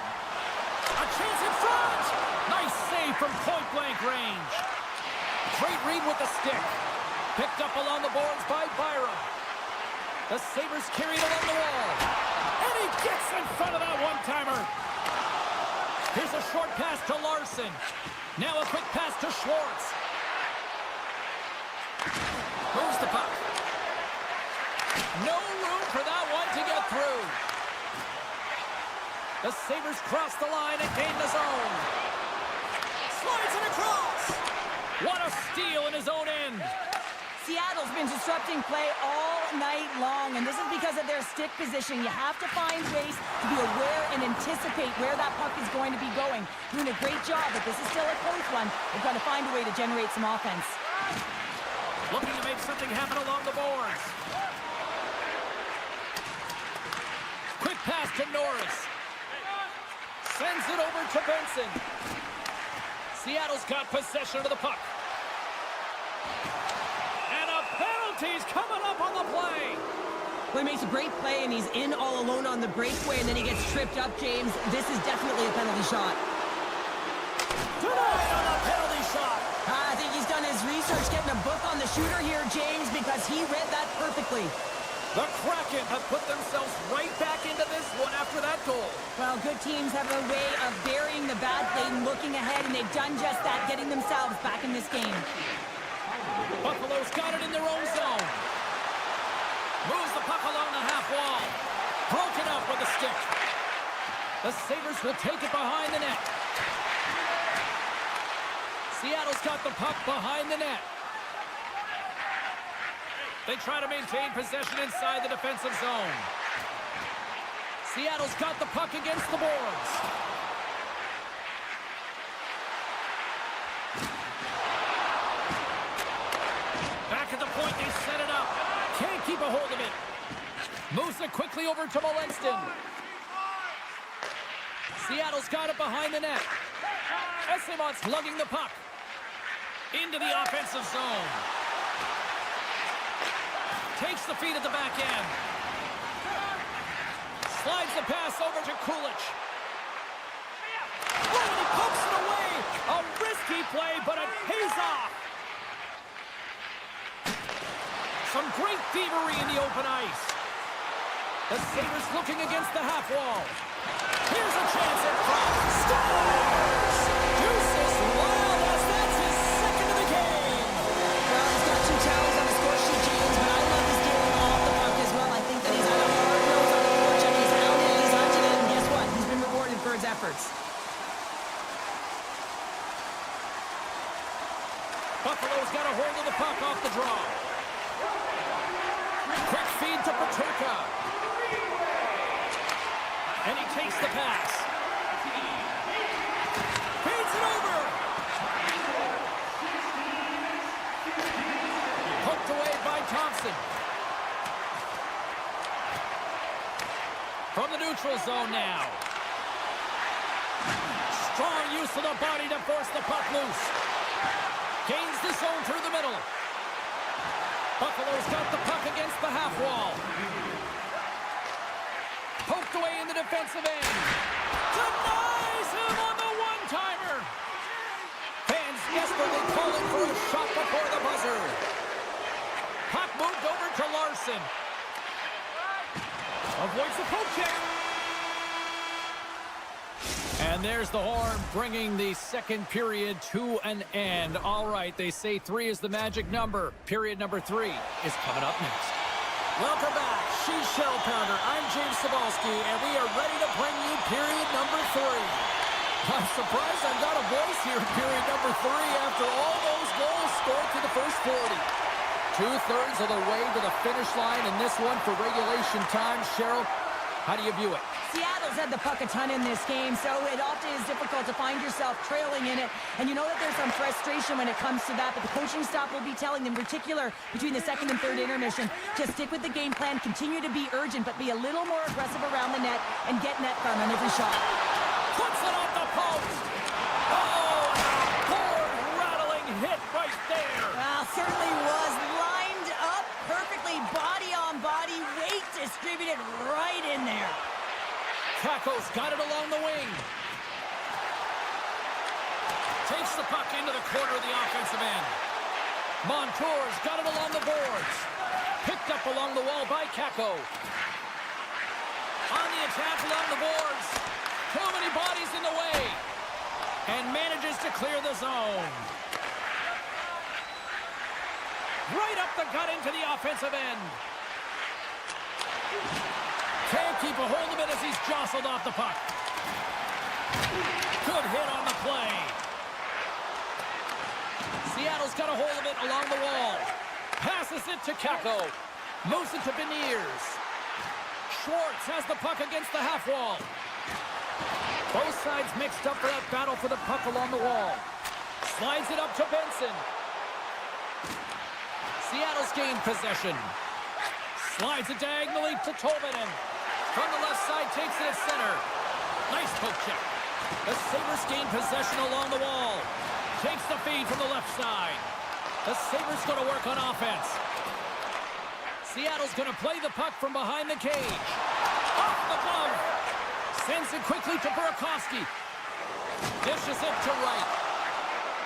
A chance in front. Nice save from point-blank range. Great read with the stick. Picked up along the boards by Byram. The Sabres carry it along the wall. And he gets in front of that one-timer. Here's a short pass to Larson. Now a quick pass to Schwartz. Moves the puck. No room for that one to get through. The Sabres cross the line and gain the zone. Slides it across. What a steal in his own end. Seattle's been disrupting play all night long, and this is because of their stick position. You have to find ways to be aware and anticipate where that puck is going to be going. Doing a great job, but this is still a close one. They've got to find a way to generate some offense. Looking to make something happen along the boards. Quick pass to Norris. Sends it over to Benson. Seattle's got possession of the puck. And a penalty's coming up on the play. Well, he makes a great play, and he's in all alone on the breakaway, and then he gets tripped up, James. This is definitely a penalty shot. Denied on a penalty shot. I think he's done his research getting a book on the shooter here, James, because he read that perfectly. The Kraken have put themselves right back into this one after that goal. Well, good teams have a way of burying the bad play and looking ahead, and they've done just that, getting themselves back in this game. Buffalo's got it in their own zone. Moves the puck along the half wall. Broken up with a stick. The Sabres will take it behind the net. Seattle's got the puck behind the net. They try to maintain possession inside the defensive zone. Seattle's got the puck against the boards. Back at the point, they set it up. Can't keep a hold of it. Moves it quickly over to Molenston. Seattle's got it behind the net. Esemont's lugging the puck into the offensive zone. Takes the feed at the back end. Slides the pass over to Kulich. Oh, and he pokes it away. A risky play, but it pays off. Some great thievery in the open ice. The Sabres looking against the half wall. Here's a chance in front. Scores! Deuces Wild as that's his second of the game. Well, he's got 2 talents on the score sheet, James, but I love his dealing off the puck as well. I think that he's had a hard nose on the porch, and he's hounded it, he's hunted it, and guess what? He's been rewarded for his efforts. Buffalo's got a hold of the puck off the draw. Quick feed to Peterka. And he takes the pass. Feeds it over. Poked away by Thompson. From the neutral zone now. Strong use of the body to force the puck loose. Gains the zone through the middle. Buffalo's got the puck against the half wall. Poked away in the defensive end. Denies him on the one-timer. Fans desperately calling for a shot before the buzzer. Puck moved over to Larson. Avoids the poke check. And there's the horn, bringing the second period to an end. All right, they say 3 is the magic number. Period number 3 is coming up next. Welcome back. She's Shell Pounder. I'm James Cebulski, and we are ready to bring you period number 3. I'm surprised I've got a voice here in period number 3 after all those goals scored through the first 40. 2/3 of the way to the finish line in this one for regulation time. Cheryl, how do you view it? Seattle's had the puck a ton in this game, so it often is difficult to find yourself trailing in it. And you know that there's some frustration when it comes to that, but the coaching staff will be telling them, in particular between the second and third intermission, to stick with the game plan, continue to be urgent, but be a little more aggressive around the net and get net front on every shot. Puts it off the post. Oh, and a board-rattling hit right there. Well, certainly was lined up perfectly, body on body, weight distributed right in there. Taco's got it along the wing. Takes the puck into the corner of the offensive end. Montour's got it along the boards. Picked up along the wall by Kako. On the attack along the boards. Too many bodies in the way. And manages to clear the zone. Right up the gut into the offensive end. Can't keep a hold of it as he's jostled off the puck. Good hit on the play. Seattle's got a hold of it along the wall. Passes it to Kako. Moves it to Beniers. Schwartz has the puck against the half wall. Both sides mixed up for that battle for the puck along the wall. Slides it up to Benson. Seattle's gained possession. Slides it diagonally to Tolvanen. From the left side, takes it at center. Nice poke check. The Sabres gain possession along the wall. Takes the feed from the left side. The Sabres going to work on offense. Seattle's going to play the puck from behind the cage. Off the glove. Sends it quickly to Burakovsky. Dishes it to right.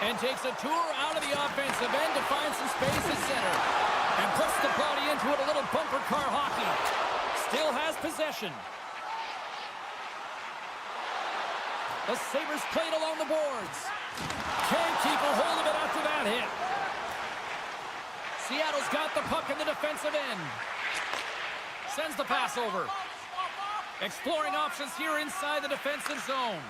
And takes a tour out of the offensive end to find some space at center. And puts the body into it, a little bumper car hockey. Still has possession. The Sabres played along the boards. Can't keep a hold of it after that hit. Seattle's got the puck in the defensive end. Sends the pass over. Exploring options here inside the defensive zone.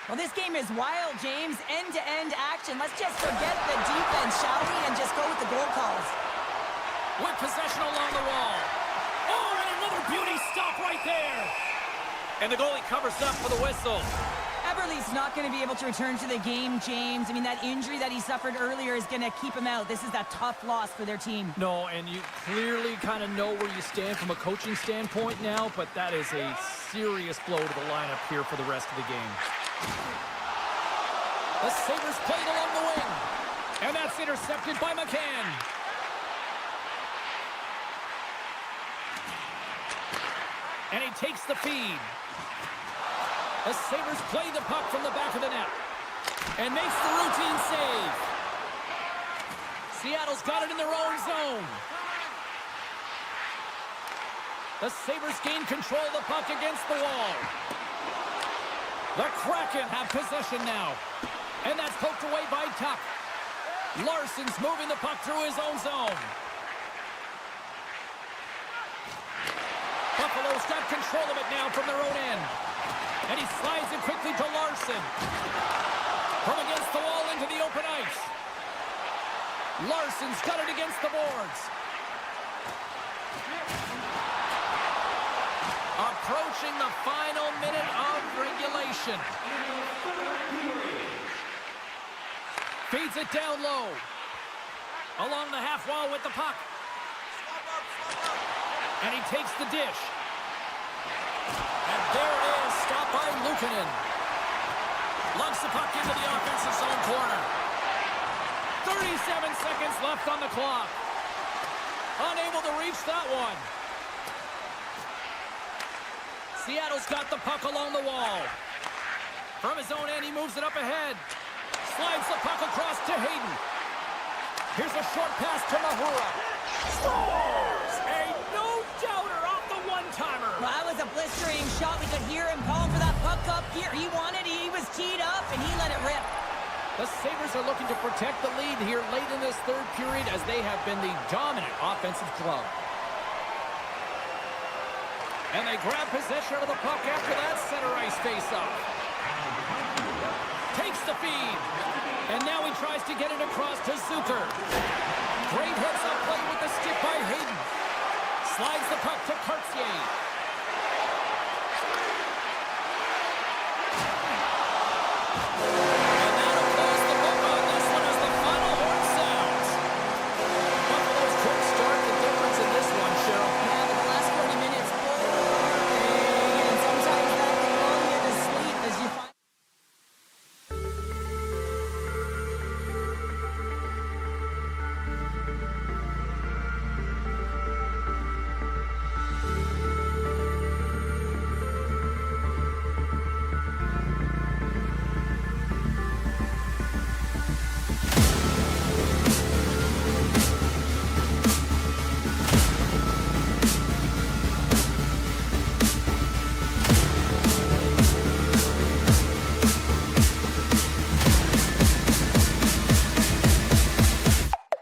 Well, this game is wild, James. End-to-end action. Let's just forget the defense, shall we? And just go with the goal calls. With possession along the wall. Oh, and another beauty stop right there. And the goalie covers up for the whistle. Eberle's not going to be able to return to the game, James. I mean, that injury that he suffered earlier is going to keep him out. This is a tough loss for their team. No, and you clearly kind of know where you stand from a coaching standpoint now, but that is a serious blow to the lineup here for the rest of the game. The Sabres played along the wing, and that's intercepted by McCann. And he takes the feed. The Sabres play the puck from the back of the net and makes the routine save. Seattle's got it in their own zone. The Sabres gain control of the puck against the wall. The Kraken have possession now. And that's poked away by Tuck. Larson's moving the puck through his own zone. Buffalo's got control of it now from their own end. And he slides it quickly to Larson. From against the wall into the open ice. Larson's got it against the boards. Approaching the final minute of regulation. Feeds it down low. Along the half wall with the puck. And he takes the dish. And there it is, stopped by Luukkonen. Lugs the puck into the offensive zone corner. 37 seconds left on the clock. Unable to reach that one. Seattle's got the puck along the wall. From his own end, he moves it up ahead. Slides the puck across to Hayden. Here's a short pass to Mahura. Scores! A no-doubter off the one-timer. Well, that was a blistering shot. We could hear him calling for that puck up here. He wanted it. He was teed up, and he let it rip. The Sabres are looking to protect the lead here late in this third period as they have been the dominant offensive club. And they grab possession of the puck after that center ice face-off. Takes the feed. And now he tries to get it across to Zucker. Great heads-up play with the stick by Hayden. Slides the puck to Cartier.